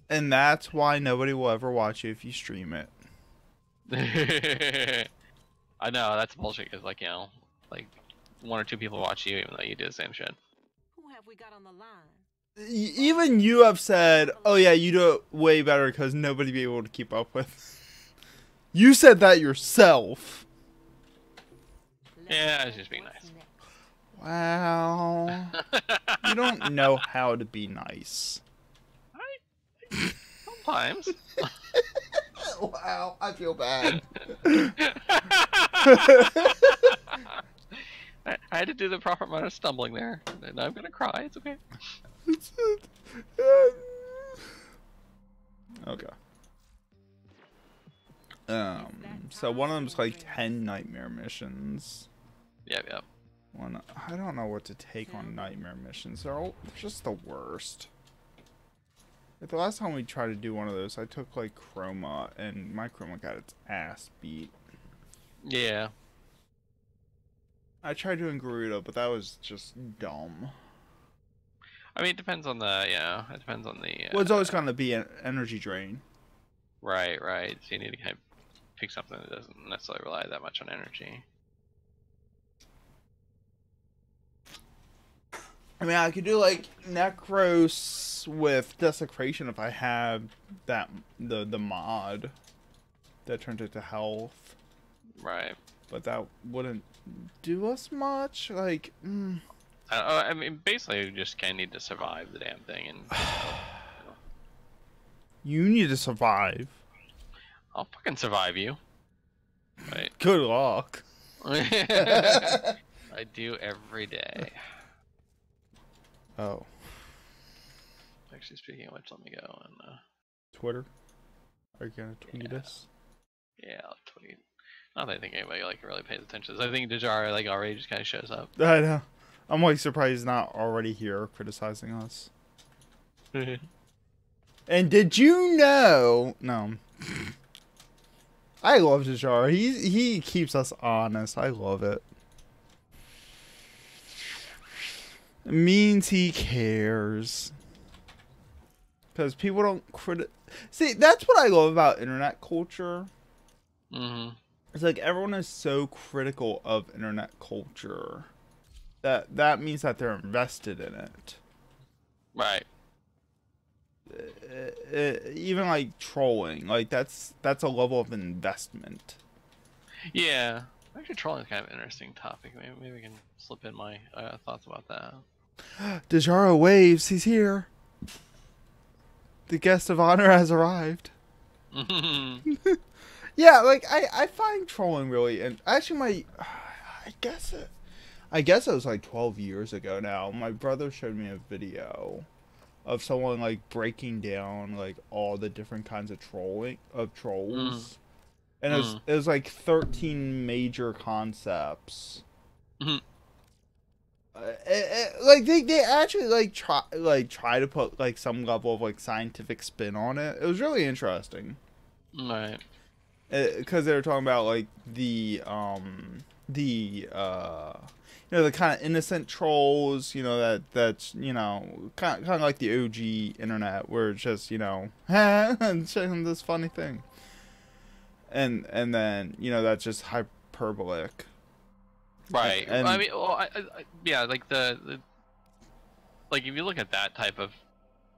And that's why nobody will ever watch you if you stream it. I know that's bullshit because like like 1 or 2 people watch you even though you do the same shit. Who have we got on the line? Even you have said, "Oh yeah, you do it way better because nobody be able to keep up with." You said that yourself. Yeah, I was just being nice. Wow. You don't know how to be nice. Sometimes. Wow, I feel bad. I had to do the proper amount of stumbling there. And I'm gonna cry. It's okay. Okay. So one of them's like 10 nightmare missions. Yep. I don't know what to take on nightmare missions. They're just the worst. Like the last time we tried to do one of those, I took like Chroma, and my Chroma got its ass beat. Yeah. I tried doing Garuda, but that was just dumb. I mean, it depends on the it depends on the. Well, it's always gonna be an energy drain. Right. So you need to kind of pick something that doesn't necessarily rely that much on energy. I mean, I could do like Necros with Desecration if I had that the mod that turned it to health. Right. But that wouldn't do us much. Like, I mean, basically, you just kind of need to survive the damn thing, and you need to survive. I'll fucking survive you. Right. Good luck. I do every day. Oh. Actually, speaking of which, let me go and Twitter? Are you gonna tweet us? yeah, I'll tweet. Not that I think anybody like really pays attention to this. I think Dejara like already just kind of shows up. I know. I'm like surprised he's not already here criticizing us. And did you know? No. I love Dejara. He keeps us honest. I love it. It means he cares. Because people don't See, that's what I love about internet culture. Mm-hmm. It's like everyone is so critical of internet culture that means that they're invested in it. Right. Even like trolling, like that's a level of investment. Yeah. Actually, trolling is kind of an interesting topic. Maybe we can slip in my thoughts about that. Dejaro waves. He's here. The guest of honor has arrived. Yeah, like I find trolling really, and actually I guess it was like 12 years ago now. My brother showed me a video of someone like breaking down like all the different kinds of trolls. And it was like 13 major concepts. Like they actually like try to put like some level of like scientific spin on it. It was really interesting. Right. Because they were talking about like the the kind of innocent trolls, that's kind of like the OG internet, where it's just and saying this funny thing, and then that's just hyperbolic. Right. And I mean, well, yeah, like the like if you look at that type of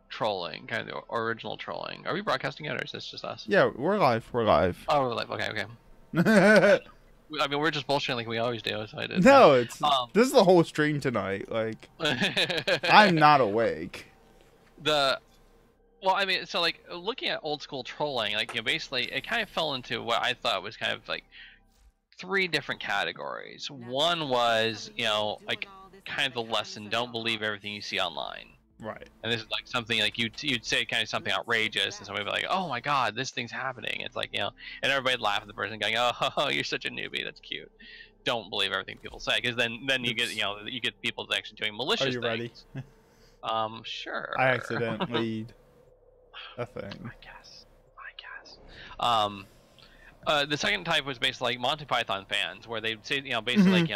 trolling, kind of original trolling. Are we broadcasting it, or is this just us? Yeah, we're live. Oh, we're live. Okay. I mean, we're just bullshitting like we always do. So I did. No, it's this is the whole stream tonight. Like, I'm not awake. Well, I mean, so like looking at old school trolling, like basically it kind of fell into what I thought was kind of like 3 different categories. One was like kind of the lesson: don't believe everything you see online. Right. And this is like something like you'd say kind of something outrageous, and somebody would be like, "Oh my God, this thing's happening!" It's like and everybody'd laugh at the person, going, "Oh, you're such a newbie. That's cute." Don't believe everything people say, because then you get you get people actually doing malicious things. Are you ready? Sure. I accidentally a thing. I guess. The second type was basically like Monty Python fans, where they'd say basically like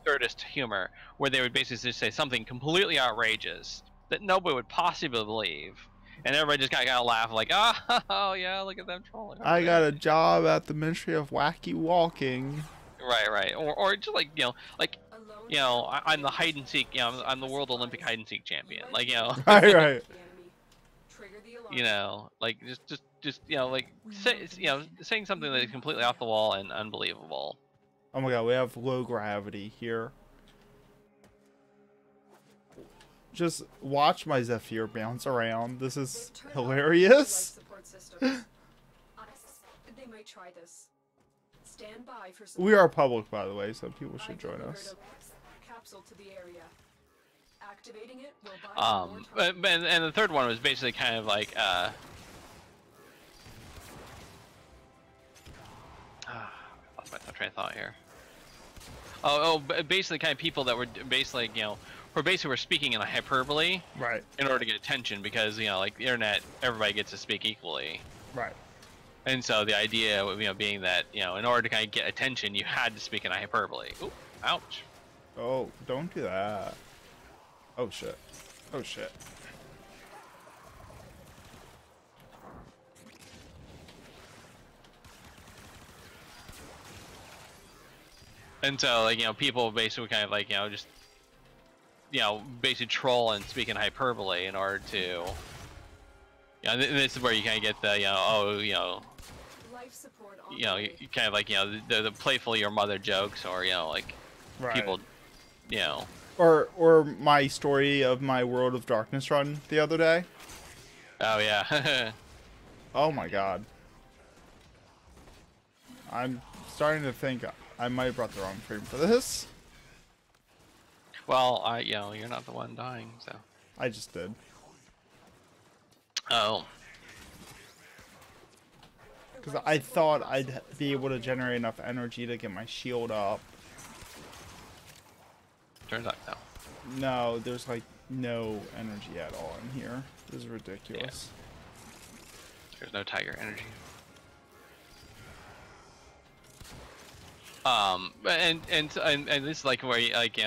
absurdist humor, where they would basically just say something completely outrageous that nobody would possibly believe, and everybody just kind of laugh like, oh yeah, look at them trolling. I got a job at the Ministry of Wacky Walking. Right, or just like like I'm the hide and seek, I'm the World Olympic hide and seek champion, like Right. like just like saying something that is completely off the wall and unbelievable. Oh my god, we have low gravity here. Just watch my Zephyr bounce around. This is hilarious. They might try this. Stand by for some We are public, by the way, so people should join us. capsule to the area. Activating it will buy more time. And the third one was basically kind of like lost my train of thought here. Basically kind of people that were basically were speaking in a hyperbole, Right. in order to get attention, because like the internet, everybody gets to speak equally. Right. And so the idea of being that in order to kind of get attention, you had to speak in a hyperbole. Ooh, ouch. Oh, don't do that. Oh shit. Oh shit. And so like people basically kind of like just basically troll and speak in hyperbole in order to this is where you kind of get the Life support you kind of like the playful your mother jokes, or like Right. people Or my story of my World of Darkness run the other day. oh yeah. Oh my god. I'm starting to think I might have brought the wrong frame for this. Well, you're not the one dying, so. I just did. Oh. Because I thought I'd be able to generate enough energy to get my shield up. Turns out no. No, there's like no energy at all in here. This is ridiculous. There's no tiger energy. And this is like where you, like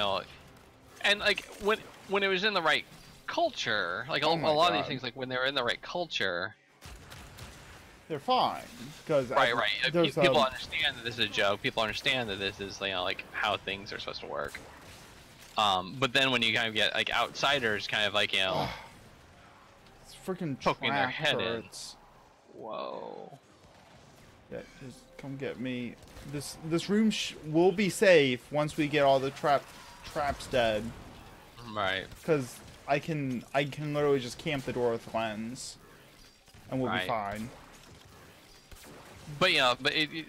and like when it was in the right culture, like a lot of these things, like when they were in the right culture, They're fine. Because right. People understand that this is a joke. People understand that this is like how things are supposed to work. But then when you kind of get like outsiders, kind of like it's freaking poking their head in. hurts. Whoa. Yeah, just come get me. This room will be safe once we get all the traps dead. Right. Because I can literally just camp the door with lens, and we'll be fine. But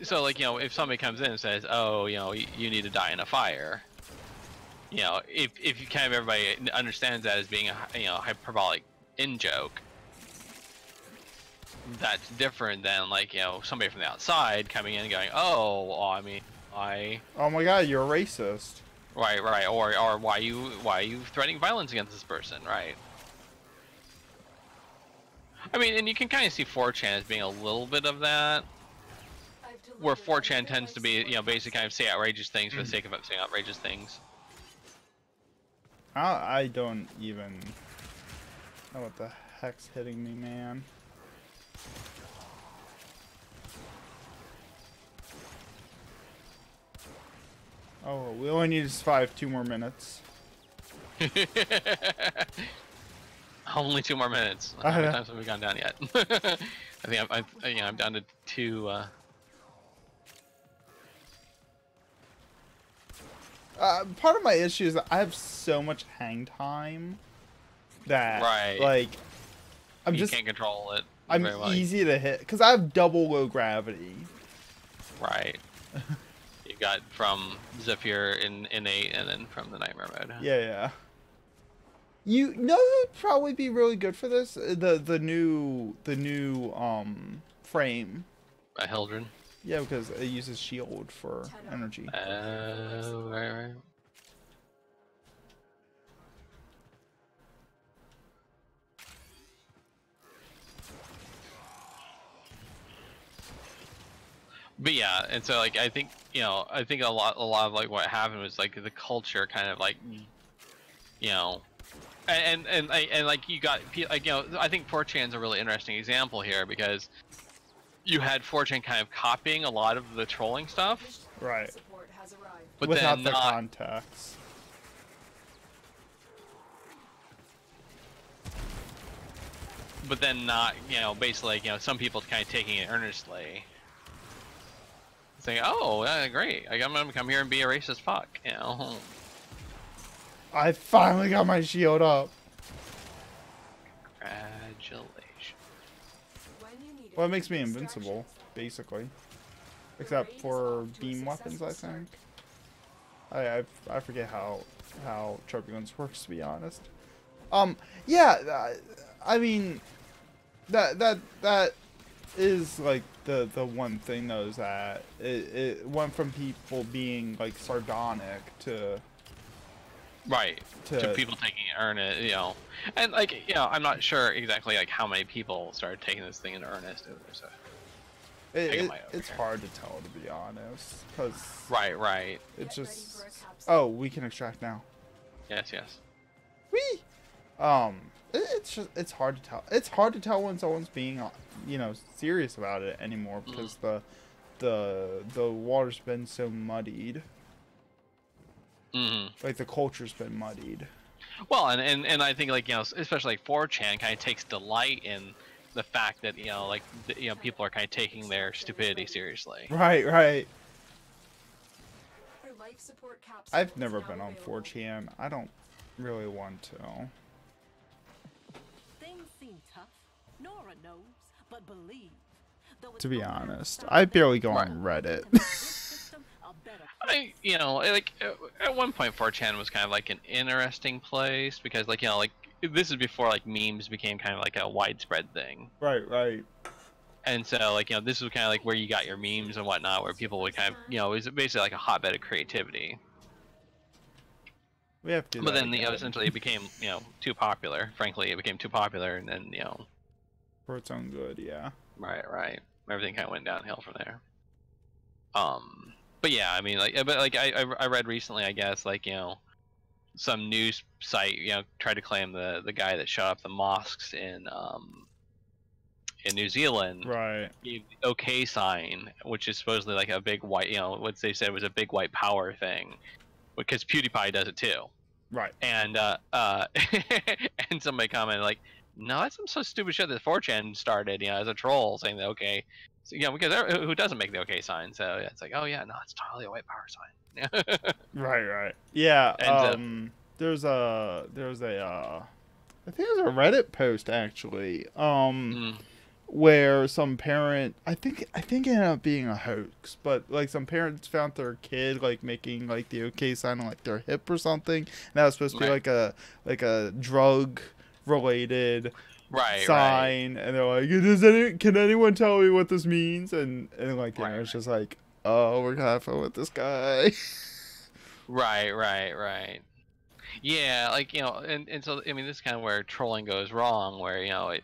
so like if somebody comes in and says, oh you need to die in a fire, if you kind of everybody understands that as being a hyperbolic in joke, that's different than like somebody from the outside coming in and going, oh well, I mean Oh my god, you're a racist. right, or why you threatening violence against this person, right? I mean, and you can kind of see 4chan as being a little bit of that, where 4chan tends to be basically kind of say outrageous things for the sake of saying outrageous things. I don't even know what the heck's hitting me, man. Oh, we only need to survive 2 more minutes. Only 2 more minutes. How many times have we gone down yet? I think I'm down to 2. Part of my issue is that I have so much hang time that like you can't control it. I'm very well. easy to hit because I have double low gravity. Right. You got from Zephyr in 8, and then from the Nightmare mode. Yeah. You know who would probably be really good for this? The new frame. Hildren. Yeah, because it uses shield for energy. Right. But yeah, and so like I think a lot of like what happened was like the culture kind of like and like you got like I think 4chan's a really interesting example here because you had 4chan kind of copying a lot of the trolling stuff, Right. Support has arrived. but Without then the not. context. But then not, basically, some people kind of taking it earnestly, saying, "Oh, great! I'm gonna come here and be a racist fuck," I finally got my shield up. Congratulations. When you need Well, it makes me invincible, basically. Except for beam weapons, I think. I forget how turbulence works, to be honest. Yeah, I mean, that is like the one thing though, is that it went from people being like sardonic to Right. To people taking it earnest, and like, I'm not sure exactly like how many people started taking this thing in earnest. So, it's hard to tell, to be honest, because right. it's just we can extract now. Yes. Whee! It's hard to tell. It's hard to tell when someone's being, serious about it anymore because the water's been so muddied. Like the culture's been muddied. Well, and I think like especially like 4chan kind of takes delight in the fact that people are kind of taking their stupidity seriously. Right. Life support capsule I've is never now been on available. 4chan. I don't really want to. Things seem tough. Nora knows, but believe. Though it's To be only a honest, start, I barely go Right. on Reddit. this system a better Like at one point 4chan was kind of like an interesting place because like this is before like memes became kind of like a widespread thing. Right. And so like this was kind of like where you got your memes and whatnot, where people would kind of it was basically like a hotbed of creativity. We have to do But that then again. essentially it became too popular. Frankly, it became too popular, and then For its own good, yeah. right. Everything kind of went downhill from there. But yeah, I mean, I read recently, I guess, like some news site, tried to claim the guy that shot up the mosques in New Zealand, Right. gave the OK sign, which is supposedly like a big white, what they said was a big white power thing, because PewDiePie does it too. Right. And and somebody commented like, no, that's some stupid shit that 4chan started, as a troll, saying that okay, so, because who doesn't make the OK sign? So yeah, it's like, oh yeah, no, it's totally a white power sign. Right. Yeah. And, there's a I think it was a Reddit post actually. Where some parent, I think it ended up being a hoax, but like some parents found their kid like making like the OK sign on like their hip or something, and that was supposed to be like a drug related sign, and they're like, can anyone tell me what this means? And like the internet's just like, oh, we're gonna have fun with this guy. Right. Yeah, like and so I mean, this is kind of where trolling goes wrong, where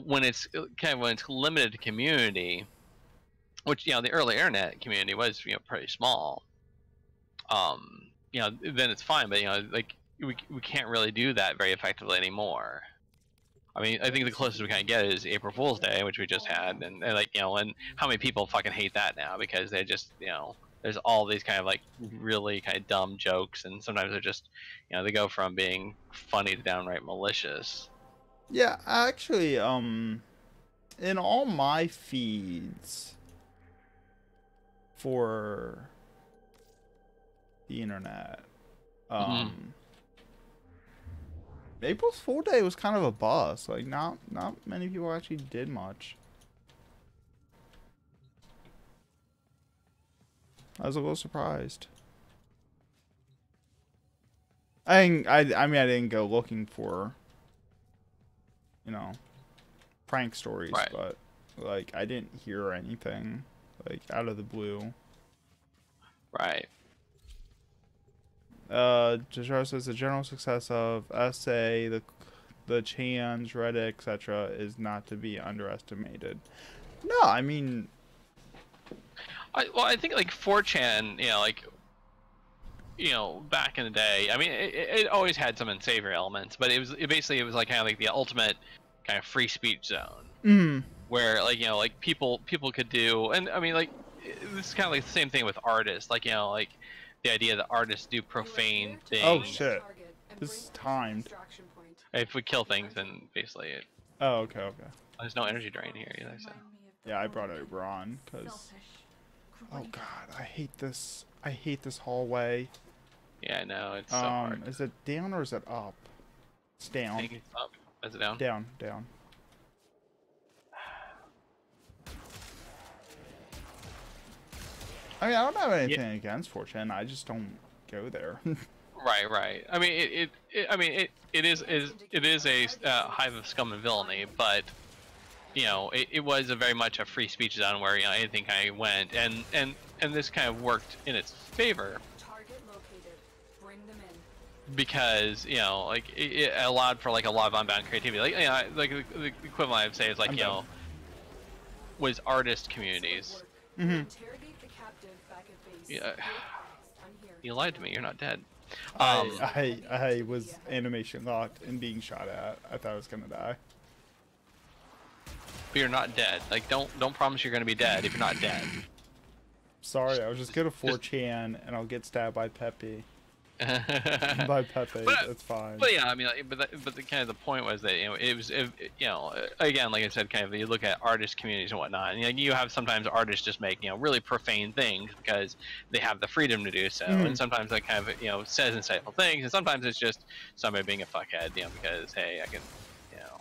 when it's limited to community, which the early internet community was pretty small, then it's fine, but like we can't really do that very effectively anymore. I mean, I think the closest we kind of get is April Fool's Day, which we just had, and like and how many people fucking hate that now because they just there's all these kind of like really kind of dumb jokes, and sometimes they're just they go from being funny to downright malicious. Yeah, actually, in all my feeds for the internet, April's Fool Day was kind of a bust. Like, not many people actually did much. I was a little surprised. I mean, I didn't go looking for, prank stories, Right. but like I didn't hear anything like out of the blue. Right. Jashar says the general success of SA, the Chans, Reddit, etc. is not to be underestimated. No, I mean, I think like 4chan, you know, back in the day, I mean, it always had some unsavory elements, but it was like kind of like the ultimate kind of free speech zone, where like, you know, like people could do, and I mean, like, this is kind of like the same thing with artists, like, you know, like the idea that artists do profane things. Oh shit! This is timed. If we kill things, then basically it. Oh, okay, okay. There's no energy drain here either, so. Yeah, I brought over on because. Oh god, I hate this. I hate this hallway. Yeah, I know, it's so hard. Is it down or is it up? It's down. I think it's up. Is it down? Down, down. I mean, I don't have anything against Fortune. I just don't go there. Right. I mean, it is a hive of scum and villainy, but you know, it was a very much a free speech zone where, you know, anything kind of went, and this kind of worked in its favor. Target located. Bring them in. Because, you know, like it allowed for like a lot of unbound creativity. Like, you know, like the equivalent I would say is like, you know, was artist communities. Interrogate the captive back at base. Yeah. You lied to me. You're not dead. I was animation locked and being shot at. I thought I was gonna die. But you're not dead. Like, don't promise you're gonna be dead if you're not dead. Sorry, I was just gonna 4chan and I'll get stabbed by Pepe. By Pepe, that's fine. But yeah, I mean, like, but the kind of the point was that, you know, you know, again, like I said, kind of you look at artist communities and whatnot, and, you know, you have sometimes artists just make, you know, really profane things because they have the freedom to do so, and sometimes that kind of, you know, says insightful things, and sometimes it's just somebody being a fuckhead, you know, because hey, I can, you know,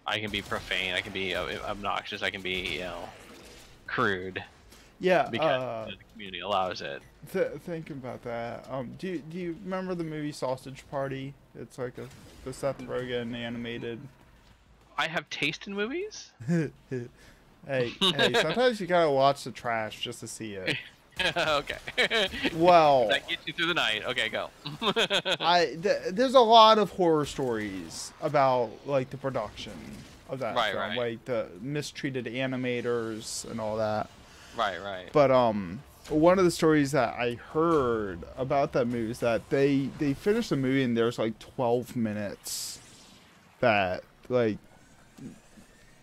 I can be profane, I can be obnoxious, I can be, you know, crude. Yeah, because the community allows it. Thinking about that, do you remember the movie Sausage Party? It's like the Seth Rogen animated. I have taste in movies. hey, sometimes you gotta watch the trash just to see it. Okay. Well, that gets you through the night. Okay, go. There's a lot of horror stories about like the production of that film, like the mistreated animators and all that. Right. But one of the stories that I heard about that movie is that they finished the movie and there's like 12 minutes that like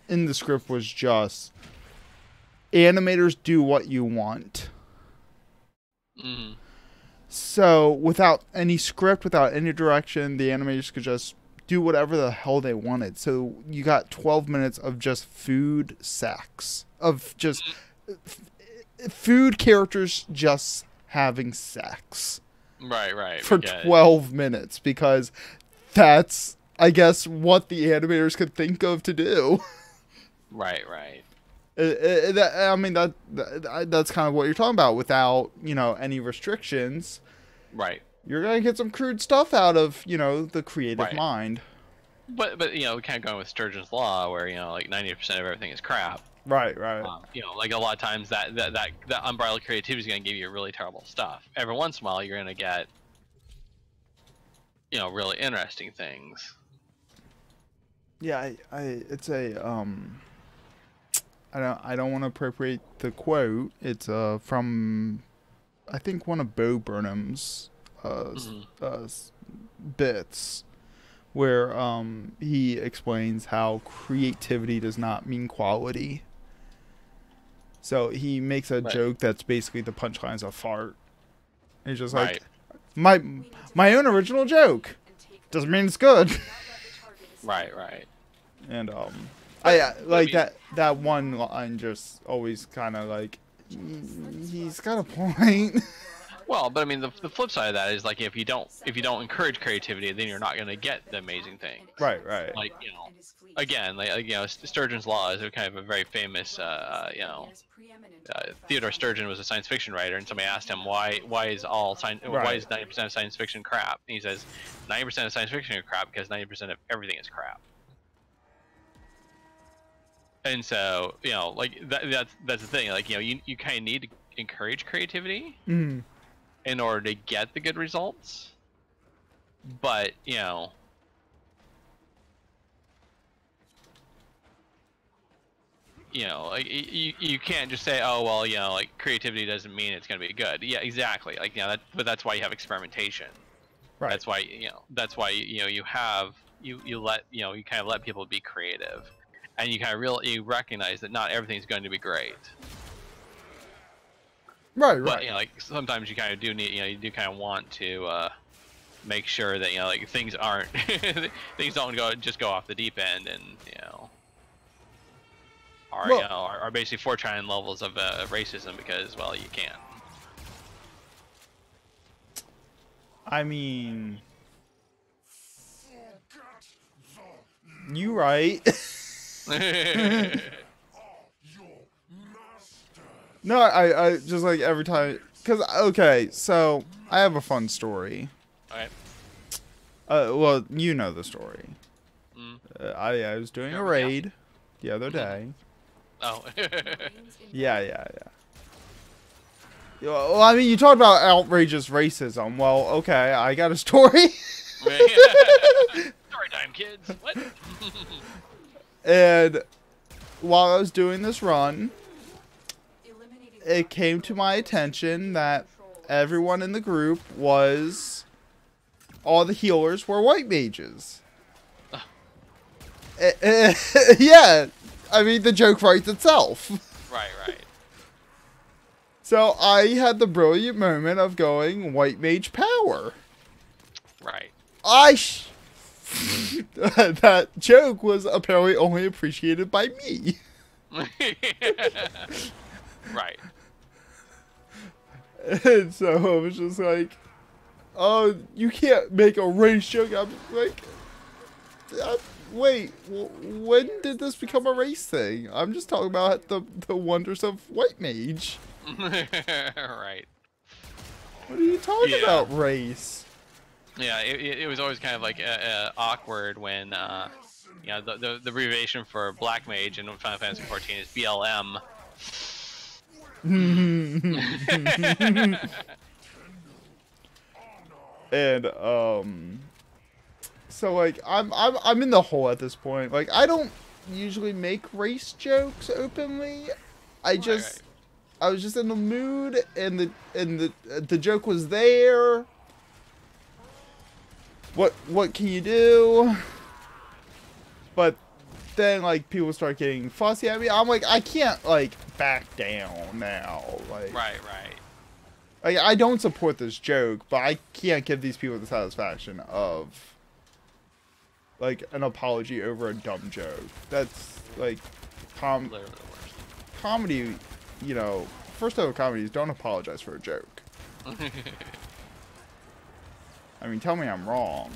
in the script was just animators do what you want. So without any script, without any direction, the animators could just do whatever the hell they wanted. So you got 12 minutes of just food sex, of just food characters just having sex. Right. For 12 minutes, because that's, I guess, what the animators could think of to do. Right. I mean, that's kind of what you're talking about. Without, you know, any restrictions, right, you're gonna get some crude stuff out of, you know, the creative mind. But you know, kind of going with Sturgeon's law, where, you know, like 90% of everything is crap. Right. You know, like a lot of times that unbridled creativity is going to give you really terrible stuff. Every once in a while, you're going to get, you know, really interesting things. Yeah, it's a I don't want to appropriate the quote. It's from I think one of Bo Burnham's bits, where he explains how creativity does not mean quality. So he makes a joke that's basically the punchline is a fart. He's just like, my own original joke doesn't mean it's good. Right. And I like that one line just always kind of like, he's got a point. Well, but I mean, the flip side of that is like if you don't encourage creativity, then you're not going to get the amazing thing. Right. Like, you know, again, like you know, Sturgeon's law is a kind of a very famous, you know, Theodore Sturgeon was a science fiction writer, and somebody asked him why is 90% of science fiction crap? And he says 90% of science fiction are crap because 90% of everything is crap. And so, you know, like that's the thing. Like, you know, you kind of need to encourage creativity in order to get the good results. But, you know, you know, like you can't just say, oh well, you know, like creativity doesn't mean it's gonna be good. Yeah, exactly. Like, you know, but that's why you have experimentation. Right. That's why, you know, that's why, you know, you have you let, you know, you kind of let people be creative, and you kind of you recognize that not everything's going to be great. Right. But you know, like sometimes you kind of do need, you know, you do kind of want to make sure that, you know, like things aren't things don't just go off the deep end, and you know, you know, are basically fortune levels of racism because, well, you can. I mean, you right. No, I just like every time, cause okay, so I have a fun story. Alright. Well, you know the story. Mm. I was doing a raid the other day. Oh. Yeah. Well, I mean, you talked about outrageous racism. Well, okay, I got a story. Story time, kids. What? And while I was doing this run, it came to my attention that everyone in the group was, all the healers were white mages. Yeah, I mean, the joke writes itself. Right. So I had the brilliant moment of going white mage power. Right. That joke was apparently only appreciated by me. Right. And so I was just like, oh, you can't make a race joke. I'm like, wait, when did this become a race thing? I'm just talking about the wonders of white mage. Right. What are you talking about, race? Yeah, it was always kind of like awkward when, you know, the abbreviation for black mage in Final Fantasy 14 is BLM. And so like I'm in the hole at this point. Like, I don't usually make race jokes openly. I was just in the mood, and the joke was there. What can you do? But then, like, people start getting fussy at me. I'm like, I can't, like, back down now. Like, Right. like, I don't support this joke, but I can't give these people the satisfaction of, like, an apology over a dumb joke. That's, like, Literally the worst. comedy, you know, first ever comedies don't apologize for a joke. I mean, tell me I'm wrong.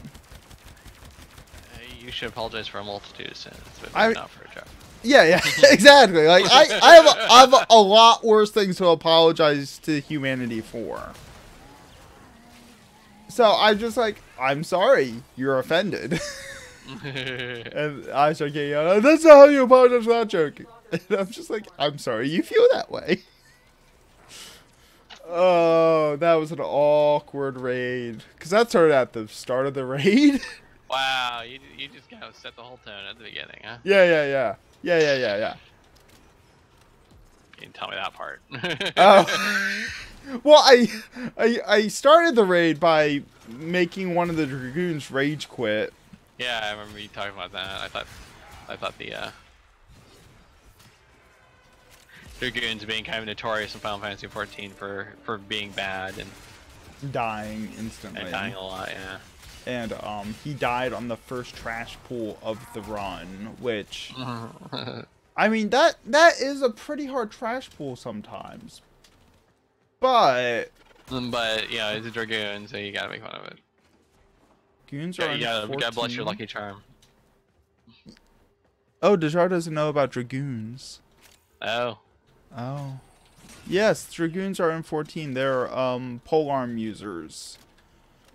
You should apologize for a multitude of sins, but not for a joke. Yeah, exactly. Like, I have a lot worse things to apologize to humanity for. So I'm just like, I'm sorry, you're offended. And I start getting, that's not how you apologize for that joke. And I'm just like, I'm sorry you feel that way. Oh, that was an awkward raid. Because that started at the start of the raid. Wow, you just kind of set the whole tone at the beginning, huh? Yeah. You didn't tell me that part. Oh. Well, I started the raid by making one of the Dragoons rage quit. Yeah, I remember you talking about that. I thought the Dragoons being kind of notorious in Final Fantasy 14 for being bad and Dying instantly. dying a lot, yeah. And he died on the first trash pool of the run, which I mean that is a pretty hard trash pool sometimes. But yeah, it's a Dragoon, so you gotta make fun of it. Dragoons are God bless your lucky charm. Oh, Dejar doesn't know about Dragoons. Oh. Yes, Dragoons are in 14. They're polearm users.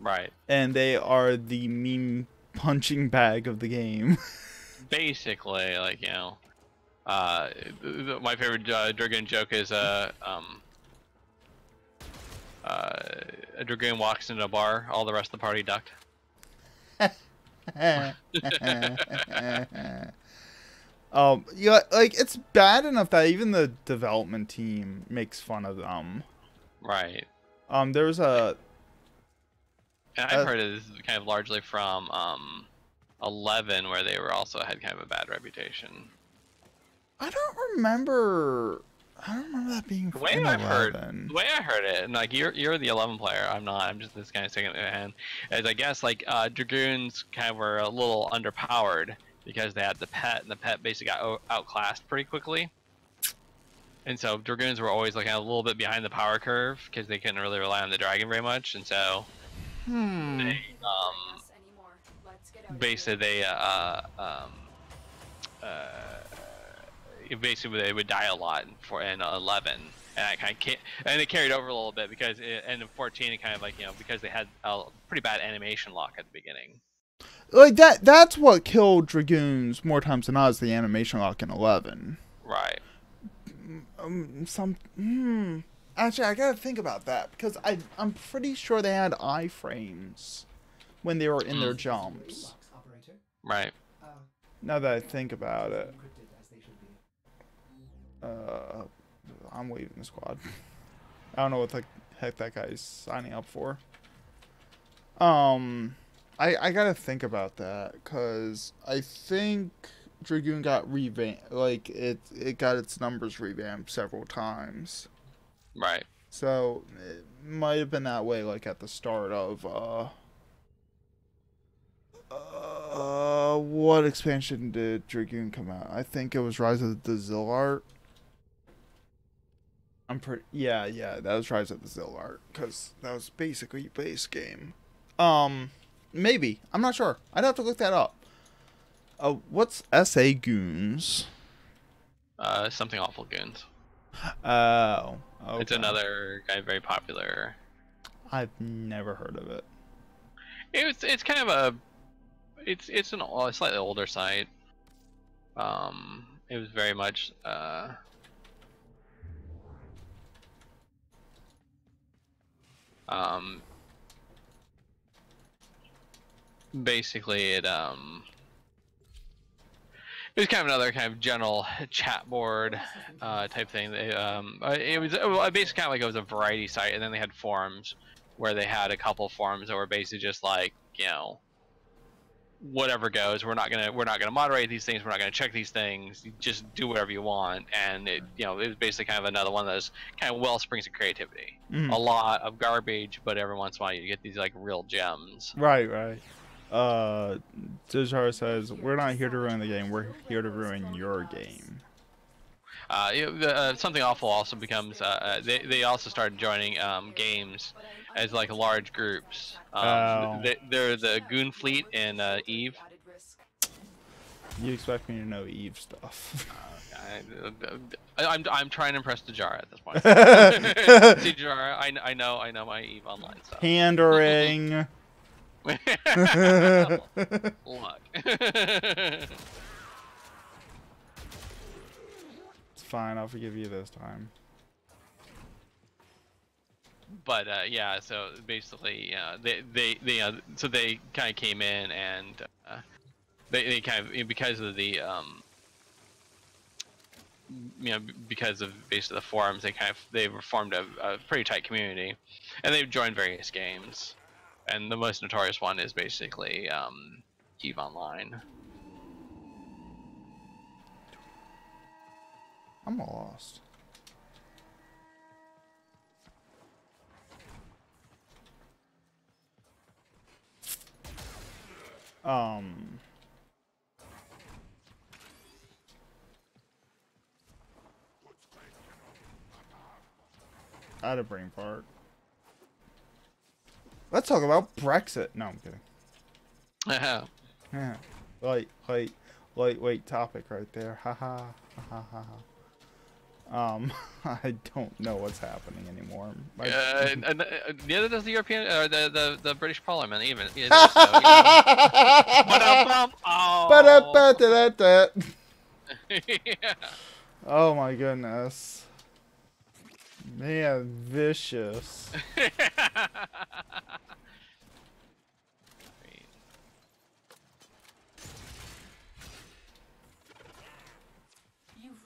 Right. And they are the meme punching bag of the game. Basically, like, you know, my favorite Dragoon joke is a Dragoon walks into a bar, all the rest of the party ducked. Yeah, like it's bad enough that even the development team makes fun of them. Right. There's a. And I've heard this is kind of largely from 11, where they were also had kind of a bad reputation. I don't remember that being The way in I've heard, 11. the way I heard it, and like you're the 11 player, I'm not. I'm just this kind of second hand. As I guess like dragoons kind of were a little underpowered because they had the pet, and the pet basically got outclassed pretty quickly. And so dragoons were always like a little bit behind the power curve because they couldn't really rely on the dragon very much, and so they basically basically they would die a lot in 11, and I kind of and it carried over a little bit because and in 14 it kind of like because they had a pretty bad animation lock at the beginning. Like that's what killed dragoons more times than not, is the animation lock in 11. Right. Actually, I gotta think about that because I'm pretty sure they had iframes when they were in their jumps. Right. Now that I think about it. I'm leaving the squad. I don't know what the heck that guy's signing up for. I gotta think about that because I think Dragoon got revamped. Like it got its numbers revamped several times. Right. So it might have been that way, like at the start of what expansion did Dragoon come out? I think it was Rise of the Zillart. Yeah, that was Rise of the Zillart, because that was basically base game. Maybe. I'm not sure. I'd have to look that up. What's SA Goons? Something Awful Goons. Oh. Okay. It's another kind of very popular. I've never heard of it. It's kind of a it's a slightly older site. It was very much basically it was kind of another kind of general chat board type thing. It was basically kind of like it was a variety site, and then they had forums where they had a couple forums that were basically just like, whatever goes. We're not gonna moderate these things. We're not gonna check these things. You just do whatever you want. And it was basically kind of another one of those kind of well springs of creativity. Mm. A lot of garbage, but every once in a while you get these like real gems. Right. Dijar says, we're not here to ruin the game, we're here to ruin your game. Something Awful also becomes, they also started joining games as like large groups. They're the Goon Fleet and Eve. You expect me to know Eve stuff. I'm trying to impress Dijar at this point. Dijar, I know my Eve Online stuff. Pandering. Luck. It's fine, I'll forgive you this time. But yeah, so basically, so they kind of came in and they kind of, because of the because of basically the forums, they formed a pretty tight community, and they've joined various games. And the most notorious one is basically EVE Online. I'm lost. I had a brain fart. Let's talk about Brexit. No, I'm kidding. Yeah. Lightweight topic right there. Haha. I don't know what's happening anymore. Neither does the European, the British Parliament even. Oh my goodness. Man, vicious.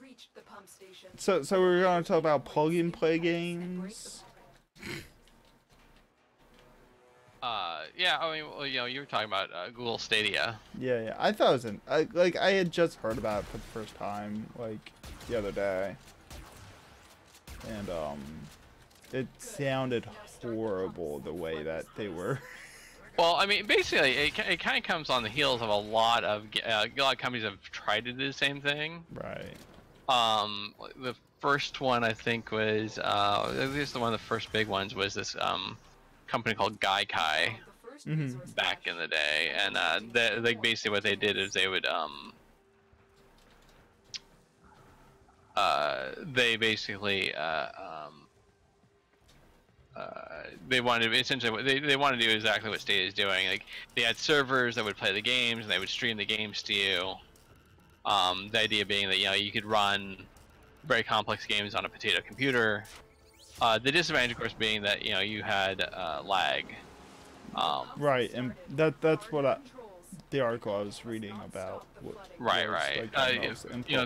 reached the pump station. So we're gonna talk about plug and play games. Yeah, I mean, well, you were talking about Google Stadia. Yeah. I thought it was I had just heard about it for the first time like the other day, and it sounded horrible the way that they were. Well, I mean, basically, it kind of comes on the heels of a lot of companies have tried to do the same thing. Right. The first one I think was at least one of the first big ones was this company called Gaikai back in the day, and like basically what they did is they would they basically they wanted to, essentially they wanted to do exactly what Stadia is doing. Like they had servers that would play the games and they would stream the games to you. The idea being that you could run very complex games on a potato computer. The disadvantage, of course, being that you had lag. Right, and that's what the article I was reading about. Right.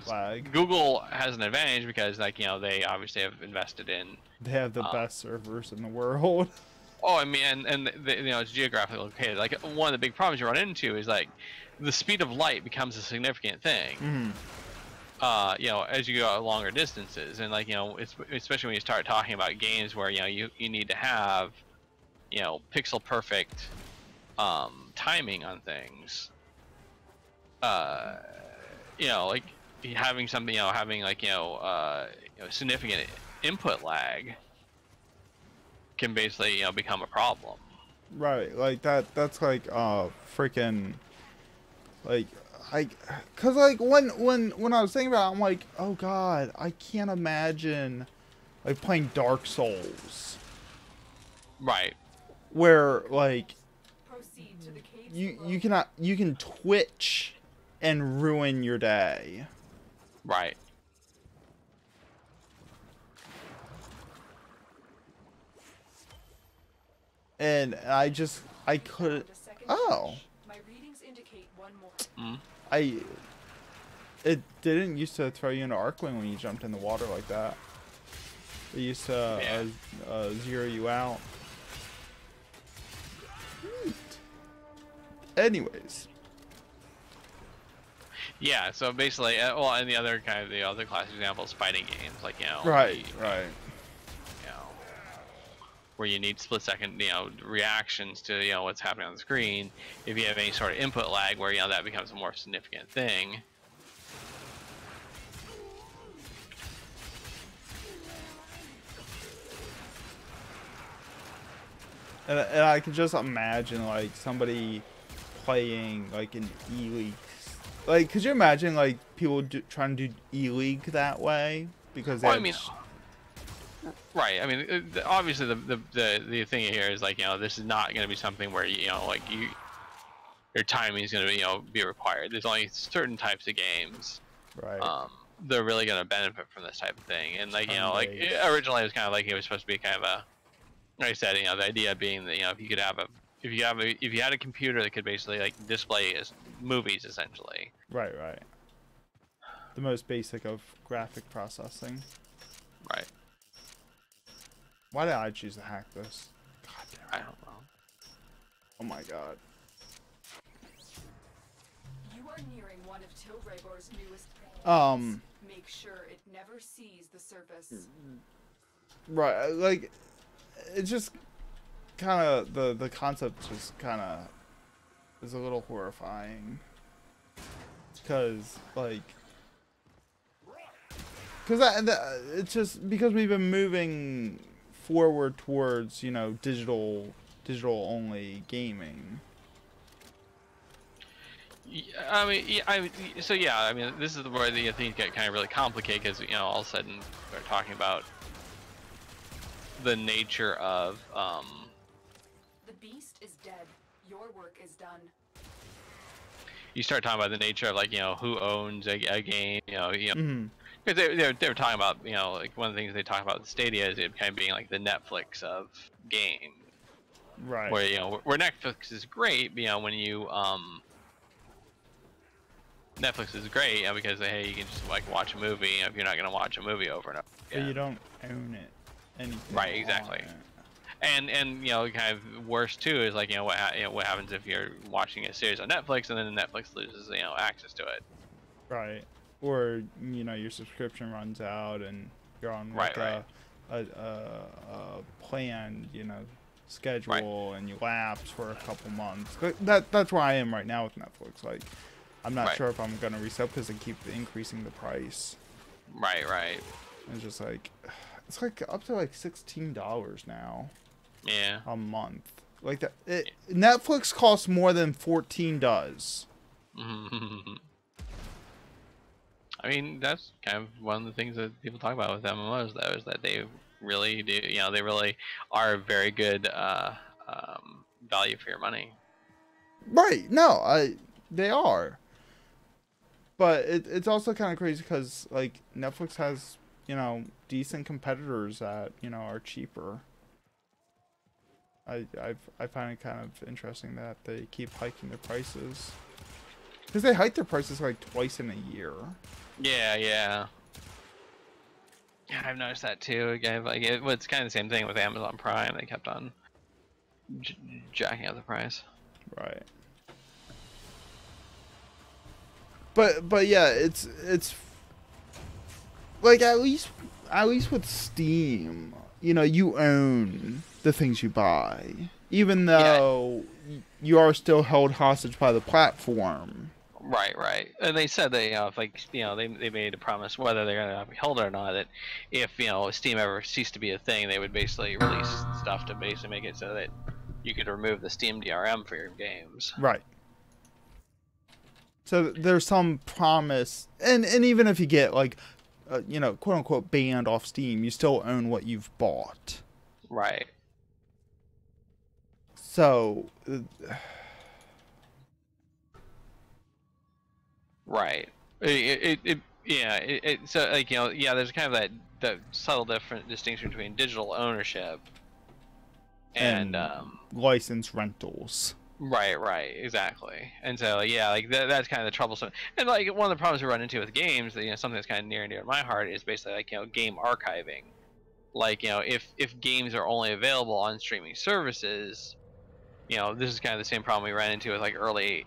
Lag. Google has an advantage because they obviously have invested in. They have the best servers in the world. Oh, I mean, and it's geographically located. Like one of the big problems you run into is like the speed of light becomes a significant thing. As you go longer distances, and especially when you start talking about games where you need to have pixel perfect timing on things. Like having something, having significant input lag can basically become a problem. Right, like that's like freaking cause when I was thinking about it, I'm like, oh god, I can't imagine like playing Dark Souls. Right. Where like you can twitch and ruin your day. Right. And I couldn't. Oh. My readings indicate one more. It didn't used to throw you into Arcwing when you jumped in the water like that. It used to zero you out. Neat. Anyways. Yeah. So basically, well, and the other classic example is fighting games, like Right. Where you need split-second, reactions to what's happening on the screen. If you have any sort of input lag, where that becomes a more significant thing. And I can just imagine like somebody playing like an E-League. Like, could you imagine like people trying to do E-League that way? Because right. I mean, obviously the thing here is this is not going to be something where your timing is going to be required. There's only certain types of games. Right. They're really going to benefit from this type of thing. And originally it was kind of like it was supposed to be kind of a, like I said, the idea being that if you had a computer that could basically display as movies essentially. Right. The most basic of graphic processing. Right. Why did I choose to hack this? God damn it. I don't know. Oh my god. You are nearing one of Tildrabor's newest planets. Make sure it never sees the surface. Right, like it's just kind of the concept just kind of is a little horrifying. Because it's just because we've been moving forward towards digital only gaming. I mean, this is where the things get kind of really complicated because all of a sudden we're talking about the nature of The beast is dead. Your work is done. You start talking about the nature of who owns a game, Mm-hmm. because they were talking about one of the things they talk about with Stadia is it kind of being like the Netflix of game, Right. where where Netflix is great, but when you Netflix is great, because hey, you can just like watch a movie if you're not gonna watch a movie over and over. But you don't own it. Anything Right, exactly. And kind of worse too is like what happens if you're watching a series on Netflix and then Netflix loses access to it. Right. Or your subscription runs out and you're on like a planned schedule and you lapse for a couple months. But that's where I am right now with Netflix. Like, I'm not sure if I'm gonna resub because they keep increasing the price. Right. It's just like, it's like up to like $16 now. Yeah. A month. Like that. Netflix costs more than 14 does. I mean, that's kind of one of the things that people talk about with MMOs, though, is that they really do. They really are a very good value for your money. Right. No, they are. But it's also kind of crazy because like Netflix has decent competitors that are cheaper. I find it kind of interesting that they keep hiking their prices because they hike their prices like twice in a year. Yeah, I've noticed that too. Again, like it's kind of the same thing with Amazon Prime. They kept on jacking up the price. Right. But yeah, it's like at least with Steam, you own the things you buy, even though you are still held hostage by the platform. Right. And they said that they made a promise, whether they're gonna hold it or not, that if Steam ever ceased to be a thing, they would basically release stuff to basically make it so that you could remove the Steam DRM for your games. Right. So there's some promise, and even if you get like, quote unquote banned off Steam, you still own what you've bought. Right. So. Right. So like there's kind of that subtle distinction between digital ownership and license rentals. Right, exactly. And so that's kind of the troublesome. And like one of the problems we run into with games, something that's kind of near and dear to my heart is basically like game archiving. Like if games are only available on streaming services, this is kind of the same problem we ran into with like early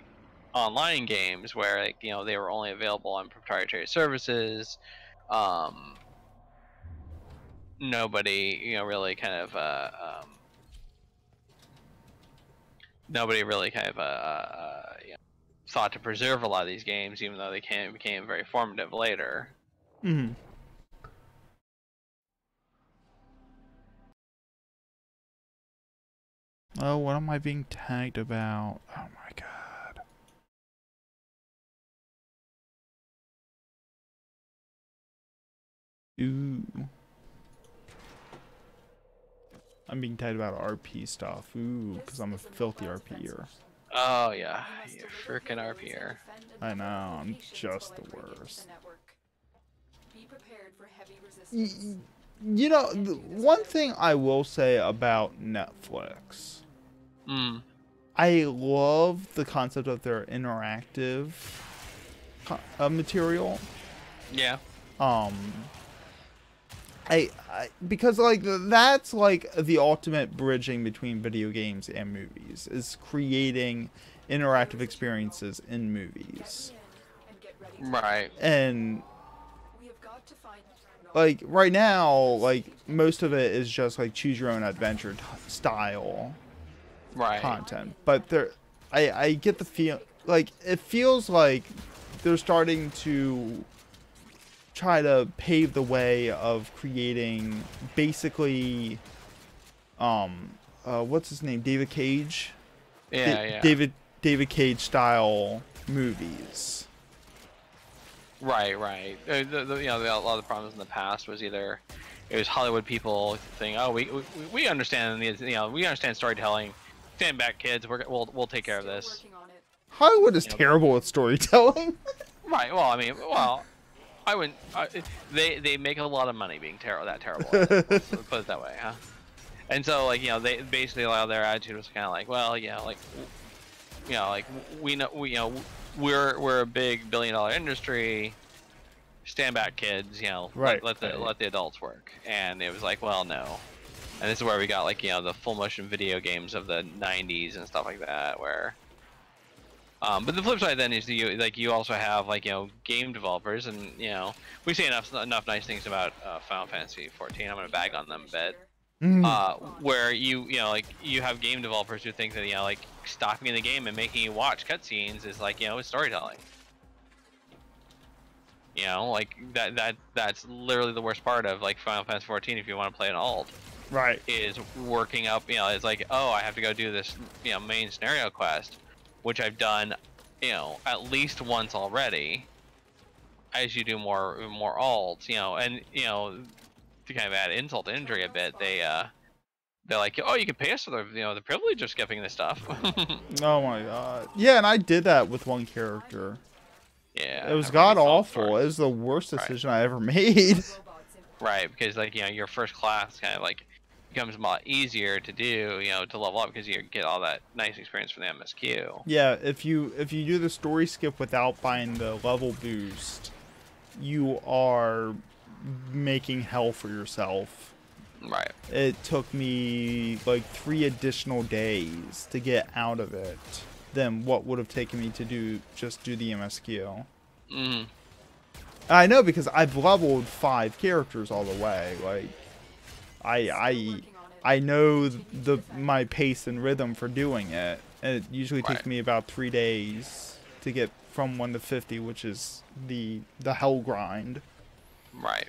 online games where like they were only available on proprietary services. Nobody really kind of thought to preserve a lot of these games, even though they became very formative later. Mm-hmm. Oh, what am I being tagged about? Oh my god. Ooh. I'm being tagged about RP stuff. Ooh, because I'm a filthy RPer. Oh yeah, you frickin' RPer. I know, I'm just the worst. One thing I will say about Netflix. I love the concept of their interactive material. Yeah. Because like that's like the ultimate bridging between video games and movies is creating interactive experiences in movies. Right. And like right now, like most of it is just like choose your own adventure style content. But I get the feel like it feels like they're starting to try to pave the way of creating basically what's his name, David Cage? Yeah. David Cage style movies. Right. A lot of the problems in the past was either it was Hollywood people saying, "Oh, we understand we understand storytelling. Stand back, kids. We'll take care of this." Hollywood is terrible with storytelling. Right. Well, I mean, I wouldn't. They make a lot of money being terrible. Let's put it that way, huh? And so they basically their attitude was kind of like, well, we know we're a big billion-dollar industry. Stand back, kids. You know, Right. let the adults work. And it was like, well, no. And this is where we got like, you know, the full motion video games of the 90s and stuff like that, where. But the flip side then is you also have like, you know, game developers, and you know, we say enough nice things about Final Fantasy 14. I'm gonna bag on them a bit. Where you know, like you have game developers who think that, you know, like stopping in the game and making you watch cutscenes is like, you know, storytelling. You know, like that's literally the worst part of like Final Fantasy 14 if you want to play an alt. Right. Is working up, you know, it's like, oh, I have to go do this, you know, main scenario quest, which I've done, you know, at least once already. As you do more alts, you know, and you know, to kind of add insult to injury a bit, they're like, oh, you can pay us for the, you know, the privilege of skipping this stuff. Oh my god. Yeah, and I did that with one character. Yeah. It was god awful. It was the worst decision I ever made. Right, because like, you know, your first class kind of like becomes a lot easier to do, you know, to level up because you get all that nice experience from the MSQ. Yeah, if you do the story skip without buying the level boost, you are making hell for yourself. Right. It took me like 3 additional days to get out of it than what would have taken me to just do the MSQ. Mm-hmm. I know, because I've leveled 5 characters all the way. Like, I know my pace and rhythm for doing it, and it usually takes me about 3 days to get from 1 to 50, which is the hell grind. Right.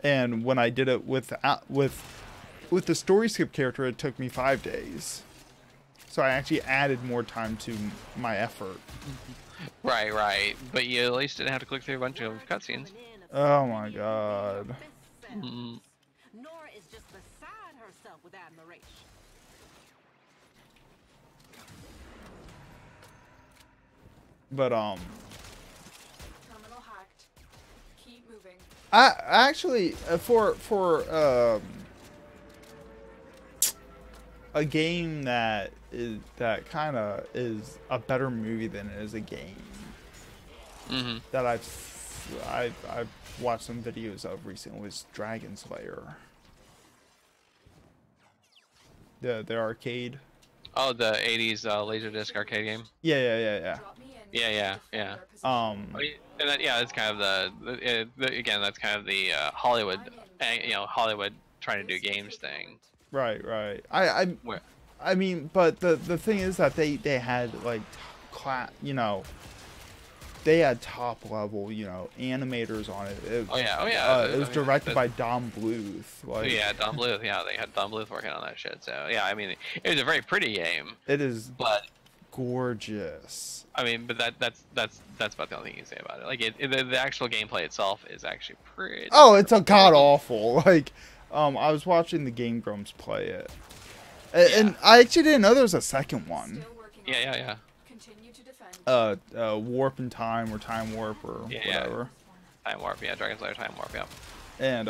And when I did it with the story skip character, it took me 5 days. So I actually added more time to my effort. Right. But you at least didn't have to click through a bunch of cutscenes. Oh my god. Mm. Nora is just beside herself with admiration. But Terminal hacked. Keep moving. I actually for a game that kind of is a better movie than it is a game. Mm-hmm. That I've watched some videos of recently was Dragon Slayer. The arcade. Oh, the 80s Laserdisc arcade game? Yeah. Yeah. And that, yeah, that's kind of again, that's kind of the Hollywood, you know, Hollywood trying to do games thing. Right. I mean, but the thing is that they had like you know, they had top level, you know, animators on it. It was directed by Don Bluth. Like, yeah, Don Bluth. Yeah, they had Don Bluth working on that shit. So yeah, I mean, it was a very pretty game. It is, but gorgeous. I mean, but that's about the only thing you can say about it. Like the actual gameplay itself is actually pretty. Oh, it's a god awful. Like, I was watching the Game Grumps play it, and I actually didn't know there was a second one. Yeah. Continue to defend. Warp in Time or Time Warp or whatever. Time Warp, yeah, Dragon Slayer Time Warp, yeah. And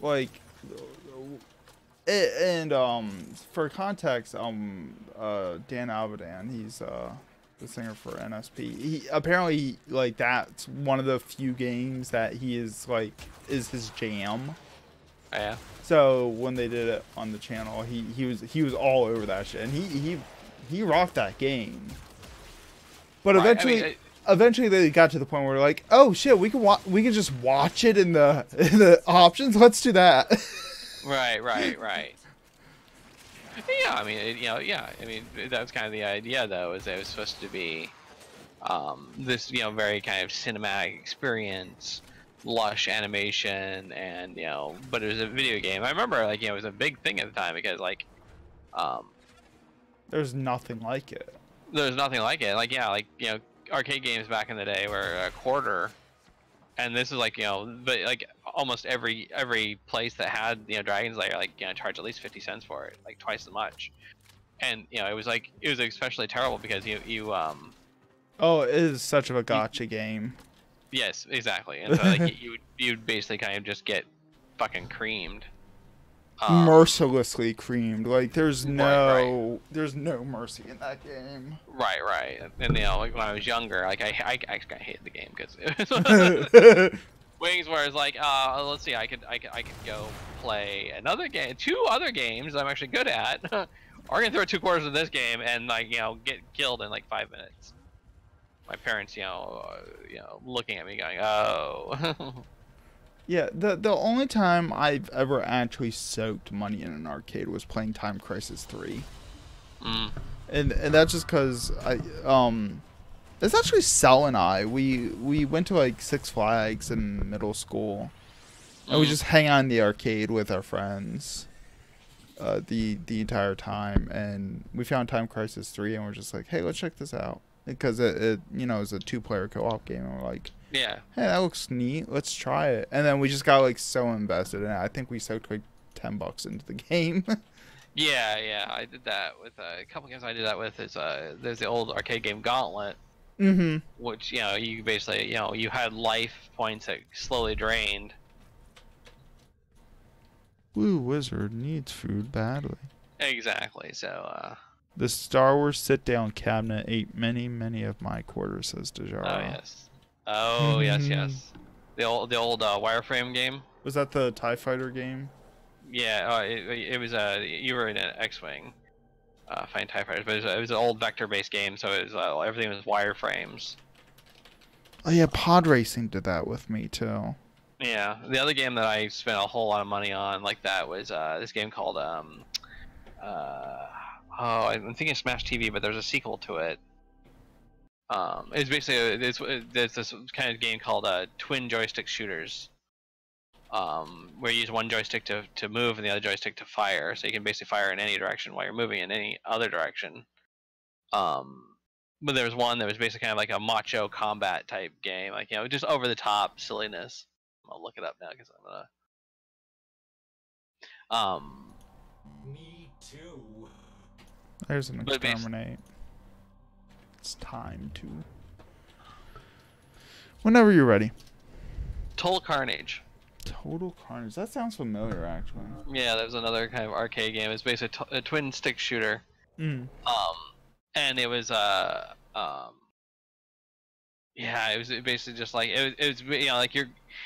like, for context, Dan Albadan, he's the singer for NSP. He apparently, like, that's one of the few games that he is like is his jam. Oh, yeah. So when they did it on the channel, he was all over that shit, and he rocked that game. But eventually they got to the point where like, oh shit, we can just watch it in the options. Let's do that. Right. Yeah, I mean, I mean, that was kind of the idea, though, is it was supposed to be this, you know, very kind of cinematic experience, lush animation, and, you know, but it was a video game. I remember, like, you know, it was a big thing at the time because, like, there's nothing like it. There's nothing like it. Like, yeah, like, you know, arcade games back in the day were a quarter, and this is like, you know, but like almost every place that had, you know, Dragon Slayer, like, you know, charge at least 50 cents for it, like twice as much. And you know, it was especially terrible because you oh, it is such of a gotcha game. Yes, exactly. And so like you'd basically kind of just get fucking creamed. mercilessly creamed. Like there's no Right. there's no mercy in that game. Right. And like when I was younger, like I hated the game because Wings was like, let's see, I could go play another game, 2 other games I'm actually good at, or I can throw 2 quarters of this game and like get killed in like 5 minutes. My parents, looking at me going, oh. Yeah, the only time I've ever actually soaked money in an arcade was playing Time Crisis 3. And that's just because it's actually Sal and I. We went to like Six Flags in middle school, and we just hang out in the arcade with our friends the entire time. And we found Time Crisis 3, and we're just like, hey, let's check this out because it is a 2-player co-op game. And we're like, yeah, hey, that looks neat. Let's try it. And then we just got like so invested in it. I think we soaked like $10 into the game. Yeah, I did that with a couple games. I did that with there's the old arcade game Gauntlet, which you basically you had life points that slowly drained. Blue Wizard needs food badly. Exactly. So. The Star Wars sit-down cabinet ate many of my quarters, says Dejaro. Oh yes. Oh yes. The old wireframe game. Was that the TIE Fighter game? Yeah, it was you were in an X-wing, fighting TIE fighters, but it was an old vector-based game, so it was everything was wireframes. Oh yeah, Pod Racing did that with me too. Yeah, the other game that I spent a whole lot of money on like that was this game called I'm thinking Smash TV, but there's a sequel to it. It's basically there's this kind of game called twin joystick shooters. Where you use one joystick to move and the other joystick to fire, so you can basically fire in any direction while you're moving in any other direction. But there was one that was basically kind of like a macho combat type game, like just over the top silliness. I'll look it up now because I'm gonna. Me too. There's an exterminate. It's time to. Whenever you're ready. Total Carnage. Total Carnage. That sounds familiar, actually. Yeah, that was another kind of arcade game. It's basically a twin stick shooter. And it was yeah, it was basically just like it was like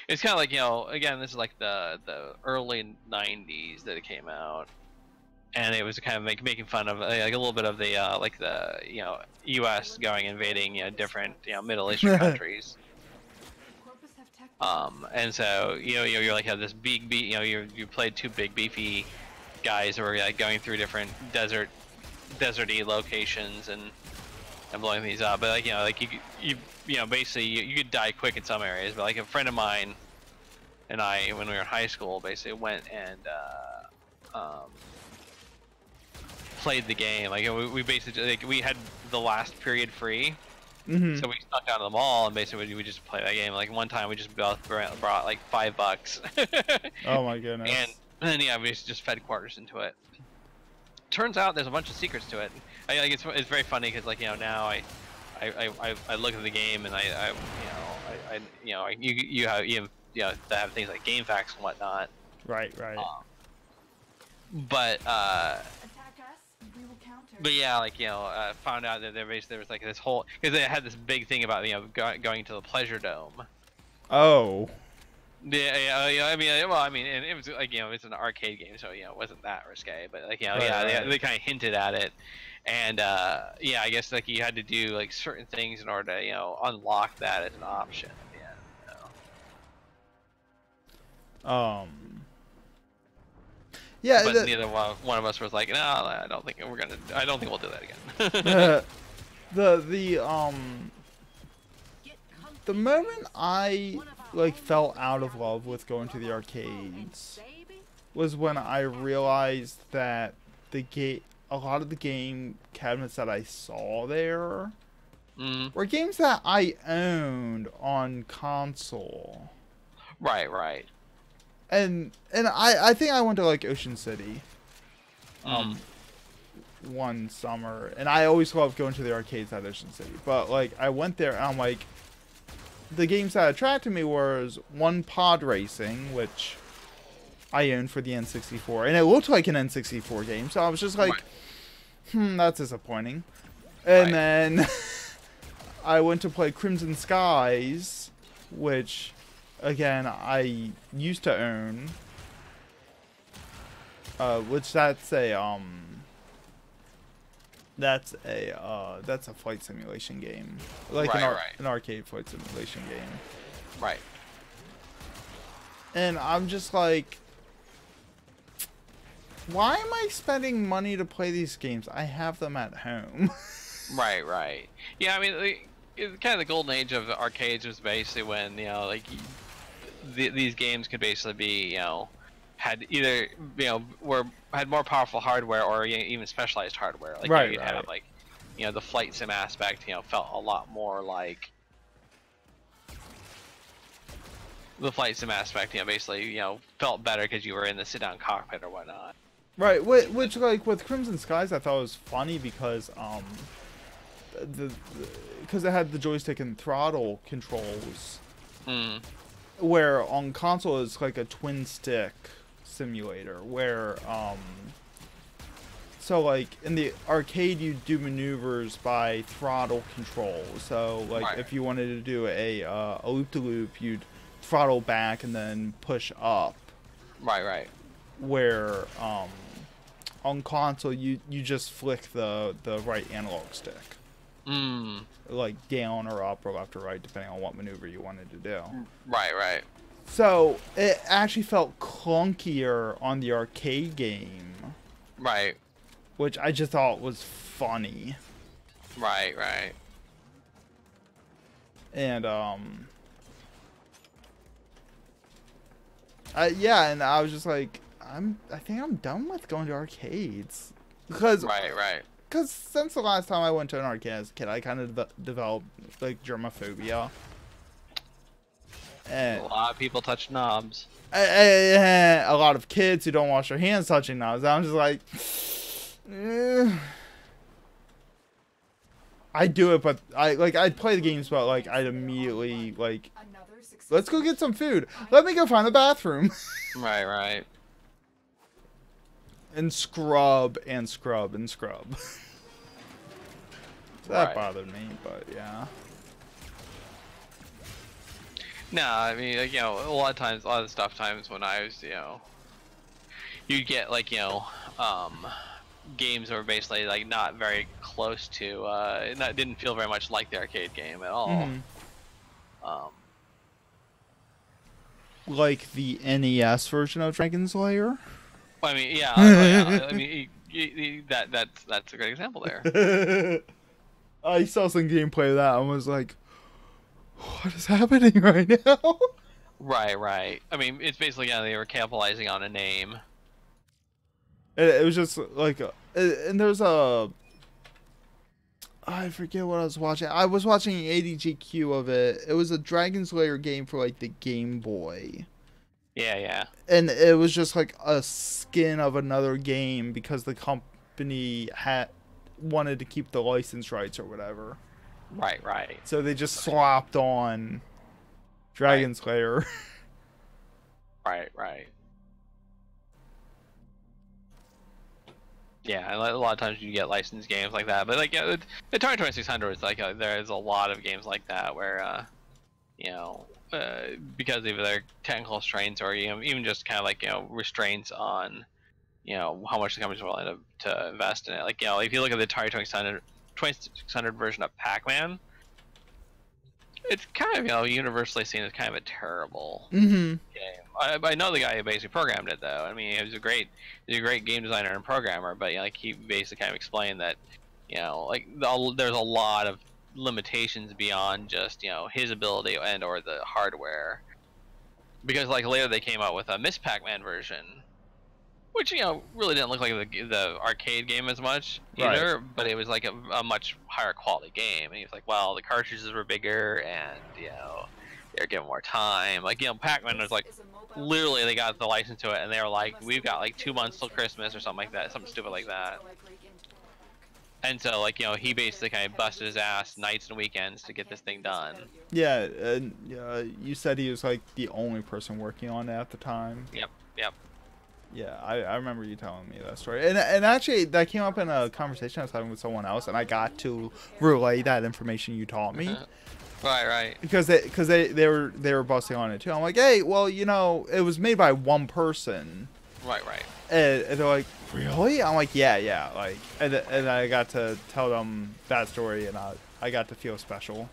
it's kind of like again, this is like the early '90s that it came out, and it was kind of making fun of like a little bit of the like the U.S. going invading different Middle Eastern countries. And so you're like have this big you played 2 big beefy guys who were like going through different deserty locations and blowing these up, but like you basically you could die quick in some areas, but like a friend of mine and I, when we were in high school, basically went and played the game. Like we basically we had the last period free. So we snuck out of the mall and basically we just played that game. Like one time we just both brought like $5. Oh my goodness. And then we just fed quarters into it. Turns out there's a bunch of secrets to it. It's very funny because now I look at the game and you have things like game facts and whatnot. Right. But But found out that there was like this whole, because they had this big thing about going to the Pleasure Dome. Oh. Yeah, I mean, and it was like it's an arcade game, so it wasn't that risque, but like Right. they kind of hinted at it, and I guess like you had to do like certain things in order to unlock that as an option. Yeah. But neither one of us was like, no, I don't think we'll do that again. The moment I fell out of love with going to the arcades was when I realized that a lot of the game cabinets that I saw there were games that I owned on console. Right. And I think I went to like Ocean City one summer, and I always loved going to the arcades at Ocean City. But like I went there and I'm like, the games that attracted me was one, Pod Racing, which I owned for the N64, and it looked like an N64 game. So I was just like, that's disappointing. And then I went to play Crimson Skies, which, again, I used to own. Which that's a flight simulation game, like an arcade flight simulation game. Right. And I'm just like, why am I spending money to play these games? I have them at home. Right. Yeah, I mean, kind of the golden age of arcades was basically when, you know, like these games could basically be, you know, had either, you know, had more powerful hardware or even specialized hardware. Like, you'd have, like, you know, the flight sim aspect, you know, felt a lot more like the flight sim aspect, you know, basically, you know, felt better because you were in the sit-down cockpit or whatnot. Right, which like with Crimson Skies, I thought was funny because because it had the joystick and throttle controls, where on console it's like a twin stick simulator, where so like in the arcade you do maneuvers by throttle control. So like if you wanted to do a loop-de-loop, you'd throttle back and then push up. Right. Where on console you just flick the right analog stick. Like down or up or left or right, depending on what maneuver you wanted to do. Right. So it actually felt clunkier on the arcade game. Right. Which I just thought was funny. Right. And yeah, and I was just like, I think I'm done with going to arcades. Because Because since the last time I went to an arcade as a kid, I kind of developed like germophobia. And a lot of people touch knobs. A lot of kids who don't wash their hands touching knobs. I'm just like, I do it, but I'd play the games, but like I'd immediately like, let's go get some food. Let me go find the bathroom. Right. And scrub. That bothered me, but yeah. No, I mean, like, you know, a lot of stuff times when I was, you know, you'd get like, you know, games that were basically like not very close to, didn't feel very much like the arcade game at all. Like the NES version of Dragon's Lair. I mean, yeah. I mean, that's a great example there. I saw some gameplay of that and was like, what is happening right now? Right. I mean, it's basically, yeah, they were capitalizing on a name. It was just like, and there's I forget what I was watching. I was watching an ADGQ of it. It was a Dragon's Lair game for like the Game Boy. Yeah. And it was just like a skin of another game because the company wanted to keep the license rights or whatever. Right. So they just slapped on Dragon's Lair. Right. Yeah, a lot of times you get licensed games like that, but like, yeah, the Atari 2600 is like there's a lot of games like that where you know, because of their technical constraints or, you know, even just kind of like, you know, restraints on, you know, how much the company's willing to invest in it. Like, you know, if you look at the Atari 2600 version of Pac-Man, it's kind of, you know, universally seen as kind of a terrible game. I know the guy who basically programmed it, though. I mean, he was a great game designer and programmer, but, you know, like, he basically kind of explained that, you know, like, there's a lot of limitations beyond just, you know, his ability and or the hardware, because like later they came out with a Miss Pac-Man version, which, you know, really didn't look like the arcade game as much either, but it was like a much higher quality game. And he was like, well, the cartridges were bigger and, you know, they're given more time. Like, you know, Pac-Man was like, literally they got the license to it and they were like, we've got like 2 months till Christmas or something like that, something stupid like that. And so, like, you know, he basically kind of busted his ass nights and weekends to get this thing done. Yeah, and you said he was, like, the only person working on it at the time. Yep. Yeah, I remember you telling me that story, and actually that came up in a conversation I was having with someone else, and I got to relay that information you taught me. Right. Because they were busting on it too. I'm like, hey, well, you know, it was made by one person. Right. And they're like, really? I'm like, yeah. Like, and I got to tell them that story, and I got to feel special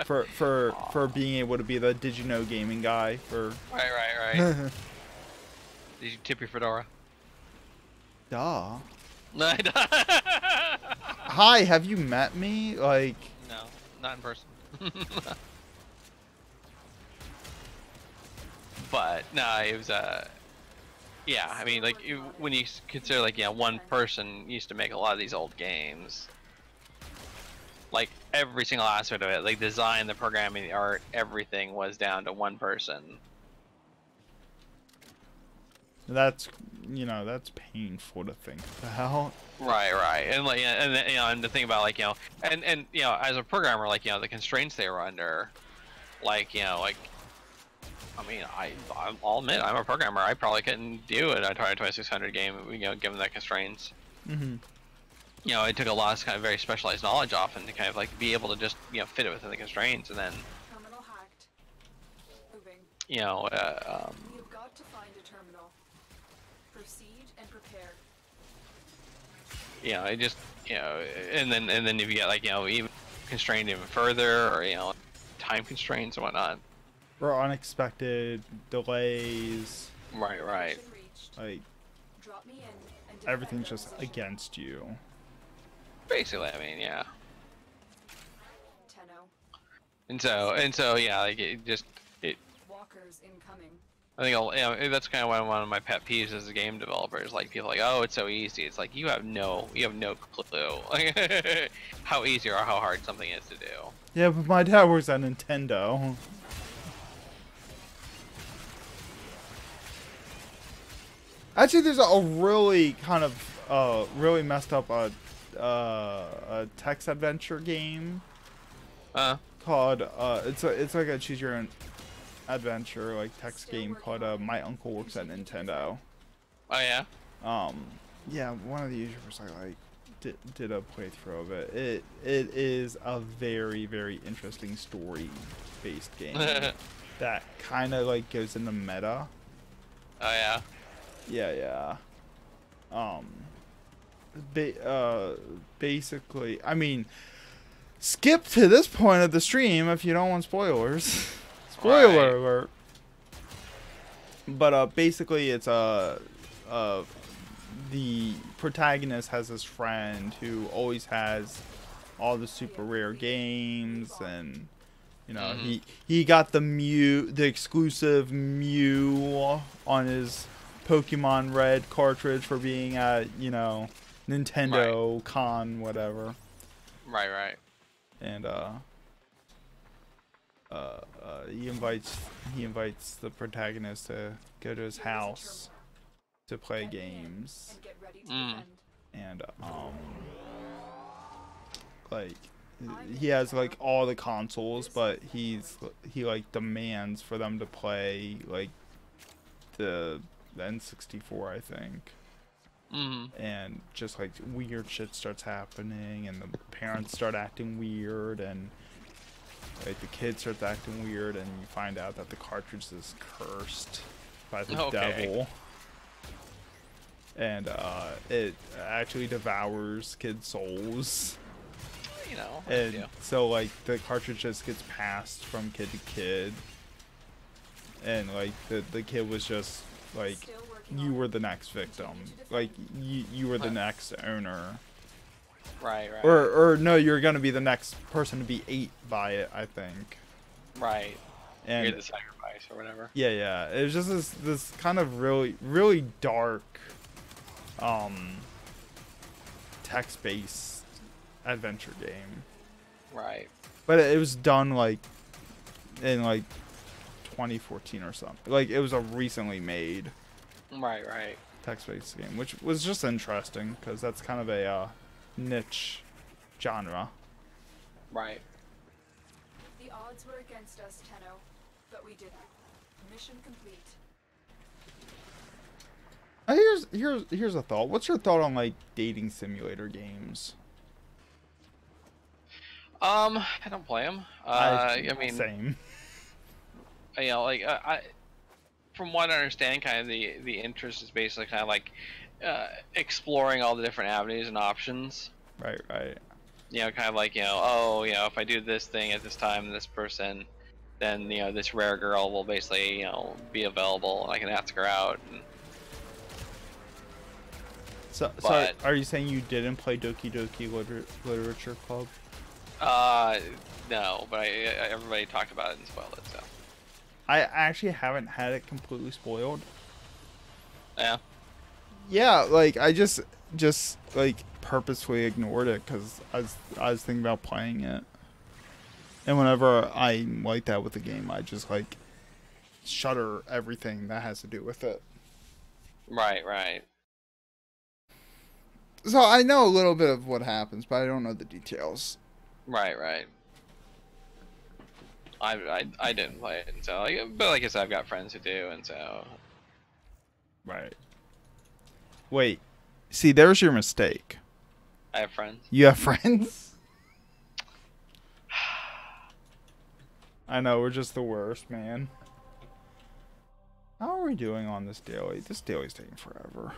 for being able to be the Did You Know gaming guy for. Right. Did you tip your fedora? Duh. No. Hi, have you met me? Like. No, not in person. But no, it was yeah. I mean, like when you consider like one person used to make a lot of these old games. Like every single aspect of it, like design, the programming, the art, everything was down to one person. That's that's painful to think about. Right, and like, and the thing about like and as a programmer, like the constraints they were under, like like, I mean, I'll admit I'm a programmer. I probably couldn't do it. I tried a 2600 game, given the constraints. Mm-hmm. It took a lot of kind of very specialized knowledge often to kind of like be able to just fit it within the constraints, and then Terminal hacked. Moving. you've got to find a terminal. Proceed and prepare. it just and then if you get like even constrained even further, or time constraints and whatnot, or unexpected delays. Right. Like Drop me in and everything's just against you. Basically, I mean, yeah. Tenno. And so yeah, like Walkers incoming. I think that's kind of one of my pet peeves as a game developer is like people like, oh, it's so easy. It's like you have no clue how easy or how hard something is to do. Yeah, but my dad works at Nintendo. Actually, there's a really kind of really messed up a text adventure game called it's like a choose your own adventure like text game called My Uncle Works at Nintendo. Oh yeah. Yeah, one of the YouTubers did a playthrough of it. It is a very, very interesting story based game that kind of like goes into meta. Oh yeah. Yeah. Basically, I mean, skip to this point of the stream if you don't want spoilers. Spoiler alert. But basically, it's the protagonist has this friend who always has all the super rare games, and he got the exclusive Mew on his Pokemon Red cartridge for being at Nintendo Con whatever. Right. And he invites the protagonist to go to his house to play games. And like he has like all the consoles, but he like demands for them to play like the N64, I think. And just like weird shit starts happening, and the parents start acting weird, and like the kid starts acting weird, and you find out that the cartridge is cursed by the devil, and it actually devours kids' souls. And so like the cartridge just gets passed from kid to kid, and like the kid was just like, you were the next victim, like you were the next owner. Right. Or no, you're gonna be the next person to be ate by it, I think. Right. And you're the sacrifice or whatever. Yeah. It was just this kind of really dark, text-based adventure game. Right. But it was done like in like 2014 or something. Like it was a recently made. Right. Text-based game, which was just interesting because that's kind of a niche genre. Right. The odds were against us, Tenno, but we did it. Mission complete. here's a thought. What's your thought on like dating simulator games? I don't play them. I mean, same. You know, like from what I understand, kind of the interest is basically kind of like exploring all the different avenues and options. Right. You know, kind of like, you know, oh, you know, if I do this thing at this time, this person, then, you know, this rare girl will basically, you know, be available, and I can ask her out. And... So are you saying you didn't play Doki Doki Literature Club? No, but everybody talked about it and spoiled it, so. I actually haven't had it completely spoiled. Yeah. Yeah, like I just like purposefully ignored it because I was thinking about playing it, and whenever I'm like that with the game, I just like shutter everything that has to do with it. Right. So I know a little bit of what happens, but I don't know the details. Right. I didn't play it, and so but like I said, I've got friends who do, and so. Right. Wait. See, there's your mistake. I have friends. You have friends? I know, we're just the worst, man. How are we doing on this daily? This daily's taking forever.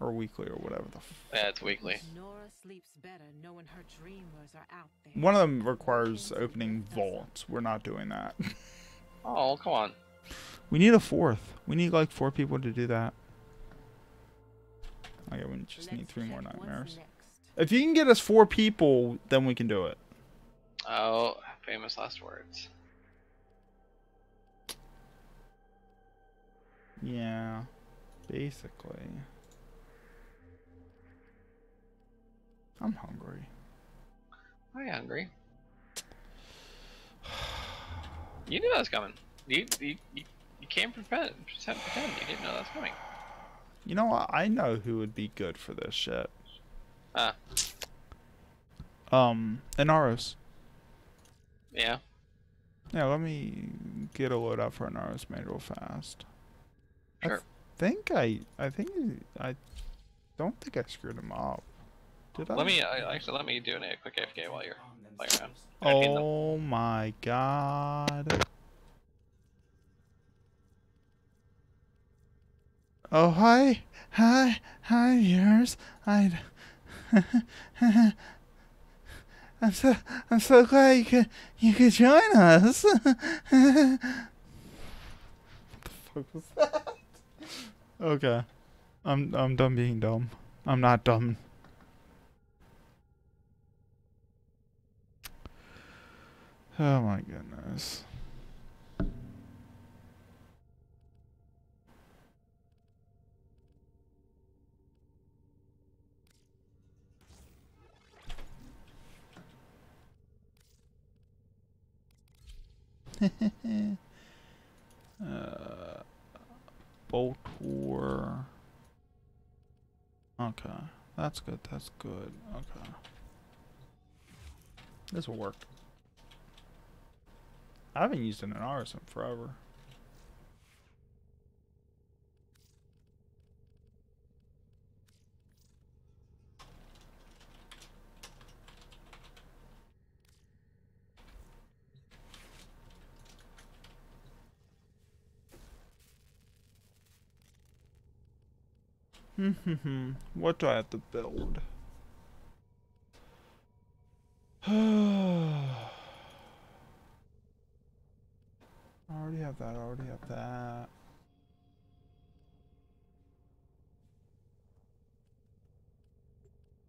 Or weekly, or whatever the Yeah, it's weekly. Nora sleeps better knowing her dreamers are out there. One of them requires opening vaults. We're not doing that. Oh, come on. We need a fourth. We need like 4 people to do that. Okay, we just need 3 more nightmares. If you can get us 4 people, then we can do it. Oh, famous last words. Yeah, basically. I'm hungry. I'm hungry. You knew that was coming. You can't pretend you didn't know that was coming. You know what? I know who would be good for this shit. Inaros. Yeah. Yeah, let me get a load up for Inaros made real fast. Sure. I don't think I screwed him up. Did I? Let me do a quick AFK while you're around. Oh my god. Oh hi viewers. I'm so glad you could join us. What the fuck was that? Okay. I'm done being dumb. I'm not dumb. Oh my goodness. Bolt War. Okay. That's good. Okay. This will work. I haven't used an Inaros in forever. What do I have to build? I already have that.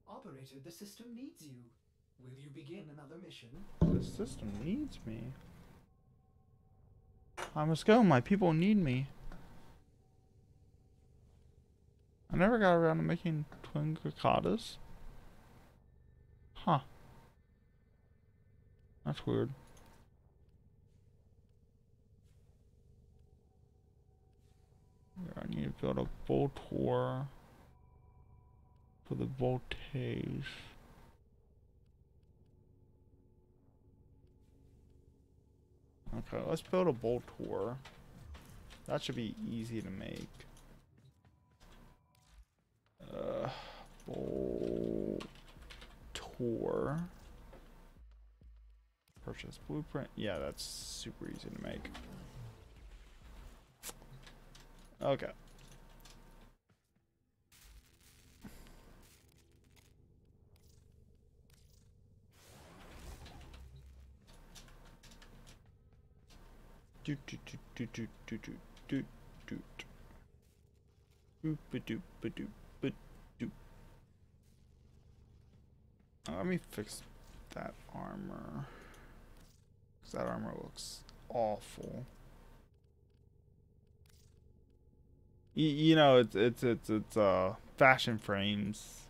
Operator, the system needs you. Will you begin another mission? The system needs me. I must go. My people need me. I never got around to making twin cicadas. Huh. That's weird. I need to build a Voltor for the voltage. Okay, let's build a Voltor. That should be easy to make. tour. Purchase blueprint. Yeah, that's super easy to make. Okay. Doot doot doot doot doot doot doot doot. Boop ba doop ba doop ba doop. Let me fix that armor. Cause that armor looks awful. You know, it's fashion frames.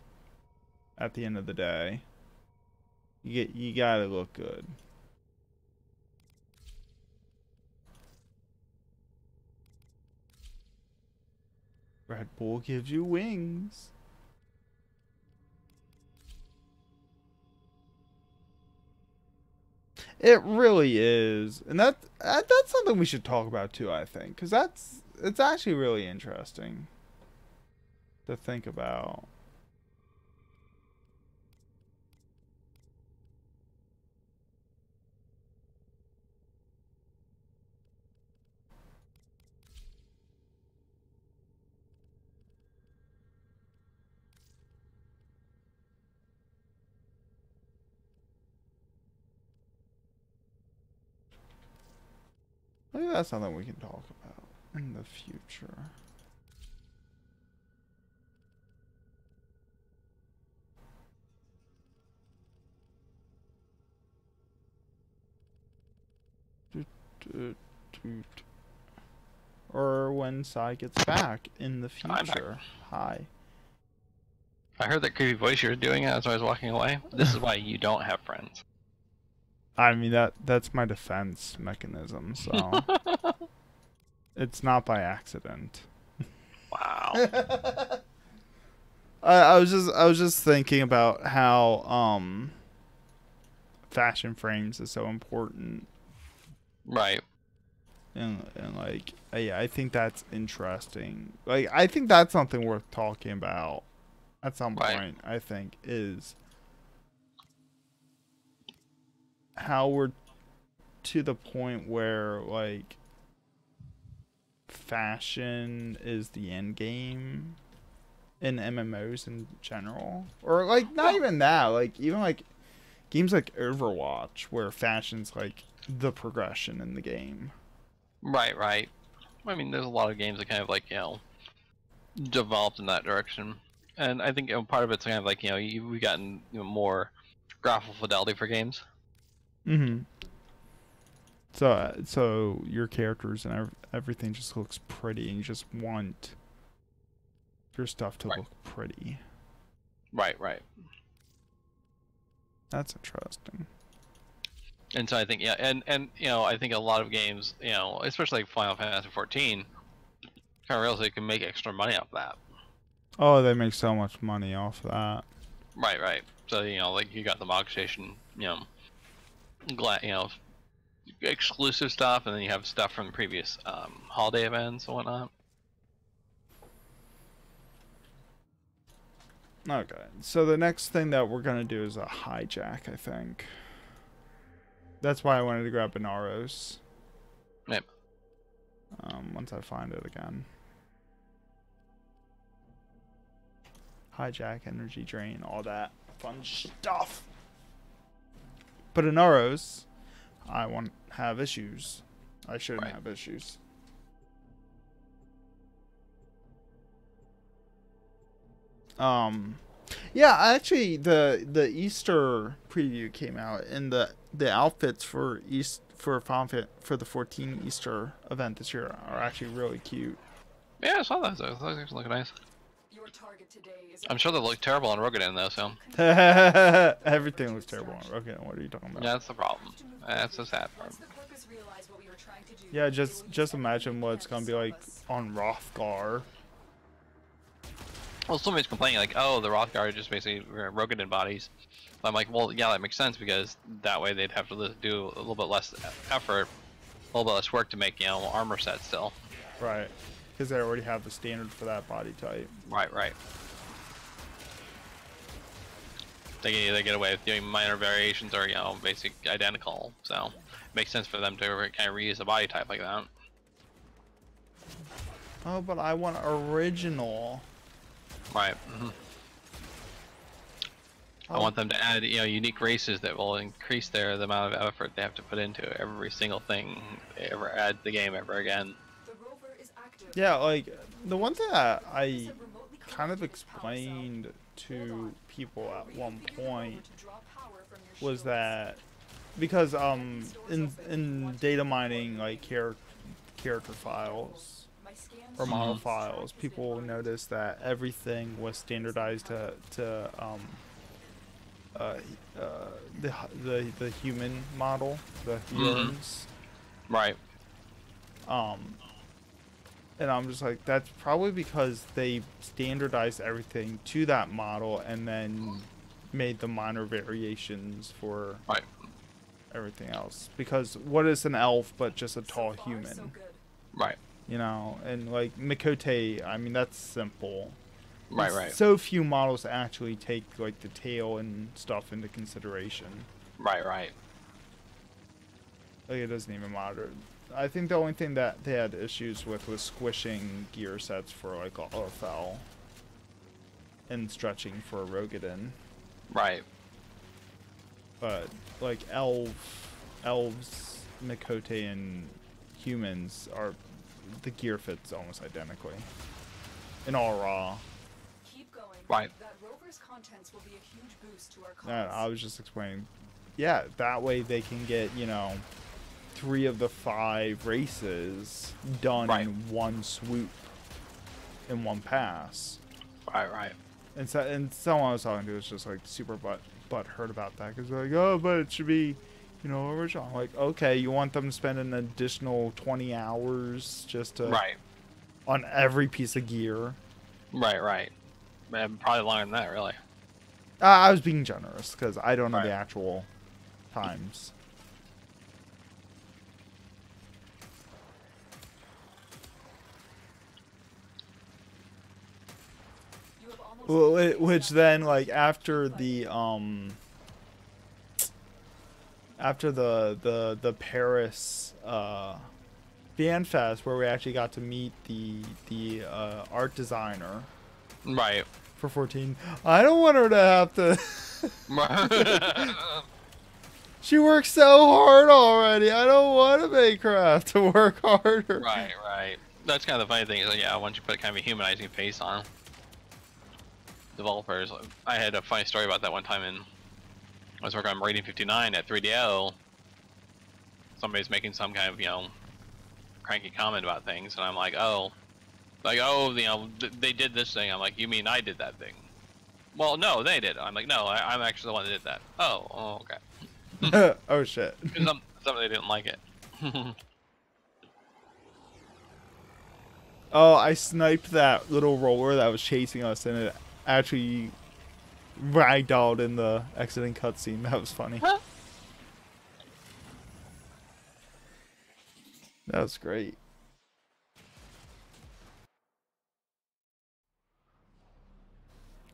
At the end of the day, you gotta look good. Red Bull gives you wings. It really is, and that's something we should talk about too. I think, because it's actually really interesting to think about. Maybe that's something we can talk about in the future. Or when Sai gets back in the future. Hi. I heard that creepy voice you were doing as I was walking away. This is why you don't have friends. I mean, that's my defense mechanism, so it's not by accident. Wow. I was just thinking about how fashion frames is so important. Right. And like, yeah, I think that's interesting. Like, I think that's something worth talking about at some point. I think is how we're to the point where like fashion is the end game in MMOs in general, or like not even that, like even like games like Overwatch where fashion's like the progression in the game. Right. I mean, there's a lot of games that kind of like, you know, developed in that direction, and I think, you know, part of it's kind of like, you know, we've gotten, you know, more graphical fidelity for games. Mm-hmm. So your characters and everything just looks pretty, and you just want your stuff to look pretty. Right. That's interesting. And so I think, yeah, and you know, I think a lot of games, you know, especially like Final Fantasy 14, kind of realize they can make extra money off that. Oh, they make so much money off that. Right. So, you know, like you got the Mog Station, you know, exclusive stuff, and then you have stuff from the previous holiday events and whatnot. Okay, so the next thing that we're gonna do is a hijack, I think. That's why I wanted to grab Benaros. Yep. Once I find it again. Hijack, energy drain, all that fun stuff. But Benaros, I won't have issues. I shouldn't have issues. Yeah, actually, the Easter preview came out, and the outfits for the 14 Easter event this year are actually really cute. Yeah, I saw those. Those actually look nice. Your target today is I'm sure they look terrible on Rogadin though. So everything looks terrible on Rogadin. What are you talking about? yeah, that's the problem. That's the sad part. Once the Corpus realized what we were trying to do, Yeah, just imagine what it's gonna be like on Rothgar. Well, somebody's complaining like, oh, the Rothgar are just basically Rogadin bodies. But I'm like, well, yeah, that makes sense, because that way they'd have to do a little bit less effort, a little bit less work to make, you know, armor sets still. Right, because they already have the standard for that body type. Right. they get away with doing minor variations or basic identical. So it makes sense for them to kind of reuse a body type like that. Oh, but I want original. Right. I want them to add unique races that will increase the amount of effort they have to put into every single thing they ever add to the game ever again. The rover is active. Yeah, like the one thing that I kind of explained to people at one point was that because in data mining like character files or model files, people noticed that everything was standardized to the human model, the humans. Right. And I'm just like, that's probably because they standardized everything to that model and then made the minor variations for everything else. Because what is an elf but just a tall human? Right. You know, and like Mikote, I mean, that's simple. Right. So few models actually take like the tail and stuff into consideration. Right. Like it doesn't even matter. I think the only thing that they had issues with was squishing gear sets for like Olafel and stretching for Rogadin. Right. But like elves, Mikote, and humans are the gear fits almost identically in all raw. Keep going. Right. That rover's contents will be a huge boost to our cause. Yeah, I was just explaining. Yeah, that way they can get 3 of the 5 races done in one swoop, in one pass. Right. And someone I was talking to was just like super butt hurt about that because they're like, oh, but it should be, original. I'm like, okay, you want them to spend an additional 20 hours just to on every piece of gear? Right. Man, probably longer than that, really. I was being generous because I don't know the actual times. Well, which then, like, after the Paris fan fest, where we actually got to meet the art designer, for 14, I don't want her to have to. She works so hard already. I don't want to make her have to work harder. Right. That's kind of the funny thing is, once you put kind of a humanizing face on developers, I had a funny story about that one time. I was working on Rating 59 at 3DO. Somebody's making some kind of cranky comment about things, and I'm like, they did this thing. I'm like, you mean I did that thing? Well, no, they did. I'm like, no, I'm actually the one that did that. Oh, okay. Oh shit. Somebody didn't like it. Oh, I sniped that little roller that was chasing us, and it actually ragdolled in the exiting cutscene. That was funny. Huh? That was great.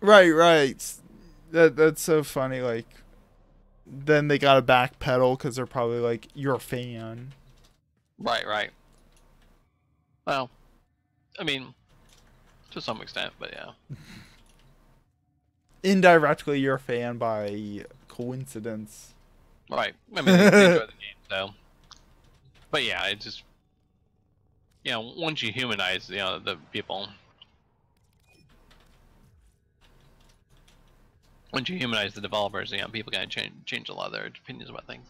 Right. That's so funny. Like, then they got to backpedal because they're probably like, you're a fan. Right. Well, I mean, to some extent, but yeah. Indirectly, you're a fan by coincidence. Right. I mean, they enjoy the game, so. But yeah, it just, once you humanize, the people. Once you humanize the developers, people kind of change a lot of their opinions about things.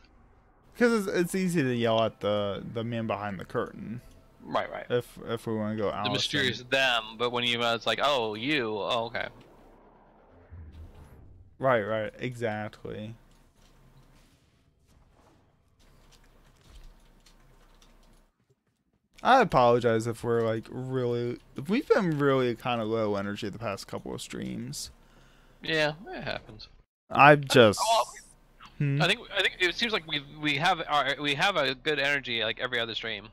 Because it's easy to yell at the man behind the curtain. Right. If we want to go out. The mysterious them, but when it's like, oh, you, oh, okay. Right, exactly. I apologize if we're like we've been really kind of low energy the past couple of streams. Yeah, it happens. I've just. I think it seems like we have a good energy like every other stream.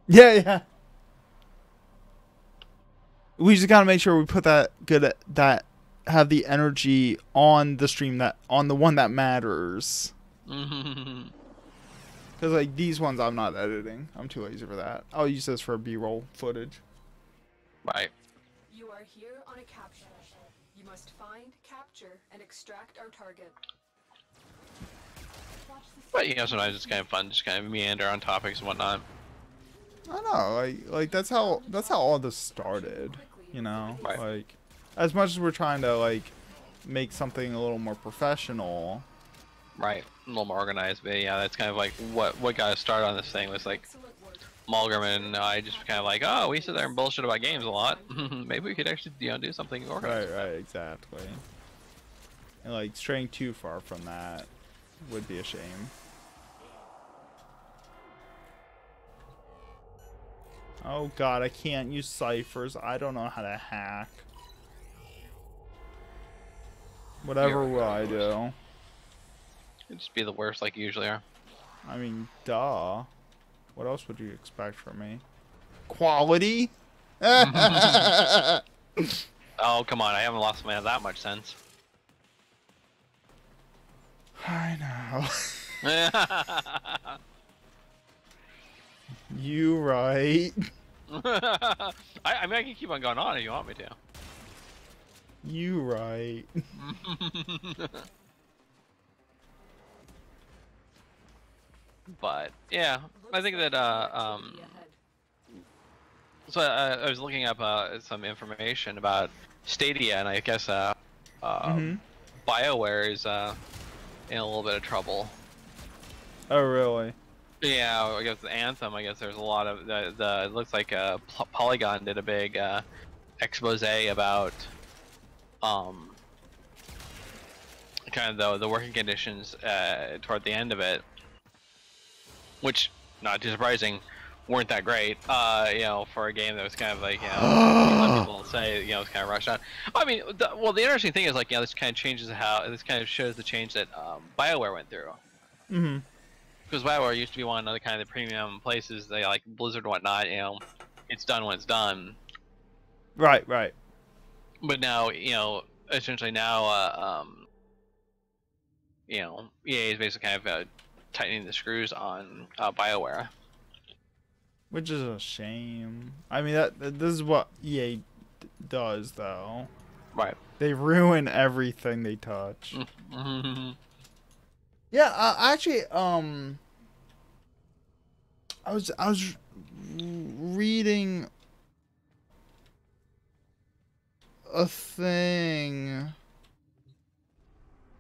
Yeah. We just gotta make sure we put that have the energy on the stream on the one that matters. Mhm. Because like these ones I'm not editing. I'm too lazy for that. I'll use this for B-roll footage. Right. You are here on a capture mission. You must find, capture, and extract our target. But you know, sometimes it's kind of fun, just kind of meander on topics and whatnot. I don't know, like that's how all this started, you know. Right. Like, as much as we're trying to like make something a little more professional. Right. A little more organized, but yeah, that's kind of like what got us started on this thing was like Malgrim and I just kind of like, oh, we sit there and bullshit about games a lot. Maybe we could actually, you know, do something organized. Right, exactly. And like straying too far from that would be a shame. Oh god, I can't use ciphers. I don't know how to hack. Whatever will I do? It'd just be the worst like you usually are. I mean, duh. What else would you expect from me? Quality? Oh, come on. I haven't lost man that much sense. I know. You right. I mean, I can keep on going on if you want me to. You right. But yeah, I think that so I was looking up some information about Stadia, and I guess BioWare is in a little bit of trouble. Oh really? Yeah, I guess the Anthem. I guess there's a lot of it looks like Polygon did a big expose about kind of the working conditions toward the end of it, which, not too surprising, weren't that great. You know, for a game that was kind of like, you know, let people say, you know, it's kind of rushed on. I mean, the interesting thing is like, you know, this kind of changes this kind of shows the change that BioWare went through. Mm-hmm. Because BioWare used to be one of the kind of the premium places, they like Blizzard and whatnot, you know, it's done when it's done. Right. But now, you know, essentially now, you know, EA is basically kind of tightening the screws on BioWare. Which is a shame. I mean, this is what EA does, though. Right. They ruin everything they touch. Mm-hmm. Yeah, actually, I was reading a thing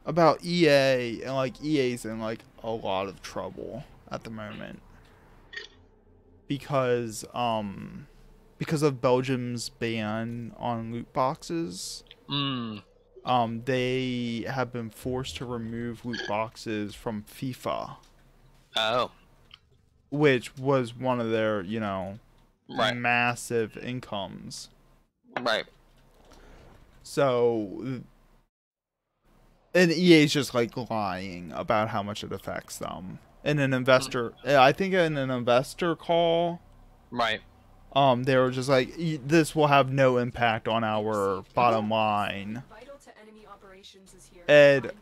about EA, and like EA's in like a lot of trouble at the moment because of Belgium's ban on loot boxes. They have been forced to remove loot boxes from FIFA. Oh. Which was one of their, you know, right, massive incomes. Right. So, and EA's just like lying about how much it affects them. In an investor, I think in an investor call, right. They were just like, this will have no impact on our bottom line. And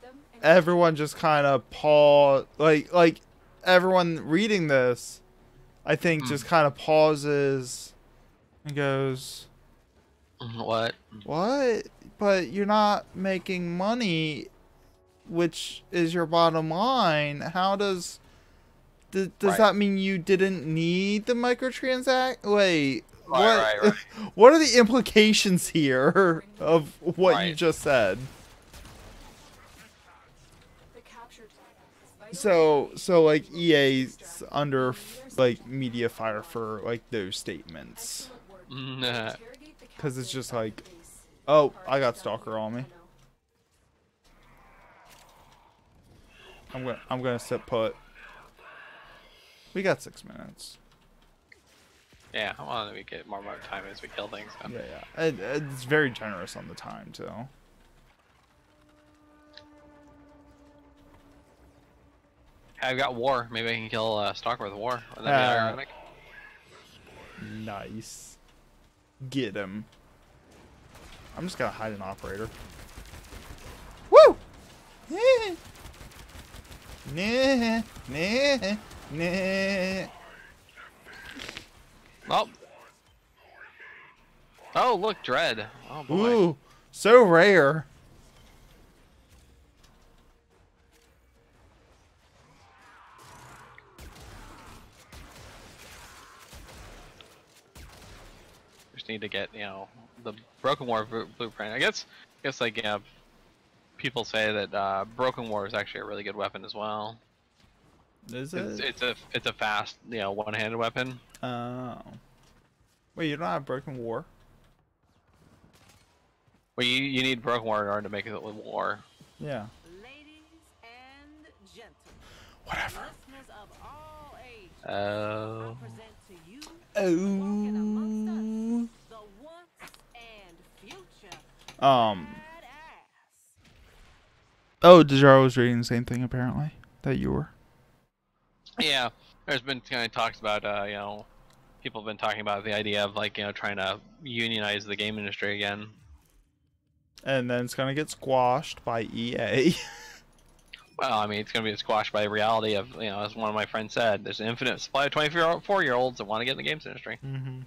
everyone just kind of paused, like everyone reading this, I think just kind of pauses and goes, What? But you're not making money, which is your bottom line. How does that mean you didn't need the microtransact? Wait, right. What are the implications here of what you just said? So like EA's under like media fire for like those statements. Cause it's just like, oh, I got Stalker on me. I'm gonna sit put. We got 6 minutes. Yeah, well, we get more time as we kill things. So. Yeah. It's very generous on the time too. I've got War. Maybe I can kill Stalker with War. Would that be ironic? Nice. Get him. I'm just gonna hide an operator. Nah, nah, nah. Oh. Oh, look, Dread. Oh boy. Ooh, so rare. Just need to get, you know, the Broken War blueprint. I guess like, you know, people say that Broken War is actually a really good weapon as well. Is it? It's a fast, you know, one-handed weapon. Oh. Wait, you don't have Broken War? Well, you need Broken War in order to make it with War. Yeah. Ladies and gentlemen, Whatever. listeners of all ages, I Oh. present to you, walking amongst Oh. us, the once and future Um. badass. Oh, Dejaro was reading the same thing apparently that you were. Yeah, there's been kind of talks about, you know, people have been talking about the idea of, like, you know, trying to unionize the game industry again. And then it's gonna get squashed by EA. Well, I mean, it's going to be squashed by the reality of, you know, as one of my friends said, there's an infinite supply of 24-year-olds that want to get in the games industry. Mm-hmm.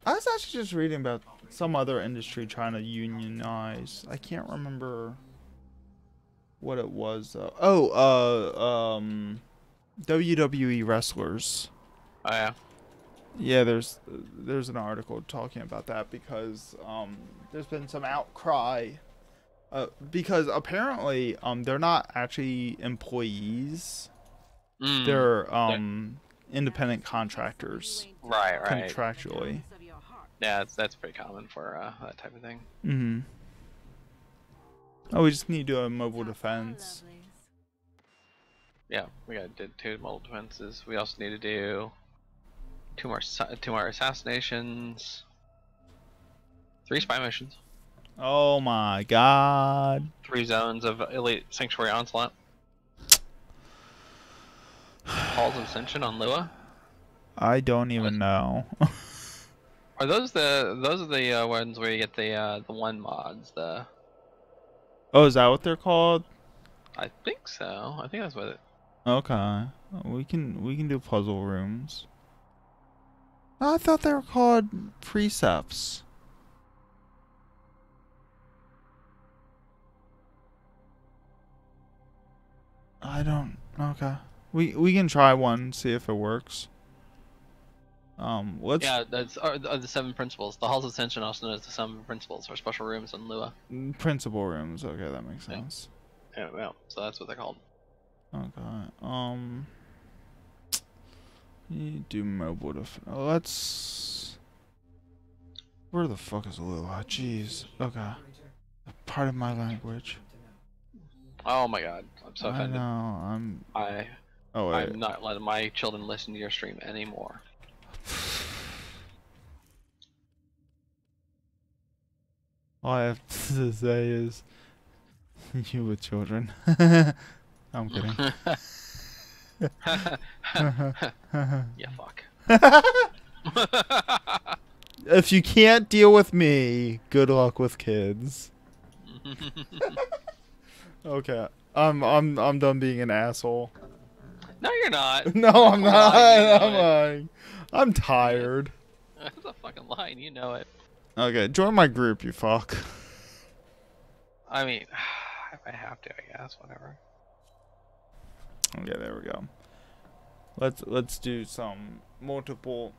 I was actually just reading about some other industry trying to unionize. I can't remember what it was though. Oh, WWE wrestlers. Oh, yeah. Yeah, there's an article talking about that because there's been some outcry because apparently they're not actually employees. Mm. They're independent contractors Right. contractually. Yeah, that's pretty common for that type of thing. Mm-hmm. Oh, we just need to do a mobile defense. Yeah, we got to do 2 mobile defenses. We also need to do 2 more assassinations, 3 spy missions, Oh my god. 3 zones of elite sanctuary onslaught, halls of ascension on Lua. I don't even know. Are those the ones where you get the 1 mods? Oh, is that what they're called? I think so. I think that's what it. Okay. We can do puzzle rooms. I thought they were called precepts. I don't. Okay. We can try one, see if it works. Let's. Yeah, that's the 7 principles. The halls of ascension, also known as the 7 principles, or special rooms on Lua. Principal rooms. Okay, that makes sense. Yeah, so that's what they're called. Okay. You do mobile let's. Where the fuck is Lua? Jeez. Okay. Part of my language. Oh my god, I'm so I offended. know. Oh wait. I'm not letting my children listen to your stream anymore. All I have to say is, you with children. I'm kidding. Yeah, fuck. If you can't deal with me, good luck with kids. Okay. I'm done being an asshole. No, you're not. No, I'm not. I'm Lying, lying. I'm tired. That's a fucking line, you know it. Okay, join my group, you fuck. I mean, if I have to, I guess, whatever. Okay, there we go. Let's do some multiple.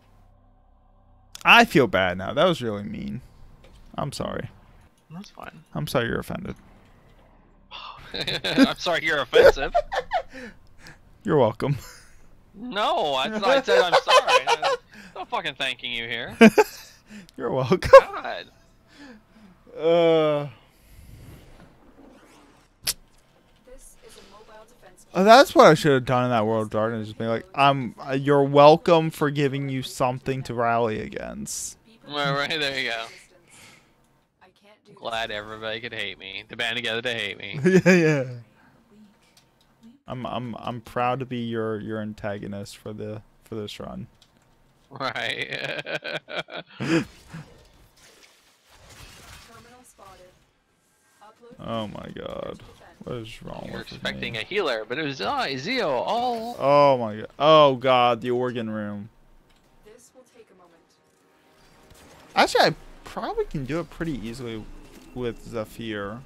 I feel bad now. That was really mean. I'm sorry. That's fine. I'm sorry you're offended. I'm sorry you're offensive. You're welcome. No, I said I'm sorry. I'm not fucking thanking you here. You're welcome. God. This is a mobile defense. That's what I should have done in that World of Darkness. Just be like, you're welcome for giving you something to rally against. Right, there you go. I can't do Glad everybody could hate me. To band together to hate me. Yeah. I'm proud to be your antagonist for this run. Right. Oh my god. What is wrong You're with expecting me? a healer, but it was Ezio all. Oh my god. Oh god, the organ room. This will take a moment. Actually, I probably can do it pretty easily with Zephyr.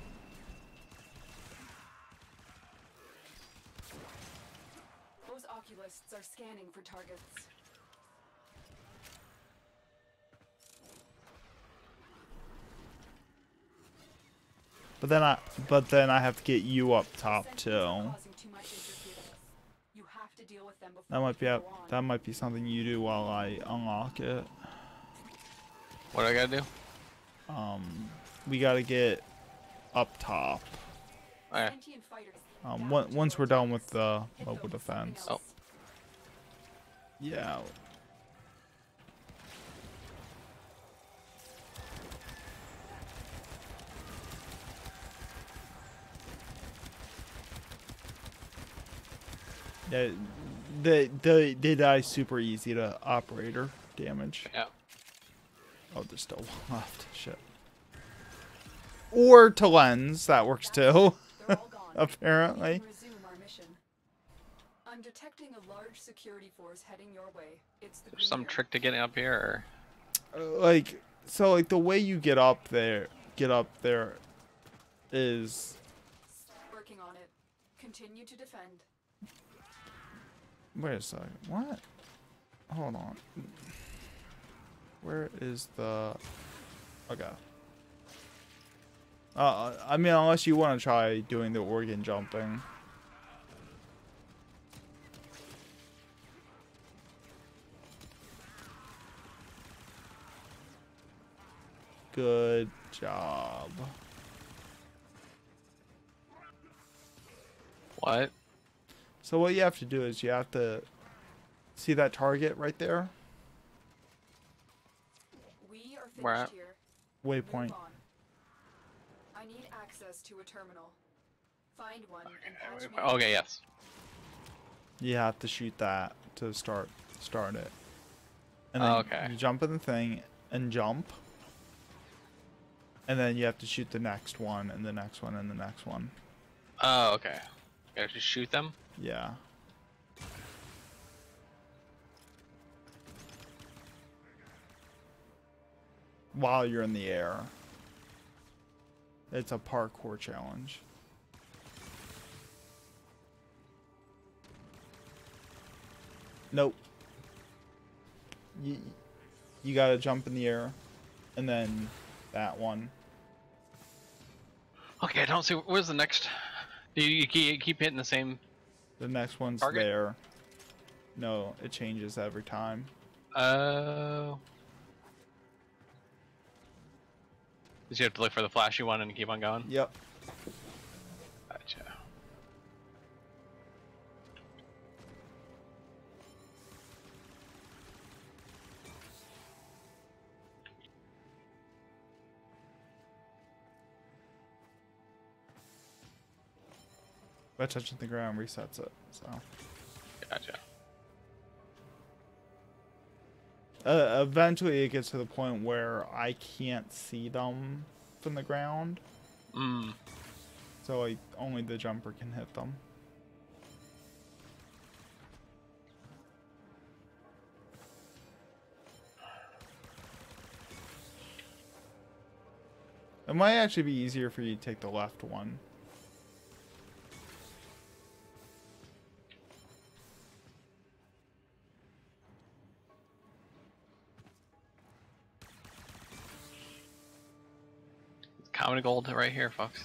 Those oculists are scanning for targets. But then I have to get you up top Sentries too. are causing too much interference. You have to deal with them before That might be we can go on. that might be something you do while I unlock it. What do I gotta do? We gotta get up top. Alright. Sentient fighters Once we're done with the mobile defense. Oh. Yeah. Yeah, they die super easy to operator damage. Yeah. Oh, there's still one left. Shit. Or to lens, that works too. They're all gone. Apparently. We can resume our mission. I'm detecting a large security force heading your way. It's the There's some Premier. trick to getting up here. Or... Like the way you get up there is Working on it. Continue to defend. wait a second. What? Hold on. Where is the okay. I mean, unless you want to try doing the organ jumping. Good job. What? So what you have to do is you have to see that target right there? We are Where finished at? here. Waypoint. Move on. I need access to a terminal. Find one and patch me. Okay, yes. You have to shoot that to start it. And then Okay. you jump in the thing and jump. And then you have to shoot the next one and the next one and the next one. Oh, okay. You have to shoot them? Yeah. While you're in the air. It's a parkour challenge. Nope. You gotta jump in the air. And then that one. Okay, I don't see. Where's the next? Do you keep hitting the same? The next one's Target? there. No, it changes every time. Oh. Does you have to look for the flashy one and keep on going? Yep. Gotcha. By touching the ground resets it. So. Gotcha. Eventually it gets to the point where I can't see them from the ground. Mm. So like only the jumper can hit them. It might actually be easier for you to take the left one. Common gold right here, folks.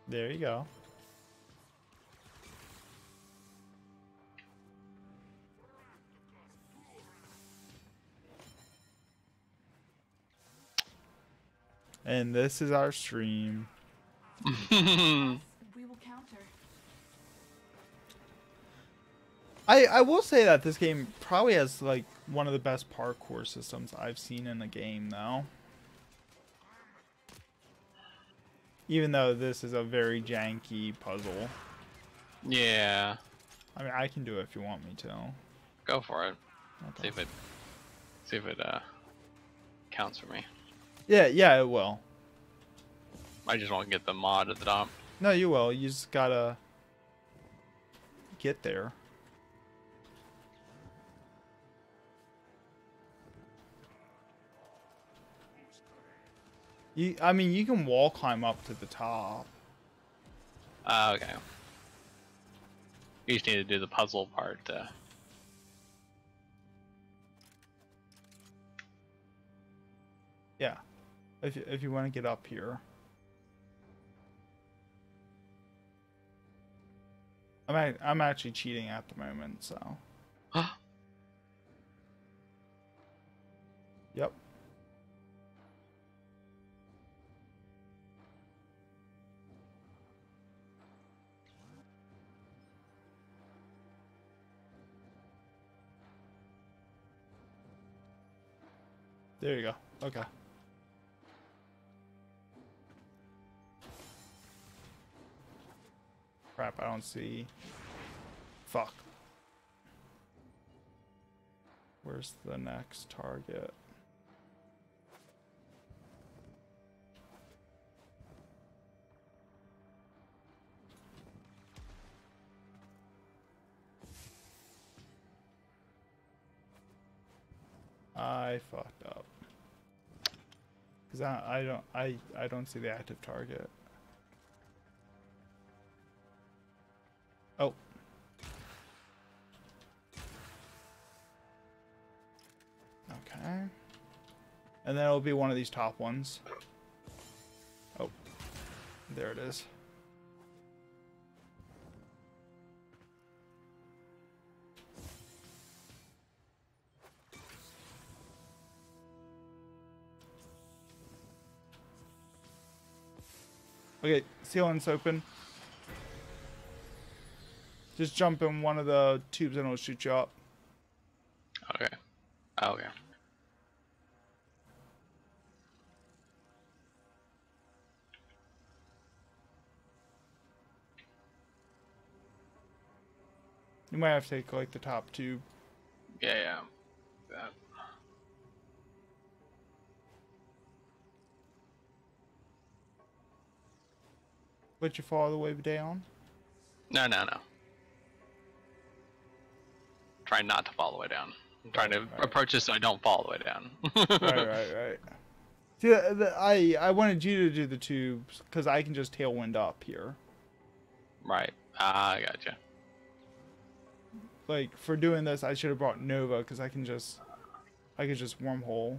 There you go. And this is our stream. We will counter. I will say that this game probably has like one of the best parkour systems I've seen in a game though. Even though this is a very janky puzzle. Yeah. I mean, I can do it if you want me to. Go for it. Okay. See if it counts for me. Yeah, it will. I just won't get the mod at the top. No, you will. You just gotta get there. I mean, you can wall climb up to the top. Okay. You just need to do the puzzle part. Yeah, if you want to get up here. I'm actually cheating at the moment, so. Yep. There you go. Okay. Crap, I don't see. Fuck. Where's the next target? I fucked up. Cause I don't see the active target. Oh. Okay. And then it'll be one of these top ones. Oh. There it is. Okay, ceiling's open. Just jump in one of the tubes and it'll shoot you up. Okay. Okay. You might have to take like the top tube. Yeah. That. Let you fall all the way down? No. Trying not to fall all the way down. I'm trying to approach this so I don't fall all the way down. Right. See, I wanted you to do the tubes because I can just tailwind up here. Right. I gotcha. Like for doing this, I should have brought Nova because I could just wormhole.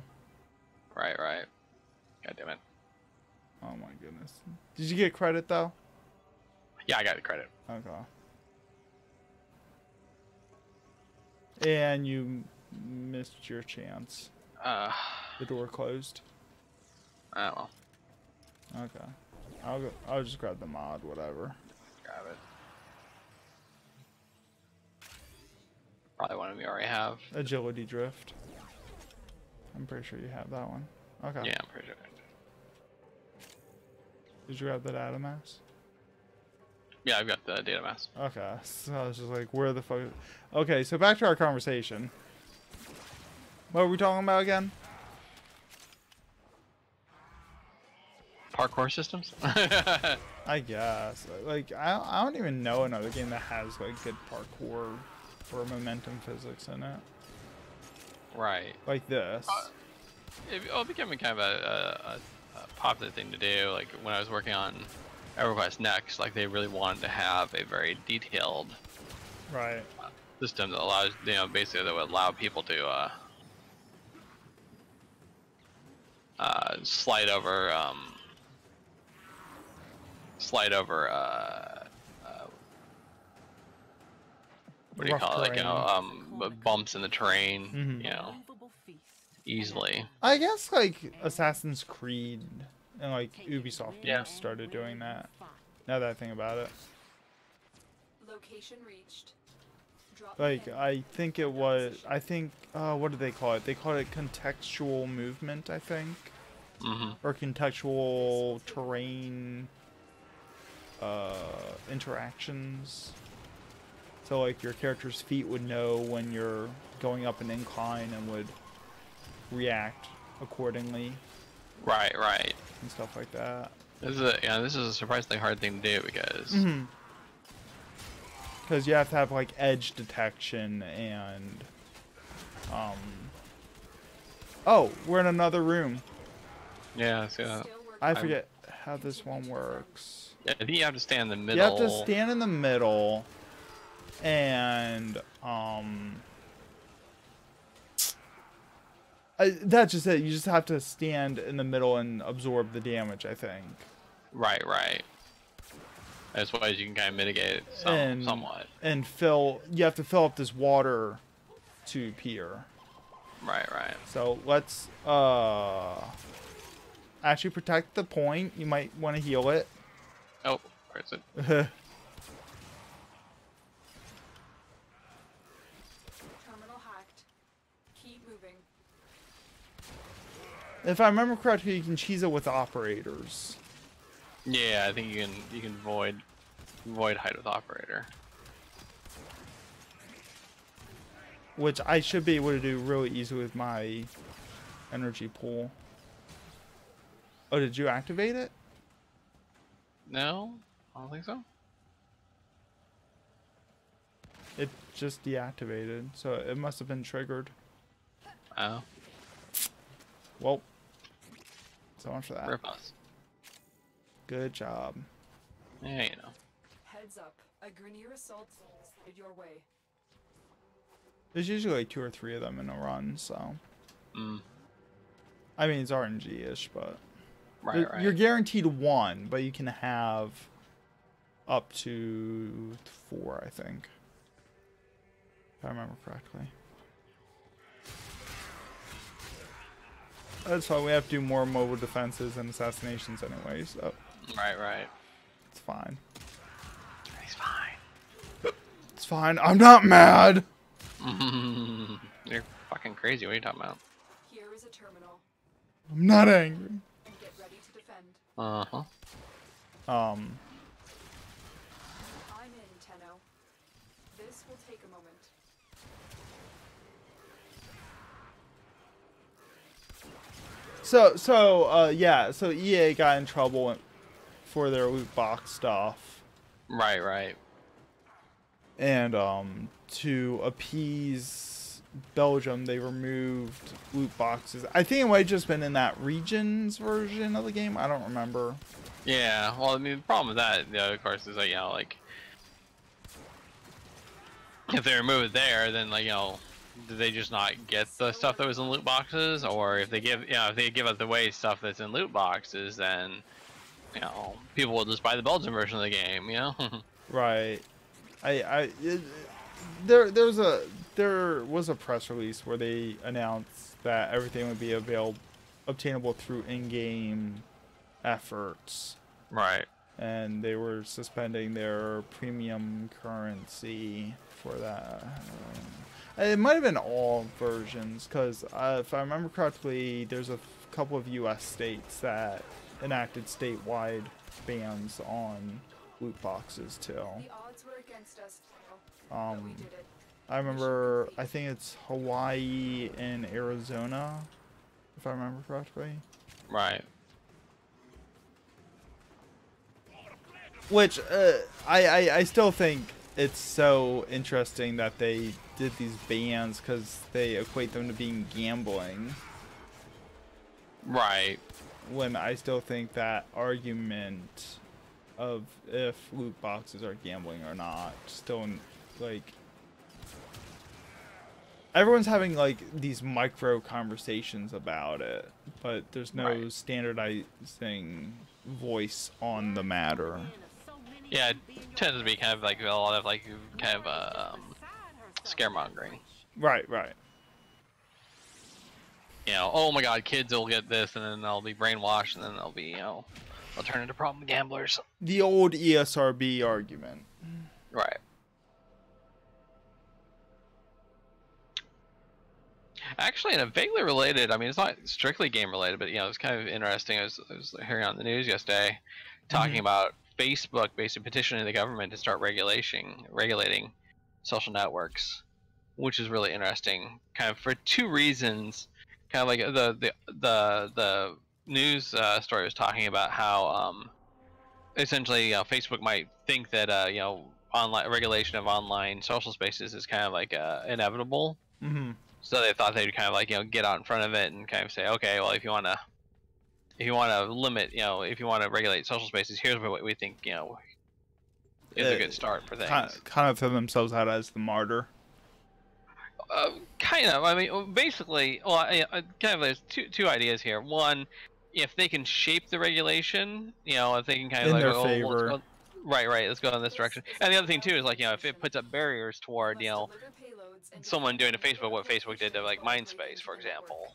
Right. God damn it. Oh my goodness. Did you get credit though? Yeah, I got the credit. Okay. And you missed your chance. The door closed. Oh well. Okay. I'll just grab the mod, whatever. Grab it. Probably one of you already have. Agility drift. I'm pretty sure you have that one. Okay. Yeah, I'm pretty sure. Did you grab the data mass? Yeah, I've got the data mass. Okay, so I was just like, where the fuck? Okay, so back to our conversation. What were we talking about again? Parkour systems? I guess. Like, I don't even know another game that has like good parkour or momentum physics in it. Right. Like this. It became kind of a popular thing to do. Like when I was working on EverQuest Next, like they really wanted to have a very detailed system that allows, basically that would allow people to slide over what do you call it? Like, bumps in the terrain, easily. I guess like Assassin's Creed and like Ubisoft games started doing that. Now that I think about it. Location reached. Like I think what do they call it? They call it contextual movement, I think. Or contextual terrain interactions. So like your character's feet would know when you're going up an incline and would react accordingly Right, right. and stuff like that. This is a surprisingly hard thing to do because Because you have to have like edge detection and oh, we're in another room. yeah, so I forget how this one works. yeah, I think you have to stand in the middle. You have to stand in the middle and that's just it. You just have to stand in the middle and absorb the damage, I think. Right, right. As well as you can kind of mitigate it somewhat. And you have to fill up this water to pier. Right, right. So let's actually protect the point. You might want to heal it. Oh, where is it? Terminal hacked. Keep moving. If I remember correctly, you can cheese it with operators. Yeah, I think you can void height with operator. Which I should be able to do really easy with my energy pool. Oh, did you activate it? No, I don't think so. It just deactivated, so it must have been triggered. Oh, Well, so much for that. rip us. Good job. Yeah, you know. Heads up. A Grenier assault is headed your way. There's usually like 2 or 3 of them in a run, so. Mm. I mean, it's RNG-ish, but. Right, right. You're guaranteed 1, but you can have up to 4, I think. If I remember correctly. That's why we have to do more mobile defenses and assassinations anyway, so. Right, right. It's fine. He's fine. It's fine. I'm not mad! You're fucking crazy. What are you talking about? Here is a terminal. I'm not angry. And get ready to defend. Uh-huh. I'm in, Tenno. This will take a moment. So EA got in trouble for their loot box stuff. Right, right. And to appease Belgium, they removed loot boxes. I think it might have just been in that regions version of the game. I don't remember. Yeah, well, I mean, the problem with that, of course, is that, like, if they remove it there, then, like, did they just not get the stuff that was in loot boxes? Or if they give, if they give away stuff that's in loot boxes, then, people will just buy the Belgian version of the game, Right. There was a press release where they announced that everything would be obtainable through in-game efforts. Right. And they were suspending their premium currency for that. It might have been all versions, because if I remember correctly, there's a couple of U.S. states that enacted statewide bans on loot boxes too. The odds were against us, Tenno, but we did it. I remember, I think it's Hawaii and Arizona, if I remember correctly. Right. Which, I still think it's so interesting that they did these bans because they equate them to being gambling. Right. When I still think that argument of if loot boxes are gambling or not, still, like, everyone's having, like, these micro conversations about it, but there's no standardizing voice on the matter. Yeah, it tends to be kind of like a lot of, like, kind of, scaremongering. Right, right. Oh my god, kids will get this, and then they'll be brainwashed, and then they'll be, they'll turn into problem gamblers. The old ESRB argument. Right. Actually, in a vaguely related, I mean, it's not strictly game related, but, it's kind of interesting. I was hearing on the news yesterday, talking about Facebook basically petitioning the government to start regulating social networks, which is really interesting, kind of for 2 reasons. kind of like the news story was talking about how essentially Facebook might think that online regulation of online social spaces is kind of like inevitable. Mm-hmm. So they thought they'd kind of like get out in front of it and kind of say, okay, well, if you want to limit, if you want to regulate social spaces, here's what we think is a good start for things. Kind of throw themselves out as the martyr. Kind of. I mean, basically, well, kind of there's two ideas here. One, if they can shape the regulation, if they can kind of In like, their favor. Right, let's go in this direction. And the other thing too is like, if it puts up barriers toward, someone doing to Facebook what Facebook did to like Mindspace, for example.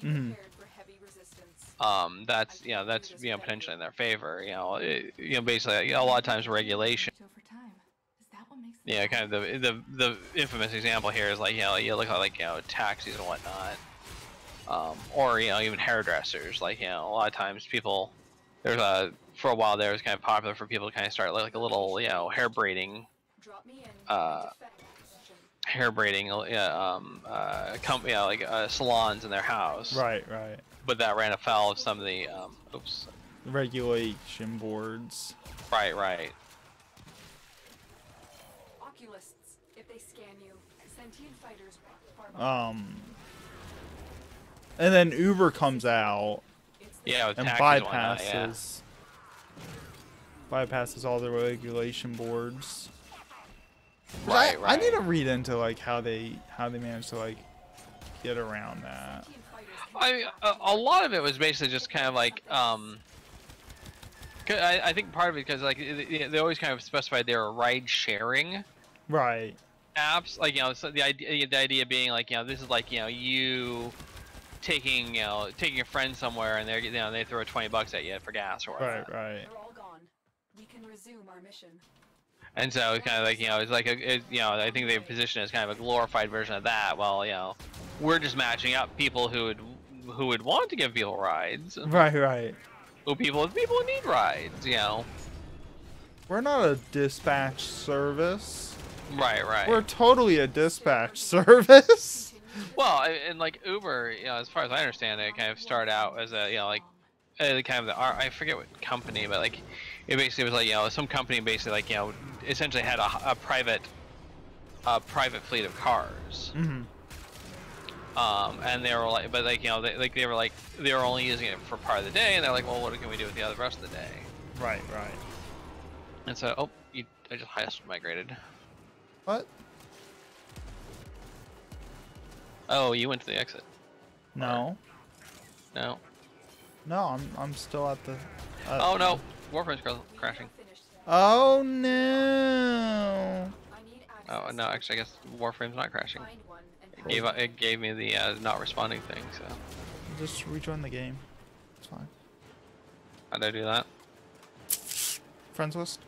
Mm-hmm. That's potentially in their favor. Basically a lot of times regulation. Yeah, kind of the infamous example here is like you look at like taxis and whatnot, or even hairdressers. Like a lot of times people for a while there it was kind of popular for people to kind of start like a little hair braiding company salons in their house. Right. But that ran afoul of some of the regulation boards. Right. Oculists, if they scan you, sentient fighters. And then Uber comes out. Yeah, with and bypasses all the regulation boards. Right. I need to read into like how they managed to like get around that. A lot of it was basically just kind of like I think part of it because like they always kind of specified they were ride sharing apps, like so the idea being like this is like you taking a friend somewhere and they throw $20 at you for gas or whatever. Right. They're all gone. We can resume our mission. And so it's kind of like it's like I think they position it as kind of a glorified version of that. Well, we're just matching up people who would want to give people rides. Right. Well, people who need rides. We're not a dispatch service. Right. We're totally a dispatch service. Well, and like Uber, as far as I understand it, kind of started out as a kind of I forget what company, but like it basically was like some company basically like essentially had a private fleet of cars. Mm-hmm. And they were like, but like they were only using it for part of the day, and they're like, well, what can we do with the other rest of the day? Right. And so, I just highest migrated. What? Oh, you went to the exit. No. No. No, I'm still at the. Oh no, Warframe's crashing. Oh no. Oh no, actually, I guess Warframe's not crashing. It gave me the not responding thing. So. Just rejoin the game. It's fine. How'd I do that? Friends list.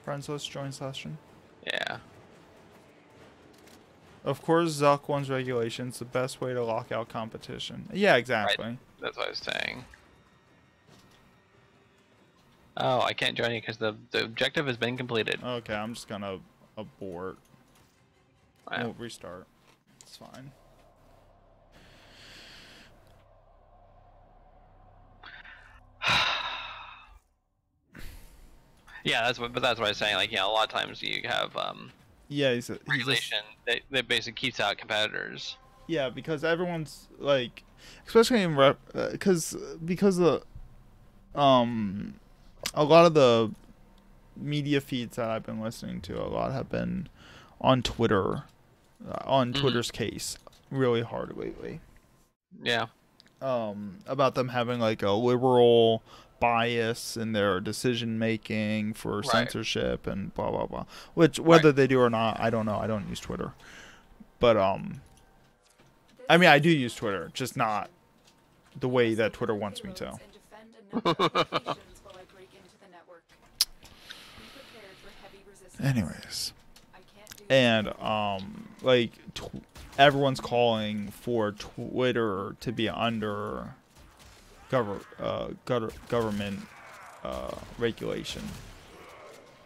Friends list, join session. Yeah. Of course, Zuck wants regulations. The best way to lock out competition. Yeah, exactly. Right. That's what I was saying. Oh, I can't join you because the objective has been completed. Okay, I'm just gonna abort. Wow. We'll restart. It's fine. Yeah, that's what I was saying. Like, a lot of times you have yeah, he's regulation that basically keeps out competitors. Yeah, because everyone's like, especially in because of a lot of the media feeds that I've been listening to, a lot have been on Twitter, Twitter's case really hard lately. Yeah. About them having like a liberal bias in their decision making for censorship and blah blah blah. Which whether they do or not, I don't know. I don't use Twitter, but I mean I do use Twitter, just not the way that Twitter wants me to. Anyways, and like everyone's calling for Twitter to be under government regulation.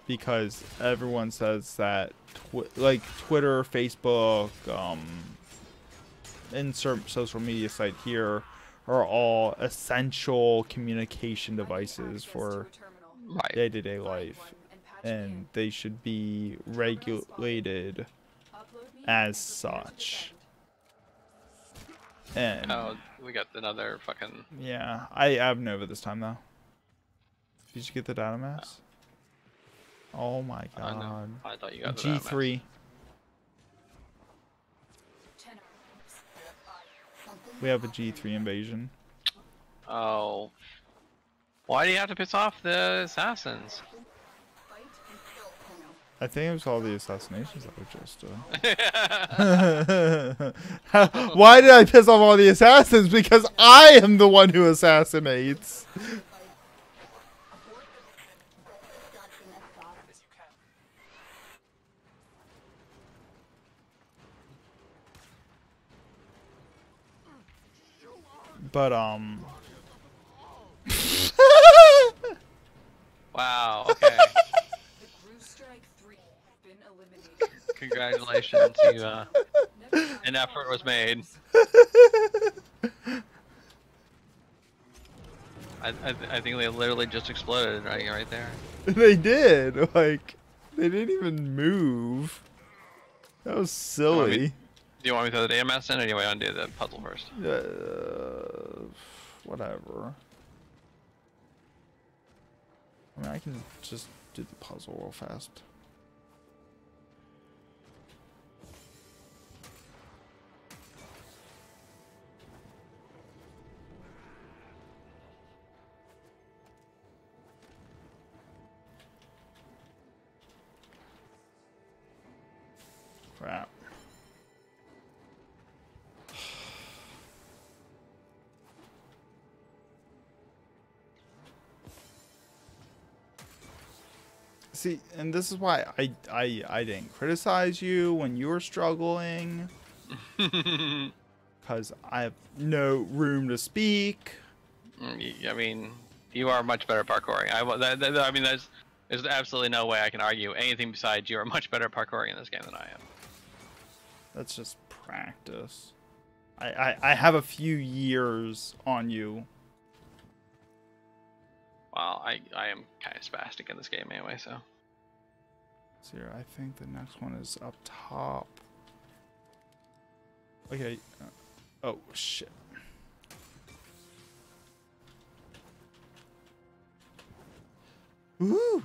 because everyone says that like Twitter, Facebook, insert social media site here are all essential communication devices for Right. day-to-day life, and they should be regulated as such. And Oh, we got another fucking. yeah, I have Nova this time though. Did you get the data mass? Oh my god. No, I thought you got the G3. We have a G3 invasion. Oh. Why do you have to piss off the assassins? I think it was all the assassinations that were just Why did I piss off all the assassins? Because I am the one who assassinates. But Wow, okay. Congratulations, you an effort was made. I think they literally just exploded right there. They did. Like, they didn't even move. That was silly. Do you want me to throw the data mass in, or do you want to do the puzzle first? Whatever. I mean, I can just do the puzzle real fast. Crap. See, and this is why I didn't criticize you when you were struggling, because I have no room to speak. I mean, you are much better at parkouring. I mean, there's absolutely no way I can argue anything besides you are much better at parkouring in this game than I am. That's just practice. I have a few years on you. Well, I am kind of spastic in this game anyway, so. So here, I think the next one is up top. Okay. Oh, shit. Woo!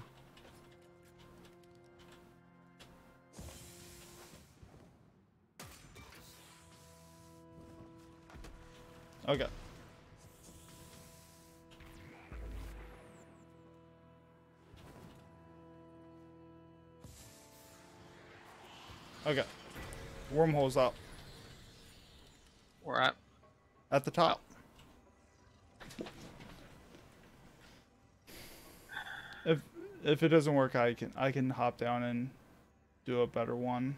Okay. Okay. Wormhole's up. Where at? At the top. If it doesn't work, I can hop down and do a better one.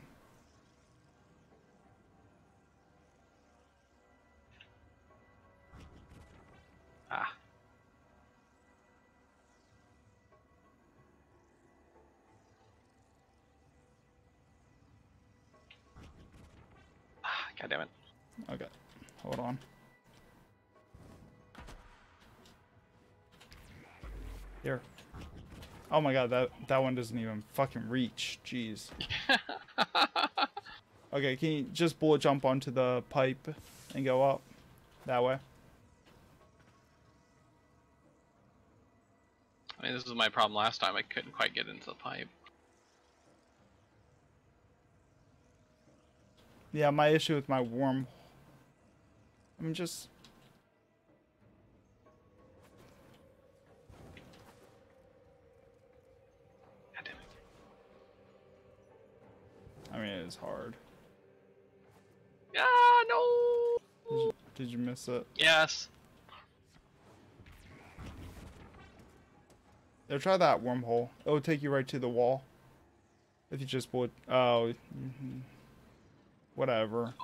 Ah. God damn it. Okay. Hold on. Here. Oh my god, that one doesn't even fucking reach. Jeez. Okay, can you just bullet jump onto the pipe and go up? That way. I mean, this was my problem last time. I couldn't quite get into the pipe. Yeah, my issue with my worm. I'm just. God damn it. I mean, it is hard. Ah, no! Did you miss it? Yes. Yeah, try that wormhole. It will take you right to the wall. If you just bullet. Oh. Whatever.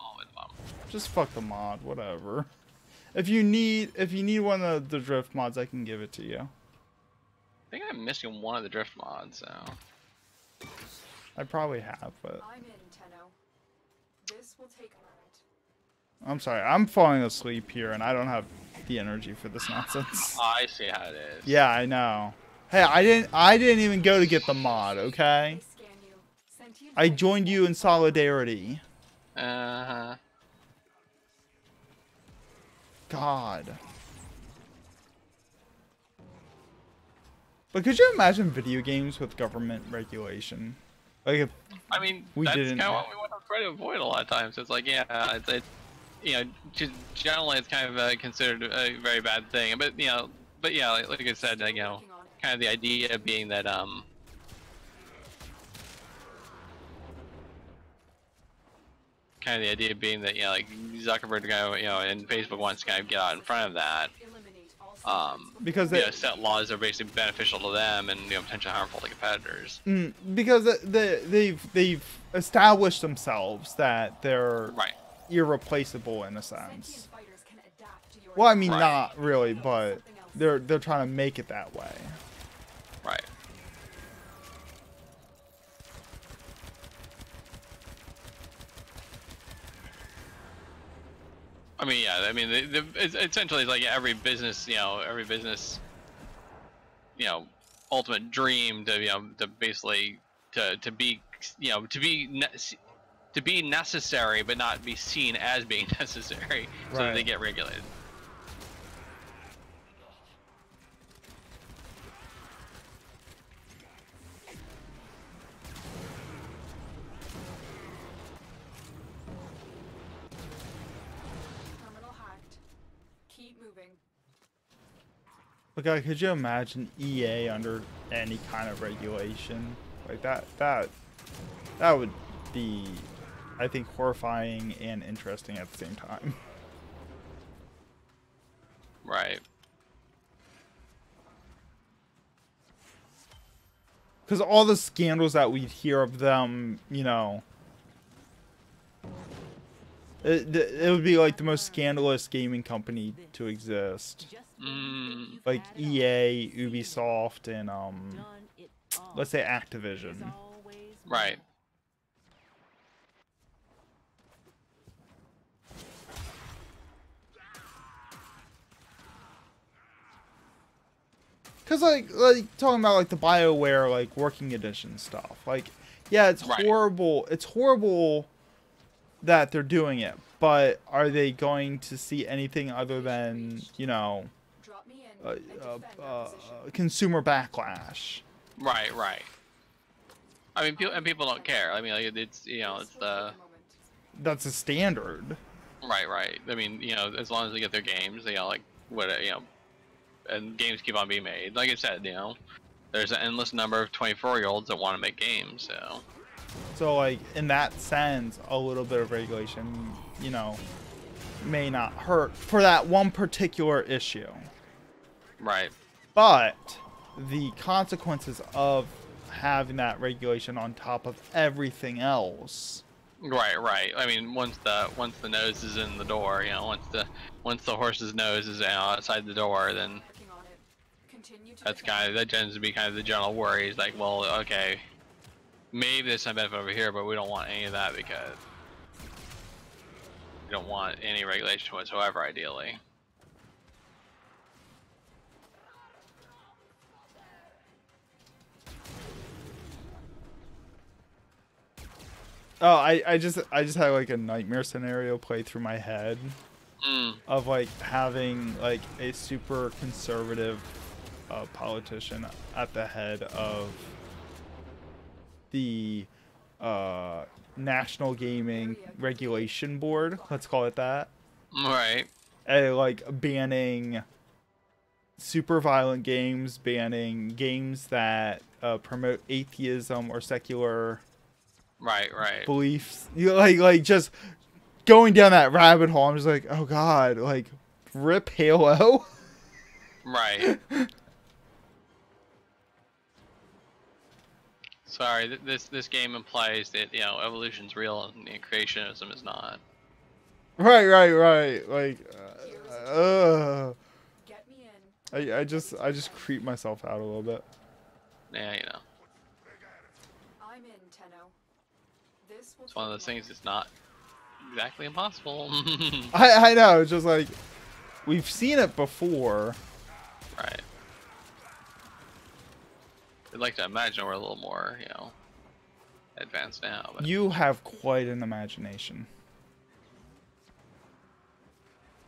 Just fuck the mod. Whatever. If you need one of the drift mods, I can give it to you. I think I'm missing one of the drift mods, so. I probably have, but I'm in, Tenno. This will take a moment. I'm sorry. I'm falling asleep here, and I don't have the energy for this nonsense. I see how it is. Yeah, I know. Hey, I didn't even go to get the mod, okay? They scan you. Sentient I joined you in solidarity. Uh-huh. God. But could you imagine video games with government regulation? Like if I mean, we that's didn't. kind of what we want to try to avoid a lot of times. It's like, yeah, it's you know, just generally it's kind of considered a very bad thing. But you know, yeah, like I said, you know, kind of the idea being that you know, like Zuckerberg, you know, and Facebook wants to kind of get out in front of that. eliminate all Because You they, know, set laws that are basically beneficial to them and, you know, potentially harmful to competitors. because they've established themselves that they're Right. irreplaceable in a sense. sentient fighters can adapt to your Well, I mean, Right. not really, but they're trying to make it that way. Right. I mean, yeah. I mean, it's essentially it's like every business, you know, ultimate dream to, you know, to basically to be, you know, to be necessary, but not be seen as being necessary, so that they Right. get regulated. terminal hacked. Keep moving. Like, could you imagine EA under any kind of regulation like that? That would be, I think, horrifying and interesting at the same time. Right. Because all the scandals that we hear of them, you know, it would be like the most scandalous gaming company to exist. Like EA, Ubisoft, and let's say Activision. Right. Cause like talking about like the BioWare like working edition stuff. Like, yeah, it's Right. horrible. It's horrible that they're doing it, but are they going to see anything other than, you know, Drop me in and defend our position. consumer backlash? Right. Right. I mean, people don't care. I mean, like, it's, you know, This it's will take a moment. That's a standard. right. I mean, you know, as long as they get their games, you know, like what, you know, and games keep on being made. Like I said, you know, there's an endless number of 24-year-olds that want to make games. So. So like in that sense, a little bit of regulation, you know, may not hurt for that one particular issue. Right. But the consequences of having that regulation on top of everything else. Right. I mean, once the nose is in the door, you know, once the horse's nose is, you know, outside the door, then Working on it. Continue to that's defend. that tends to be kind of the general worry. Is like, well, okay, maybe there's some benefit over here, but we don't want any of that because we don't want any regulation whatsoever, ideally. Oh, I just had like a nightmare scenario play through my head of like having like a super conservative politician at the head of the National Gaming Regulation Board, let's call it that, Right. and like banning super violent games, banning games that promote atheism or secular Right. beliefs. You like just going down that rabbit hole. I'm just like, oh god, like rip Halo. Right. Sorry, this game implies that, you know, evolution's real and creationism is not. Right. Like, Get me in. I just creep myself out a little bit. Yeah, you know. I'm I'm in, Tenno. This will It's one of those things that's not exactly impossible. I know, it's just like we've seen it before. Right. I'd like to imagine we're a little more, advanced now. But... You have quite an imagination.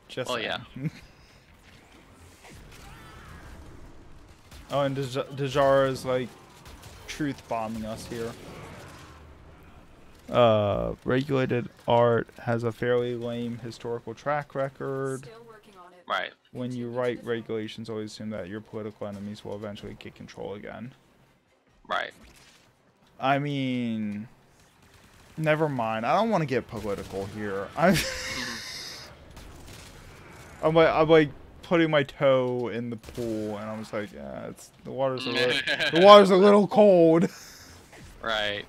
Just well, yeah. Oh, and Dejara is like truth bombing us here. Regulated art has a fairly lame historical track record. Still working on it. Right. When you write regulations, always assume that your political enemies will eventually get control again. Right. I mean, never mind. I don't want to get political here. I'm like putting my toe in the pool, and I was like, yeah, the water's a little cold. Right.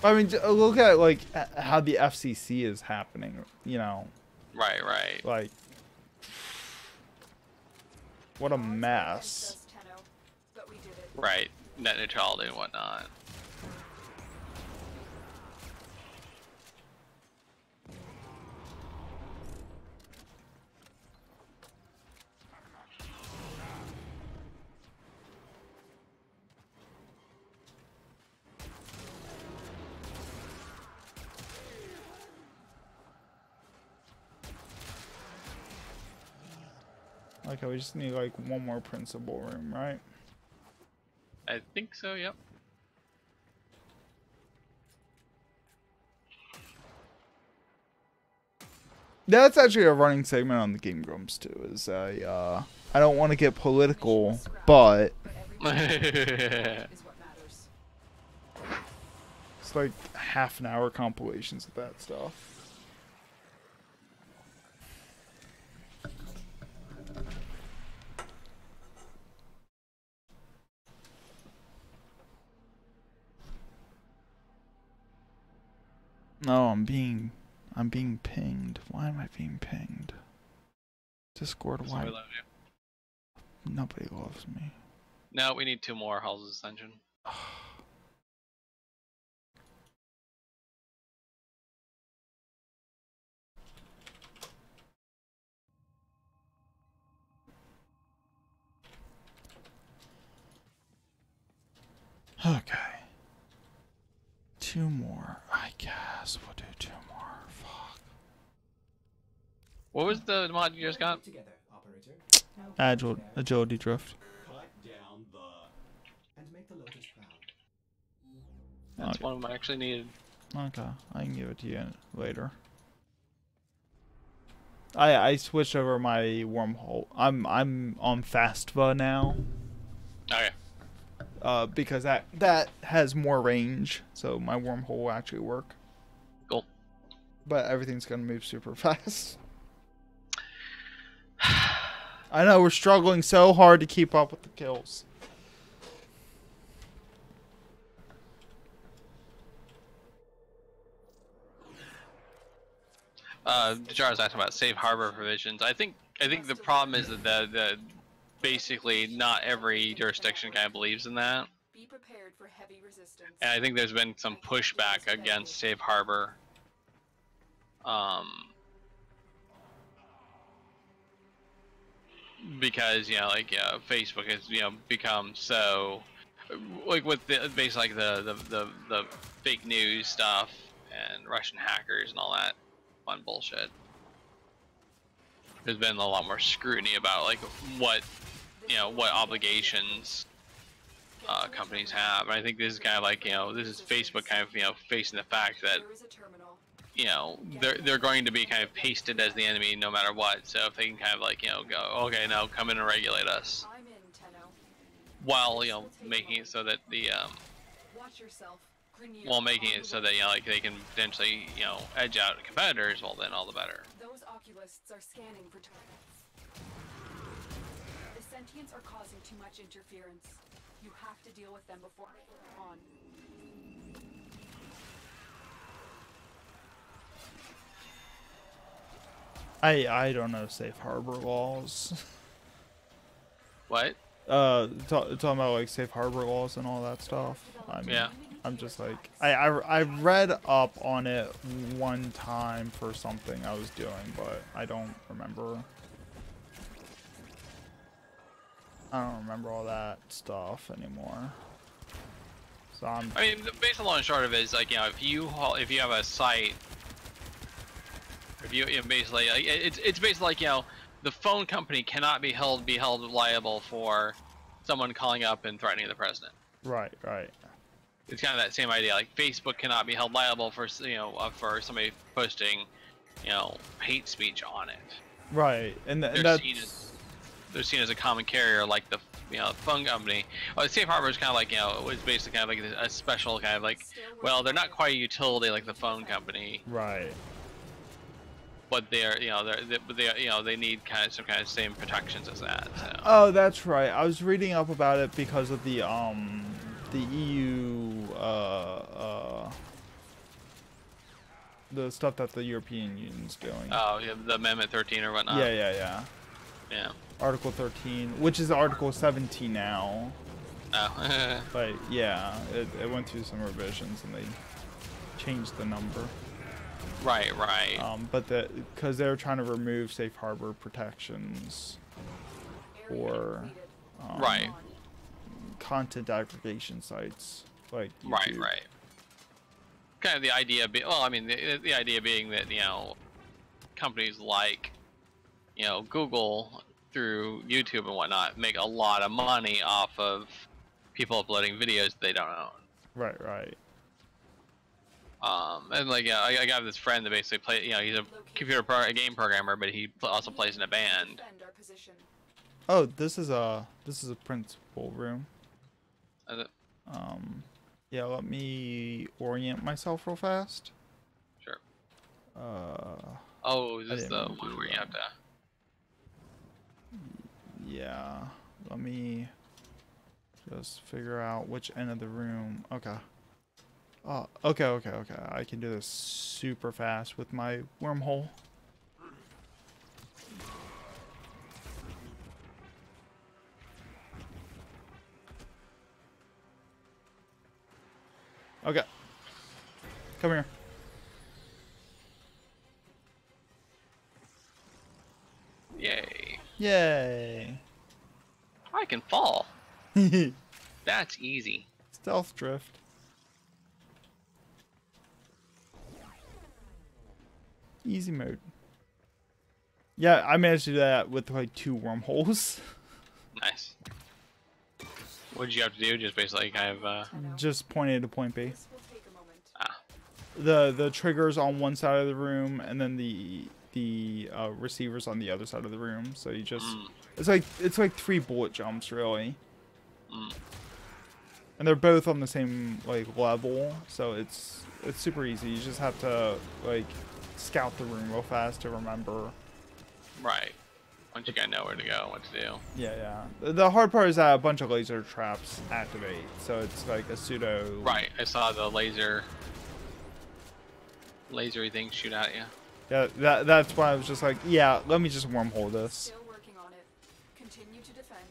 I mean, look at like how the FCC is happening. Right. Right. Like, what a mess. Tenno, but we did it. Right. Net neutrality and whatnot. Okay, we just need like one more principal room, right? I think so, yep. That's actually a running segment on the Game Grumps too. Is I don't want to get political, but Is what matters. it's like half an hour compilations of that stuff. No, I'm being pinged. Why am I being pinged? Discord, why? We love you. Nobody loves me. No, we need 2 more Halls of Ascension. Okay. 2 more. I guess we'll do 2 more. Fuck. What was the mod you just got? Together, operator. Agility drift. Cut down the. And make the Lotus proud. That's Okay. one of them I actually needed. Okay, I can give it to you later. I switched over my wormhole. I'm on Fastva now. Okay. Because that has more range, so my wormhole will actually work. Cool. But everything's gonna move super fast. I know we're struggling so hard to keep up with the kills. Jara's asking about safe harbor provisions. I think the problem is that the basically not every jurisdiction kind of believes in that. Be prepared for heavy resistance. And I think there's been some pushback against safe harbor. Because Facebook has become so with basically the fake news stuff and Russian hackers and all that fun bullshit. There's been a lot more scrutiny about what obligations companies have, and I think this is kind of this is Facebook kind of facing the fact that There is a terminal. they're going to be kind of pasted as the enemy no matter what. So if they can kind of go, okay, now come in and regulate us, I'm in, Tenno. while making it so that the Watch yourself. Grineer while making on it the so way. that they can potentially edge out competitors, well then all the better. Those oculists are scanning for targets. The sentients are causing too much interference. You have to deal with them before on. I don't know safe harbor laws. What? Talking about like safe harbor laws and all that stuff. I mean, Yeah. I'm just like I read up on it one time for something I was doing, but I don't remember. I don't remember all that stuff anymore. So I mean, the basic long and short of it is like, you know, if you have a site, if you know, basically like, it's basically like, you know, the phone company cannot be held liable for someone calling up and threatening the president. Right, right. It's kind of that same idea. Like Facebook cannot be held liable for, you know, for somebody posting, you know, hate speech on it. Right, and They're seen as a common carrier, like the, you know, phone company. Well, the safe harbor is kind of like, you know, it was basically kind of like a special kind of like, well, they're not quite a utility like the phone company, right. but they're, you know, you know, they need kind of some kind of same protections as that. So. Oh, that's right. I was reading up about it because of the EU the stuff that the European Union's doing. Oh, yeah, the Amendment 13 or whatnot. Yeah. Yeah. Article 13, which is Article 17 now. Oh. But yeah, it went through some revisions and they changed the number. Right. But because they were trying to remove safe harbor protections for Right. content aggregation sites like YouTube. Right. Kind of the idea well, I mean, the idea being that, you know, companies like, you know, Google through YouTube and whatnot make a lot of money off of people uploading videos they don't own. Right. And like, yeah, I got this friend that basically play. You know, he's a game programmer, but he also plays in a band. Oh, this is a principal room. Is it? Yeah, let me orient myself real fast. Sure. Oh, is this the didn't one do where you that. have to? Yeah, let me just figure out which end of the room. Okay. Oh, okay. I can do this super fast with my wormhole. Okay. Come here. Yay! Yay. I can fall. That's easy. Stealth drift. Easy mode. Yeah, I managed to do that with like 2 wormholes. Nice. What did you have to do? Just basically kind of. Just point A to point B. Ah. The triggers on one side of the room, and then the receivers on the other side of the room. So you just it's like 3 bullet jumps really, and they're both on the same like level. So it's super easy. You just have to like scout the room real fast to remember. Right. Once you kind of know where to go, what to do. Yeah. The hard part is that a bunch of laser traps activate, so it's like a pseudo. Right. I saw the lasery thing shoot at you. Yeah, that's why I was just like, yeah, let me just wormhole this. Still working on it. Continue to defend.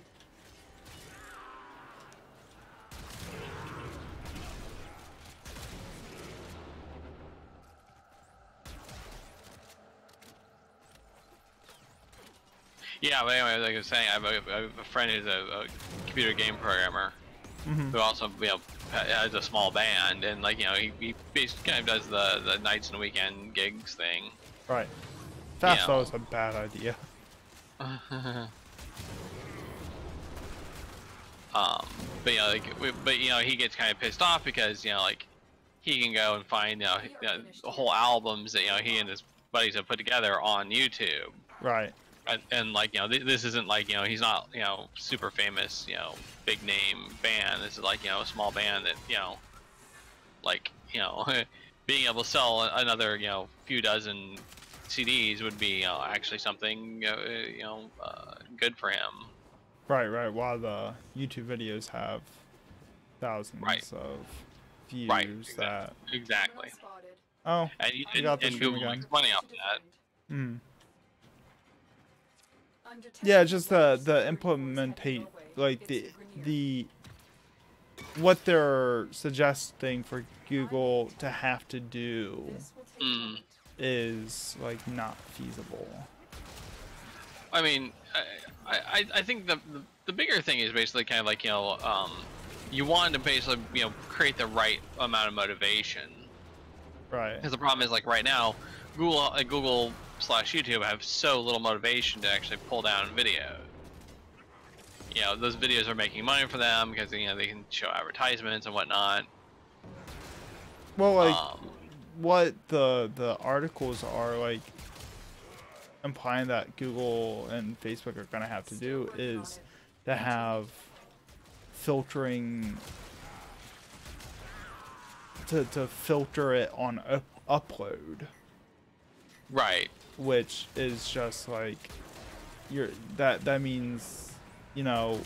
Yeah, but anyway, like I was saying, I have a friend who's a computer game programmer who also, you know, has a small band, and like, you know, he basically kind of does the nights and weekend gigs thing. Right. Fast Yeah. though is a bad idea. But you know, but you know, he gets kind of pissed off because, you know, like, he can go and find, you know, whole albums that, you know, he and his buddies have put together on YouTube. Right. And like, you know, this isn't like, you know, he's not, you know, super famous, you know, big name band. This is like, you know, a small band that, you know, like, you know, being able to sell another, you know, few dozen CDs would be, you know, actually something, good for him. Right. While the YouTube videos have thousands of views. Right. That. Exactly. Spotted. Oh. And got this room Google again. makes money off that. Yeah, just the implementate, like the what they're suggesting for Google to have to do is like not feasible. I mean, I think the bigger thing is basically kind of like, you know, you want to basically, you know, create the right amount of motivation. Right. Because the problem is, like, right now, Google/YouTube have so little motivation to actually pull down videos. You know, those videos are making money for them because, you know, they can show advertisements and whatnot. Well, like, what the articles are, like, implying that Google and Facebook are going to have to do is to have filtering, to filter it on upload. Right. Which is just like, that means, you know,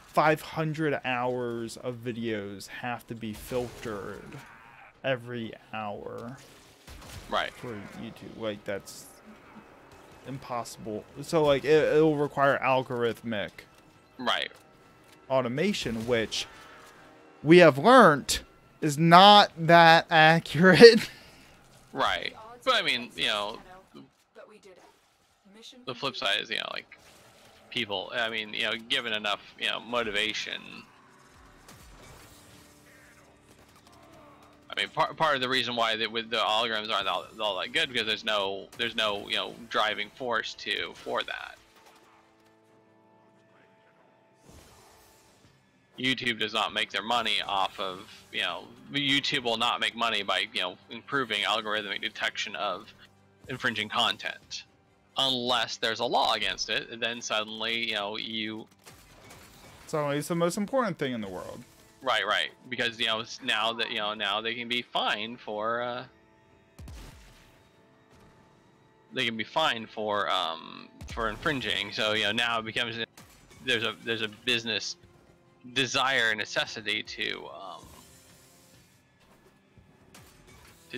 500 hours of videos have to be filtered every hour. Right. For YouTube. Like, that's impossible. So, like, it'll require algorithmic Right. automation, which we have learned is not that accurate. Right. But I mean, you know, the flip side is, you know, like, people, I mean, you know, given enough, you know, motivation. I mean, part of the reason why with the algorithms aren't all that good, because there's no, you know, driving force for that. YouTube does not make their money off of, you know, YouTube will not make money by, you know, improving algorithmic detection of infringing content. Unless there's a law against it, then suddenly, you know, So it's the most important thing in the world. Right. Because, you know, now they can be fined for, for infringing. So, you know, now it becomes, there's a business desire and necessity to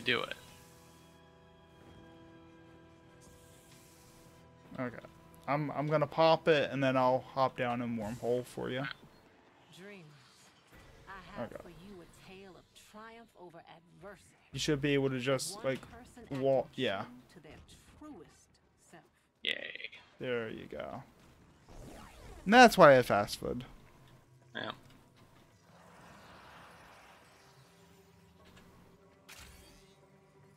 do it. Okay. I'm gonna pop it and then I'll hop down in wormhole for you. Dreamers, I have Okay. for you a tale of triumph over adversity. You should be able to just One like person walk. acting Yeah. true to their truest self. Yay. There you go. And that's why I fast food. Yeah.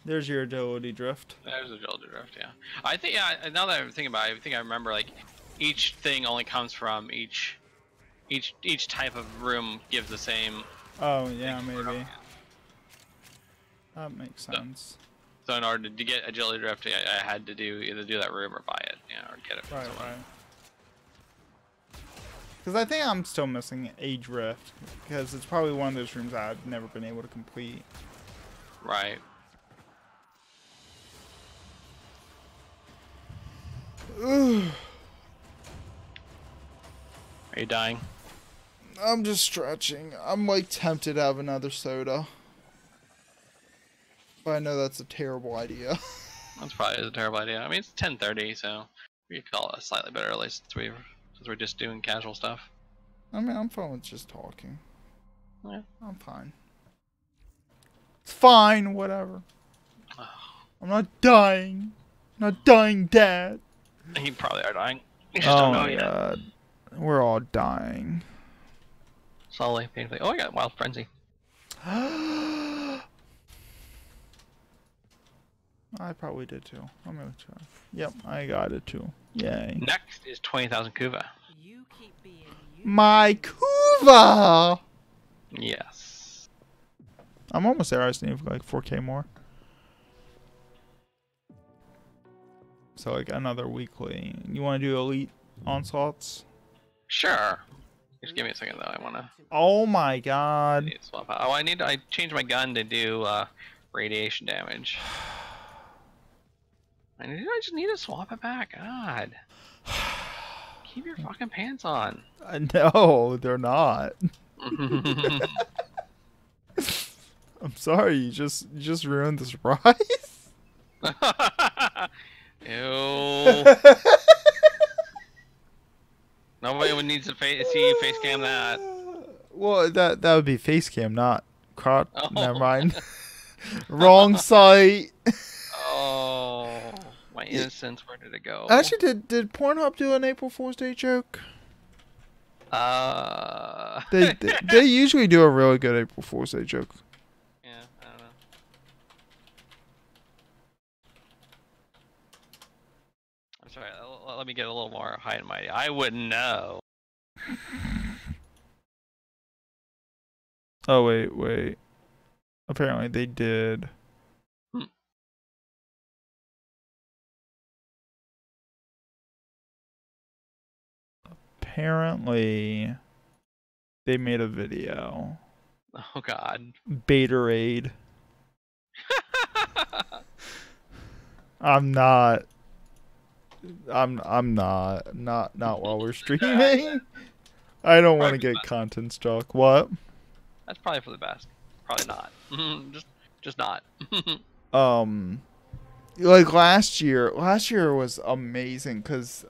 There's your agility drift. There's a Georgia drift, yeah. I think, yeah, now that I'm thinking about it, I think I remember, like, each thing only comes from each type of room gives the same. Oh yeah, maybe. That makes sense. So in order to get agility drift, I had to either do that room or buy it, you know, or get it from someone. Right. Because I think I'm still missing a drift, because it's probably one of those rooms I've never been able to complete. Right. Ugh. Are you dying? I'm just stretching. I'm like tempted to have another soda. But I know that's a terrible idea. That's probably a terrible idea. I mean, it's 10:30, so we could call it slightly bit early since we're just doing casual stuff. I mean, I'm fine with just talking. Yeah. I'm fine. It's fine, whatever. I'm not dying. I'm not dying, Dad. You probably are dying. You just Oh don't know my yet. God. We're all dying. Slowly, painfully. Oh, I got Wild Frenzy. I probably did too. I'm gonna try. Yep, I got it too. Yay. Next is 20,000 Kuva. You keep being you. My Kuva! Yes. I'm almost there. I just need like 4K more. So like another weekly. You want to do elite onslaughts? Sure. Just give me a second though. I wanna Oh my God. need to swap out. Oh, I changed my gun to do radiation damage. I just need to swap it back. God. Keep your fucking pants on. No, they're not. I'm sorry. You just ruined the surprise. Ew. needs to see you face cam that. Well, that would be face cam, not crotch. Oh. Never mind. Wrong site. Oh, my innocence. Where did it go? Actually, did Pornhub do an April Fool's Day joke? They usually do a really good April Fool's Day joke. Yeah, I don't know. I'm sorry. Let me get a little more high and mighty. I wouldn't know. Oh wait. Apparently they did. Apparently they made a video. Oh God. Baterade. I'm not while we're streaming. I don't want to get content struck. What? That's probably for the best. Probably not. just not. Like last year was amazing because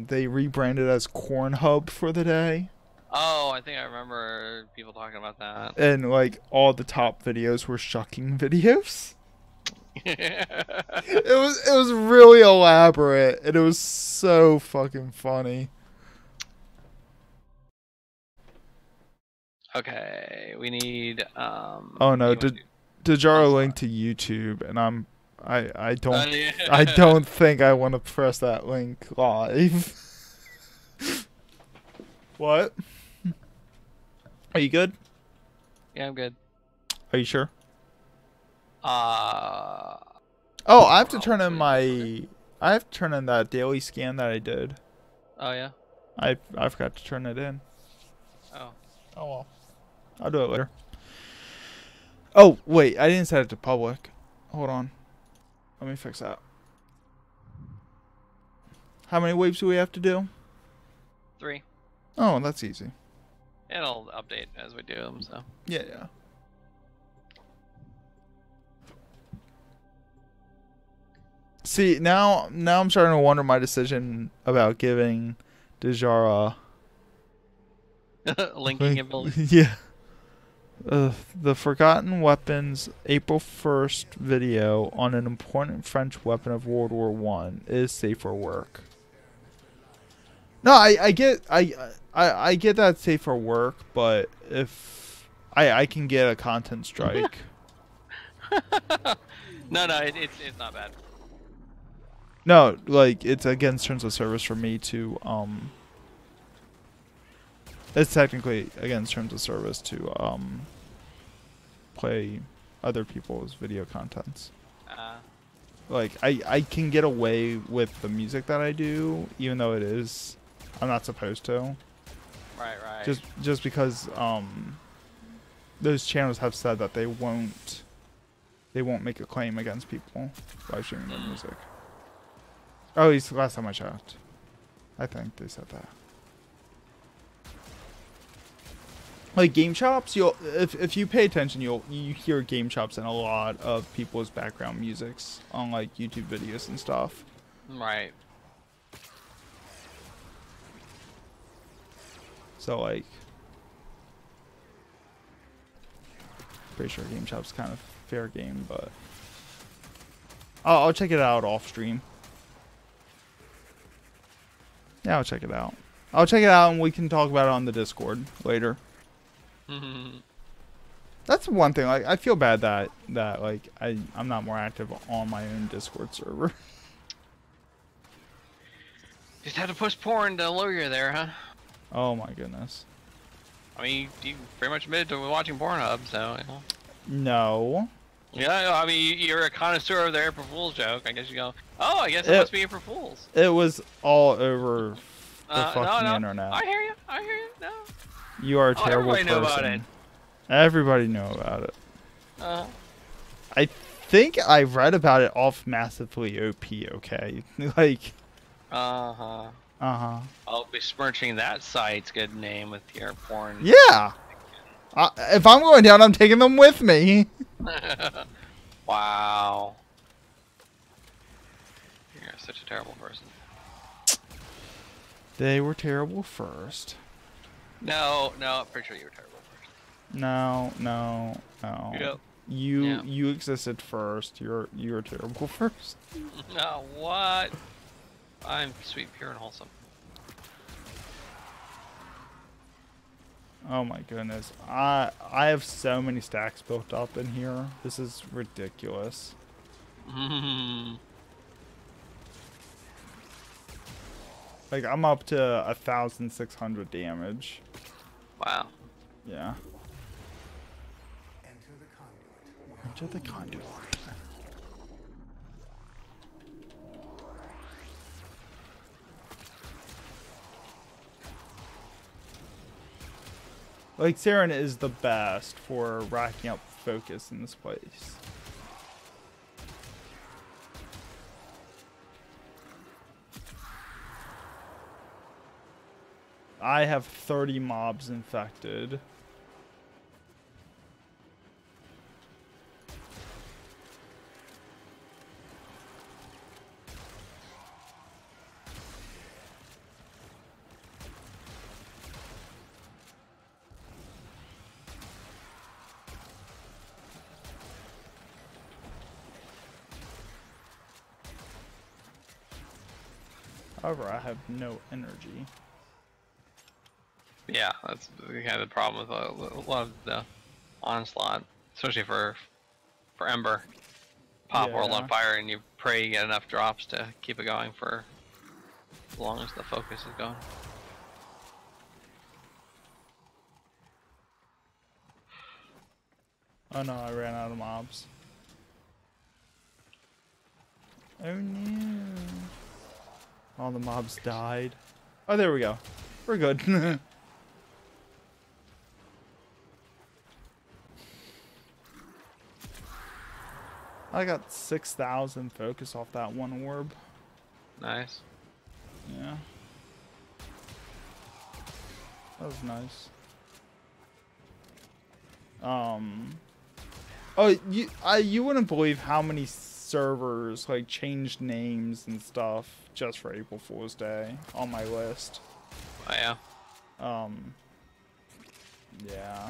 they rebranded as Cornhub for the day. Oh, I think I remember people talking about that. And like all the top videos were shucking videos. It was really elaborate and it was so fucking funny. Okay, we need Oh no, Dejaro linked to YouTube and I don't think I want to press that link live. What? Are you good? Yeah, I'm good. Are you sure? Oh, I have to turn in that daily scan that I did. Oh yeah. I forgot to turn it in. Oh. Oh well. I'll do it later. Oh wait, I didn't set it to public. Hold on. Let me fix that. How many waves do we have to do? 3. Oh, that's easy. It'll update as we do them, so. Yeah. See, now I'm starting to wonder my decision about giving Dejara linking ability. Yeah. The Forgotten Weapons April 1st video on an important French weapon of World War I is safe for work. No, I get that it's safe for work, but if I can get a content strike. No, it's not bad. No, like it's against terms of service for me to it's technically against terms of service to play other people's video contents. Like I can get away with the music that I do, even though I'm not supposed to. Right. Just because those channels have said that they won't make a claim against people by streaming their music. Oh, at least last time I checked. I think they said that. Like game shops, if you pay attention, you hear game shops in a lot of people's background musics on like YouTube videos and stuff. Right. So like, pretty sure game shop's kind of fair game, but I'll check it out off stream. Yeah, I'll check it out. I'll check it out and we can talk about it on the Discord later. That's one thing. Like, I feel bad that like I'm not more active on my own Discord server. Just had to push porn to lure you there, huh? Oh my goodness. I mean, you pretty much admitted to watching Pornhub, so. You know. No. Yeah, I mean, you're a connoisseur of the April Fool's joke. I guess you go, oh, I guess it must be April Fool's. It was all over the fucking internet. I hear you. No. You are a terrible person. Everybody knew about it. Everybody knew about it. I think I read about it off Massively OP, okay? Like... I'll be smirching that site's good name with your porn. Yeah! If I'm going down, I'm taking them with me. Wow. You're such a terrible person. They were terrible first. No, I'm pretty sure you were terrible first. No, no, no. Yep. You existed first. You're terrible first. No, what? I'm sweet, pure, and wholesome. Oh my goodness. I have so many stacks built up in here. This is ridiculous. Like I'm up to 1,600 damage. Wow. Yeah. Enter the conduit. Like, Saren is the best for racking up focus in this place. I have 30 mobs infected. However, I have no energy. Yeah, that's kind of the problem with a lot of the onslaught, especially for Ember. Pop World on fire, and you pray you get enough drops to keep it going for as long as the focus is going. Oh no, I ran out of mobs. Oh no. All the mobs died. Oh, there we go. We're good. I got 6,000 focus off that one orb. Nice. Yeah. That was nice. Oh, you wouldn't believe how many servers like changed names and stuff just for April Fool's Day on my list. Oh yeah. Yeah.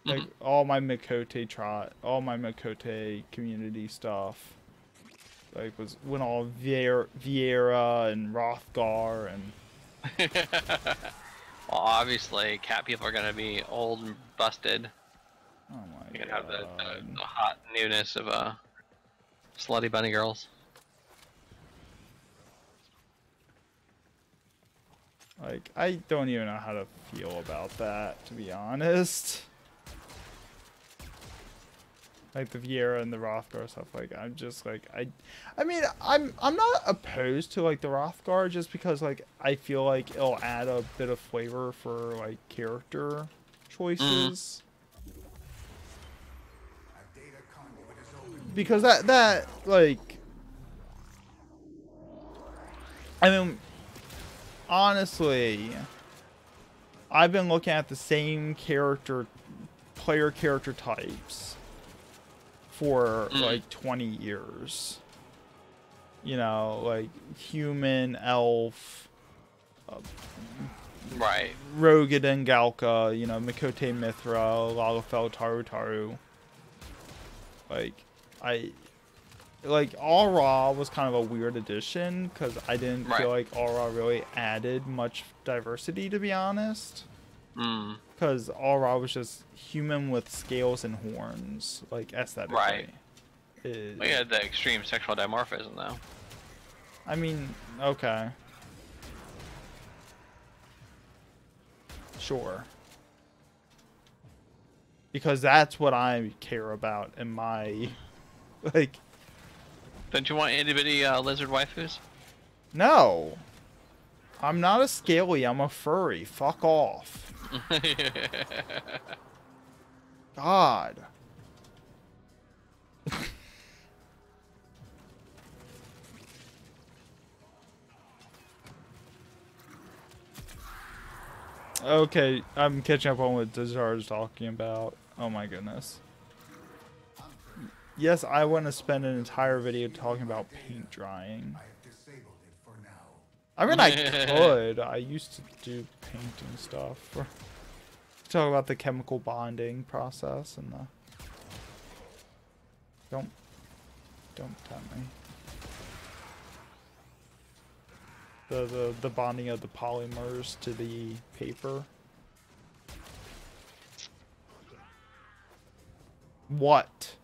Like all my Makote community stuff. Like when all Vieira and Rothgar and well, obviously, cat people are gonna be old and busted. oh my You can god. have the hot newness of slutty bunny girls. Like I don't even know how to feel about that, to be honest. Like the Vieira and the Rothgar stuff, like I'm just like I mean I'm not opposed to like the Rothgar just because like I feel like it'll add a bit of flavor for like character choices. Because that like I mean honestly I've been looking at the same player character types for like 20 years. You know, like human, elf, Right. Rogan, Galka, you know, Mikote, Mithra, Lalafell, Taru. Like, Aura was kind of a weird addition because I didn't feel like Aura really added much diversity, to be honest. Because Aura was just human with scales and horns, like aesthetically. Right. We had the extreme sexual dimorphism, though. I mean, okay. Sure. Because that's what I care about in my, like... Don't you want itty-bitty lizard waifus? No. I'm not a scaly, I'm a furry. Fuck off. God. Okay, I'm catching up on what Dazar's talking about. Oh my goodness. Yes, I want to spend an entire video talking about paint drying. I mean, I could. I used to do painting stuff. Talk about the chemical bonding process and the... Don't tempt me. The bonding of the polymers to the paper. What?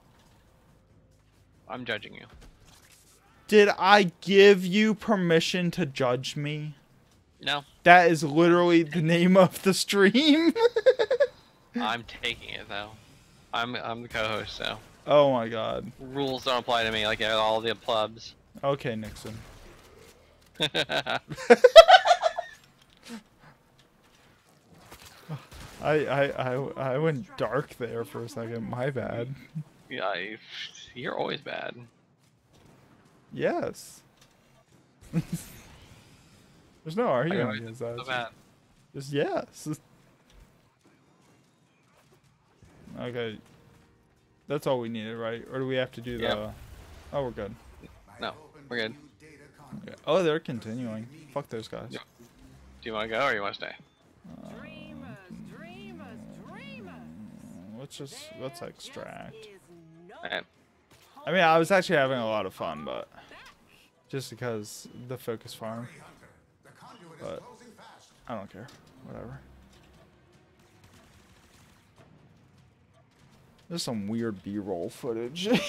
I'm judging you. Did I give you permission to judge me? No. That is literally the name of the stream. I'm taking it though. I'm the co-host, so Oh my god. rules don't apply to me like all the plebs. Okay, Nixon. I went dark there for a second. My bad. Yeah, you're always bad. Yes. There's no argument against that. So bad. Just yes. Okay. That's all we needed, right? Or do we have to do the... Yep. Oh, we're good. No, we're good. Okay. Oh, they're continuing. Fuck those guys. Yep. Do you want to go or you want to stay? Dreamers, dreamers, dreamers. Let's extract. Is no Alright. I mean, I was actually having a lot of fun, but just because the focus farm. But I don't care. Whatever. There's some weird B-roll footage. Hunter,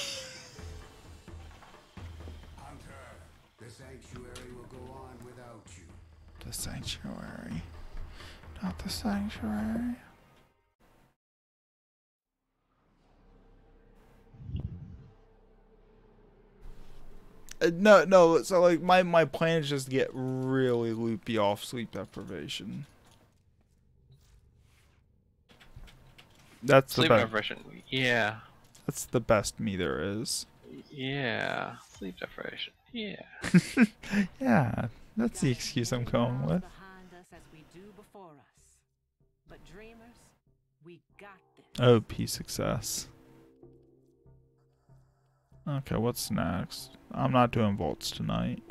the sanctuary will go on without you. The sanctuary. Not the sanctuary. No, so like my plan is just to get really loopy off sleep deprivation. That's Sleep the best. deprivation. Yeah. That's the best me there is. Yeah. Sleep deprivation. Yeah. Yeah, that's the excuse I'm going with. behind us as we do before us. But dreamers, we got this. Oh, P success. Okay, what's next? I'm not doing vaults tonight.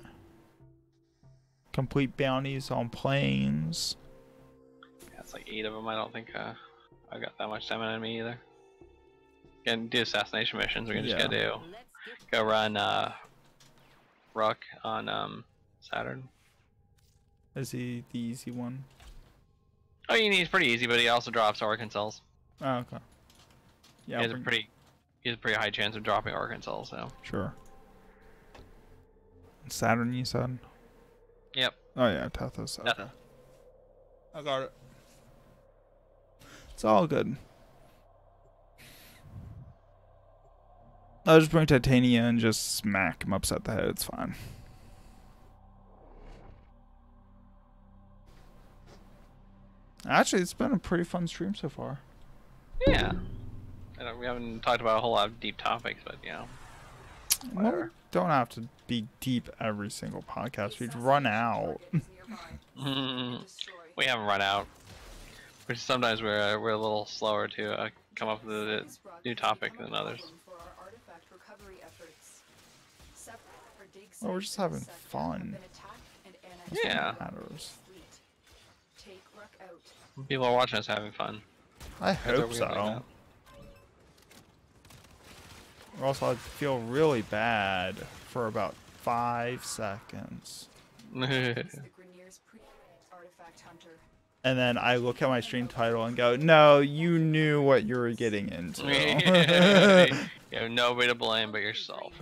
Complete bounties on planes. Yeah, it's like 8 of them. I don't think I've got that much time in me either. Can do assassination missions. We're gonna just gotta do. Let's get Go run Rook on Saturn. Is he the easy one? Oh, he's pretty easy, but he also drops Organ cells. Oh, okay. Yeah, He has a pretty high chance of dropping Organ cells, so. sure. Saturn, you said? Yep. Oh yeah, Tethys. Okay. Tethys. I got it. It's all good. I'll just bring Titania and just smack him upside the head. It's fine. Actually, it's been a pretty fun stream so far. Yeah. We haven't talked about a whole lot of deep topics, but you know. Whatever. Don't have to be deep every single podcast. We'd run out. We haven't run out. Which sometimes we're a little slower to come up with a new topic than others. Well, we're just having fun. Yeah. Matters. People are watching us having fun. I That's what hope we're so. gonna do. Or else I'd feel really bad for about 5 seconds. And then I look at my stream title and go, no, you knew what you were getting into. You have nobody to blame but yourself.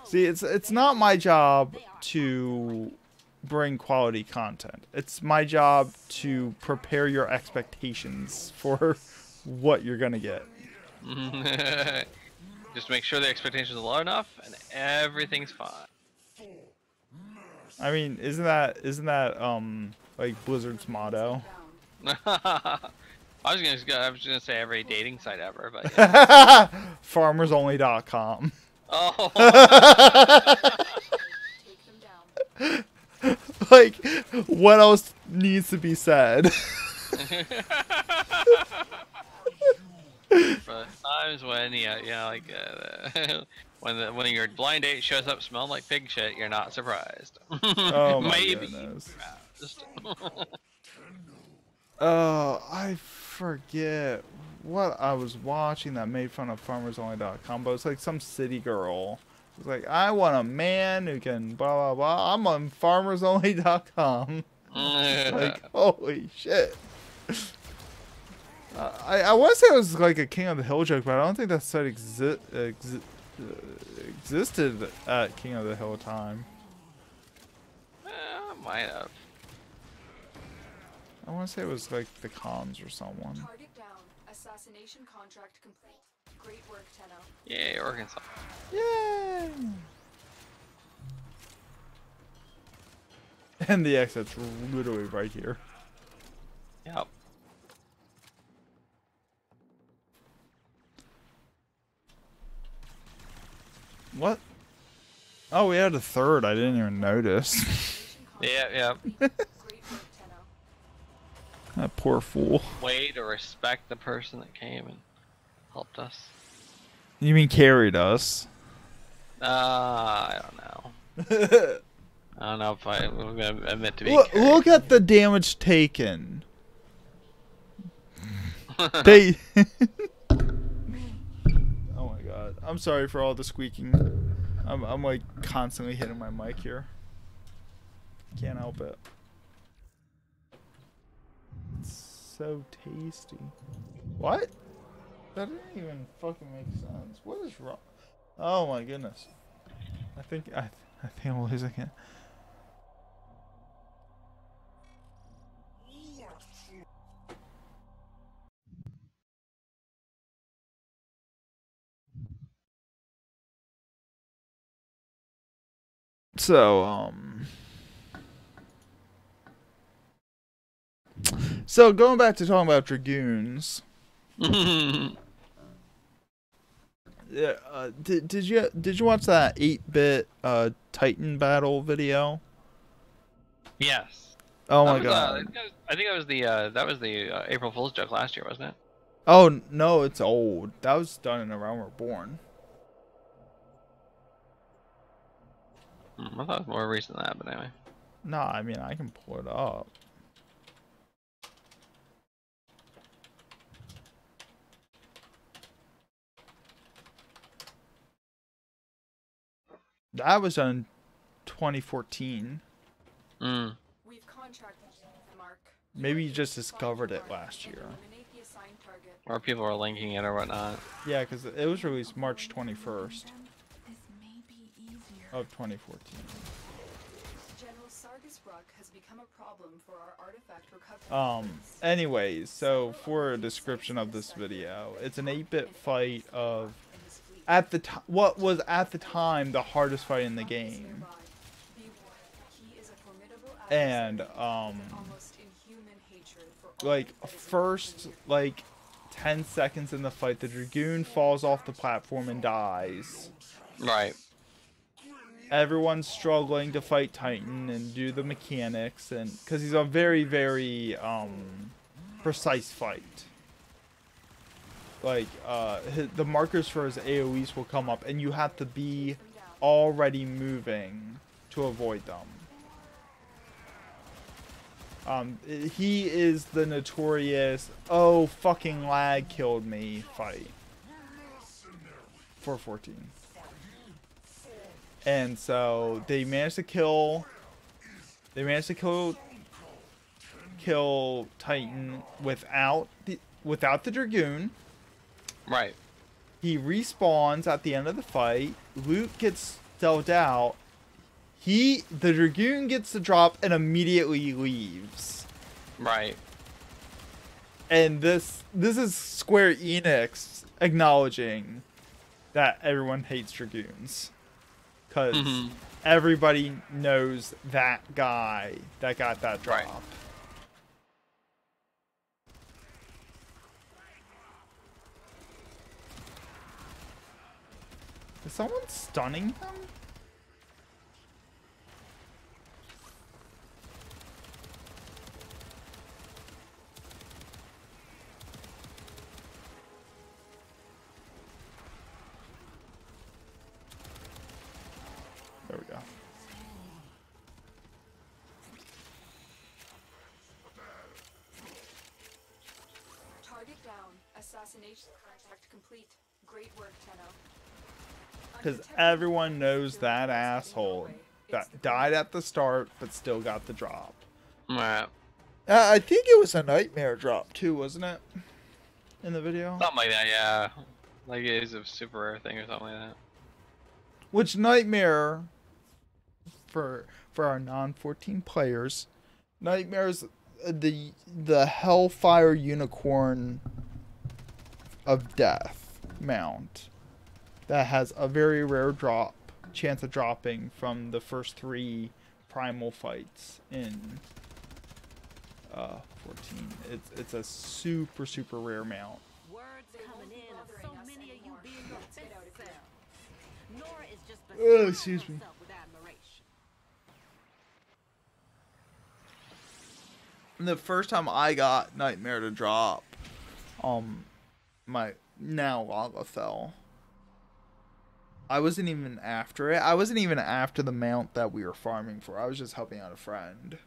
See, it's not my job to bring quality content. It's my job to prepare your expectations for what you're gonna get. Just make sure the expectations are low enough and everything's fine. I mean, isn't that like Blizzard's motto? I was gonna say every dating site ever, but yeah. Farmersonly.com. Oh. Like, what else needs to be said? For times when like When your blind date shows up smelling like pig shit, you're not surprised. Oh my Maybe goodness. surprised. Oh, I forget what I was watching that made fun of FarmersOnly.com, but it was like some city girl. It was like, I want a man who can blah blah blah. I'm on FarmersOnly.com. Like, holy shit. I want to say it was like a King of the Hill joke, but I don't think that site existed at King of the Hill time. Might have. I want to say it was like the Cons or someone. Target down. Assassination contract complete. Great work, Tenno. Yay, Arkansas. Yay! And the exit's literally right here. Yep. What? Oh, we had a third. I didn't even notice. Yeah. Great work, Tenno. That poor fool. Way to respect the person that came and helped us. You mean carried us? I don't know. I don't know if I'm gonna admit to being carried. Look at the damage taken. They. Oh my god. I'm sorry for all the squeaking. I'm like constantly hitting my mic here. Can't help it. It's so tasty. What? That didn't even fucking make sense. What is wrong? Oh my goodness. I think I'm losing it. So going back to talking about Dragoons. Yeah, did you watch that 8-bit Titan battle video? Yes. Oh my was, god. I think that was the April Fool's joke last year, wasn't it? Oh no, it's old. That was done in A Realm Reborn. I thought it was more recent than that, but anyway. Nah, I mean I can pull it up. That was done in 2014. We've contracted Mark. Maybe you just discovered it last year. Eliminate the assigned target. Or people are linking it or whatnot. Yeah, because it was released March 21st This may be easier. of 2014. General Sargus Rock has become a problem for our artifact recovery. Anyways, so for a description of this video, it's an 8-bit fight of at the what was at the time the hardest fight in the game. And like first like 10 seconds in the fight, the Dragoon falls off the platform and dies. Right. Everyone's struggling to fight Titan and do the mechanics, and because he's a very, very precise fight. Like the markers for his AoEs will come up, and you have to be already moving to avoid them. He is the notorious "oh fucking lag killed me" fight for 14. And so they managed to kill Titan without the Dragoon. Right. He respawns at the end of the fight. Loot gets dealt out. The Dragoon gets the drop and immediately leaves. Right. And this is Square Enix acknowledging that everyone hates Dragoons. Because everybody knows that guy that got that drop. Right. Is someone stunning him? There we go. Target down. Assassination contract complete. Great work, Tenno. Because everyone knows that asshole that died at the start, but still got the drop. Right. I think it was a nightmare drop too, wasn't it? In the video. Something like that, yeah. Like it is a super rare thing or something like that. Which nightmare for our non-14 players? Nightmare's the Hellfire Unicorn of Death mount that has a very rare chance of dropping from the first 3 primal fights in 14. It's a super rare mount. Words coming in of so many of you being your best self. Nora is just Oh, excuse me. herself with admiration. The first time I got Nightmare to drop, my now lava fell. I wasn't even after it. I wasn't even after the mount that we were farming for. I was just helping out a friend.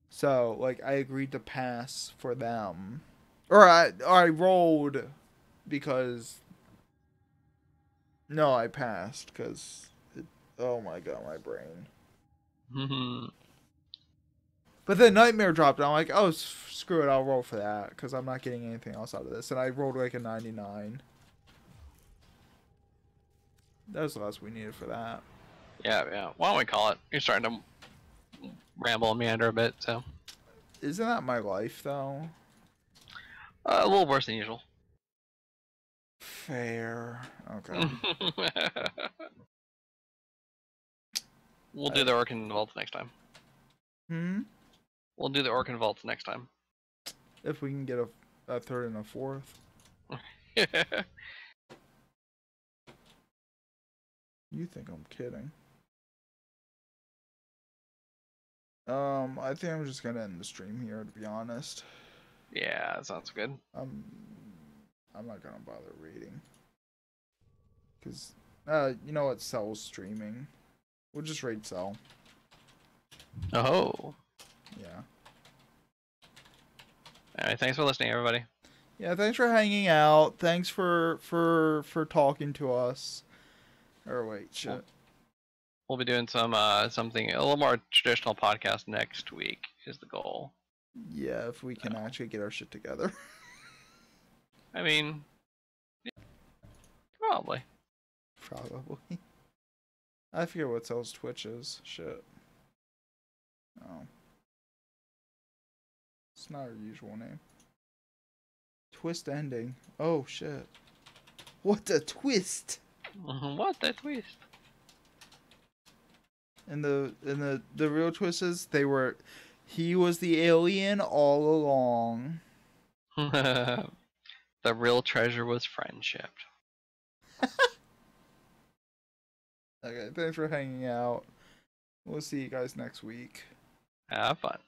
So, like, I agreed to pass for them. Or I rolled because... No, I passed because... Oh my god, my brain. But then Nightmare dropped, and I'm like, oh, screw it, I'll roll for that, because I'm not getting anything else out of this. And I rolled like a 99. That was the last we needed for that. Yeah. Why don't we call it? You're starting to ramble and meander a bit, so. Isn't that my life, though? A little worse than usual. Fair. Okay. We'll do the Orkin Vaults next time. We'll do the Orkin Vaults next time. If we can get a third and a fourth. You think I'm kidding. I think I'm just gonna end the stream here, to be honest. Yeah, that sounds good. I'm not gonna bother reading. Cause, you know what? Cell's streaming. We'll just raid Cell. Oh. Yeah. Alright, thanks for listening, everybody. Yeah, thanks for hanging out. Thanks for talking to us. Or wait, shit. We'll be doing something a little more traditional podcast next week is the goal. Yeah, if we can actually get our shit together. I mean, yeah, probably. Probably. I forget what Cell's Twitch is. Shit. Oh. It's not our usual name. Twist ending. Oh shit. What a twist! What a twist! And the real twist is he was the alien all along. The real treasure was friendship. Okay, thanks for hanging out. We'll see you guys next week. Have fun.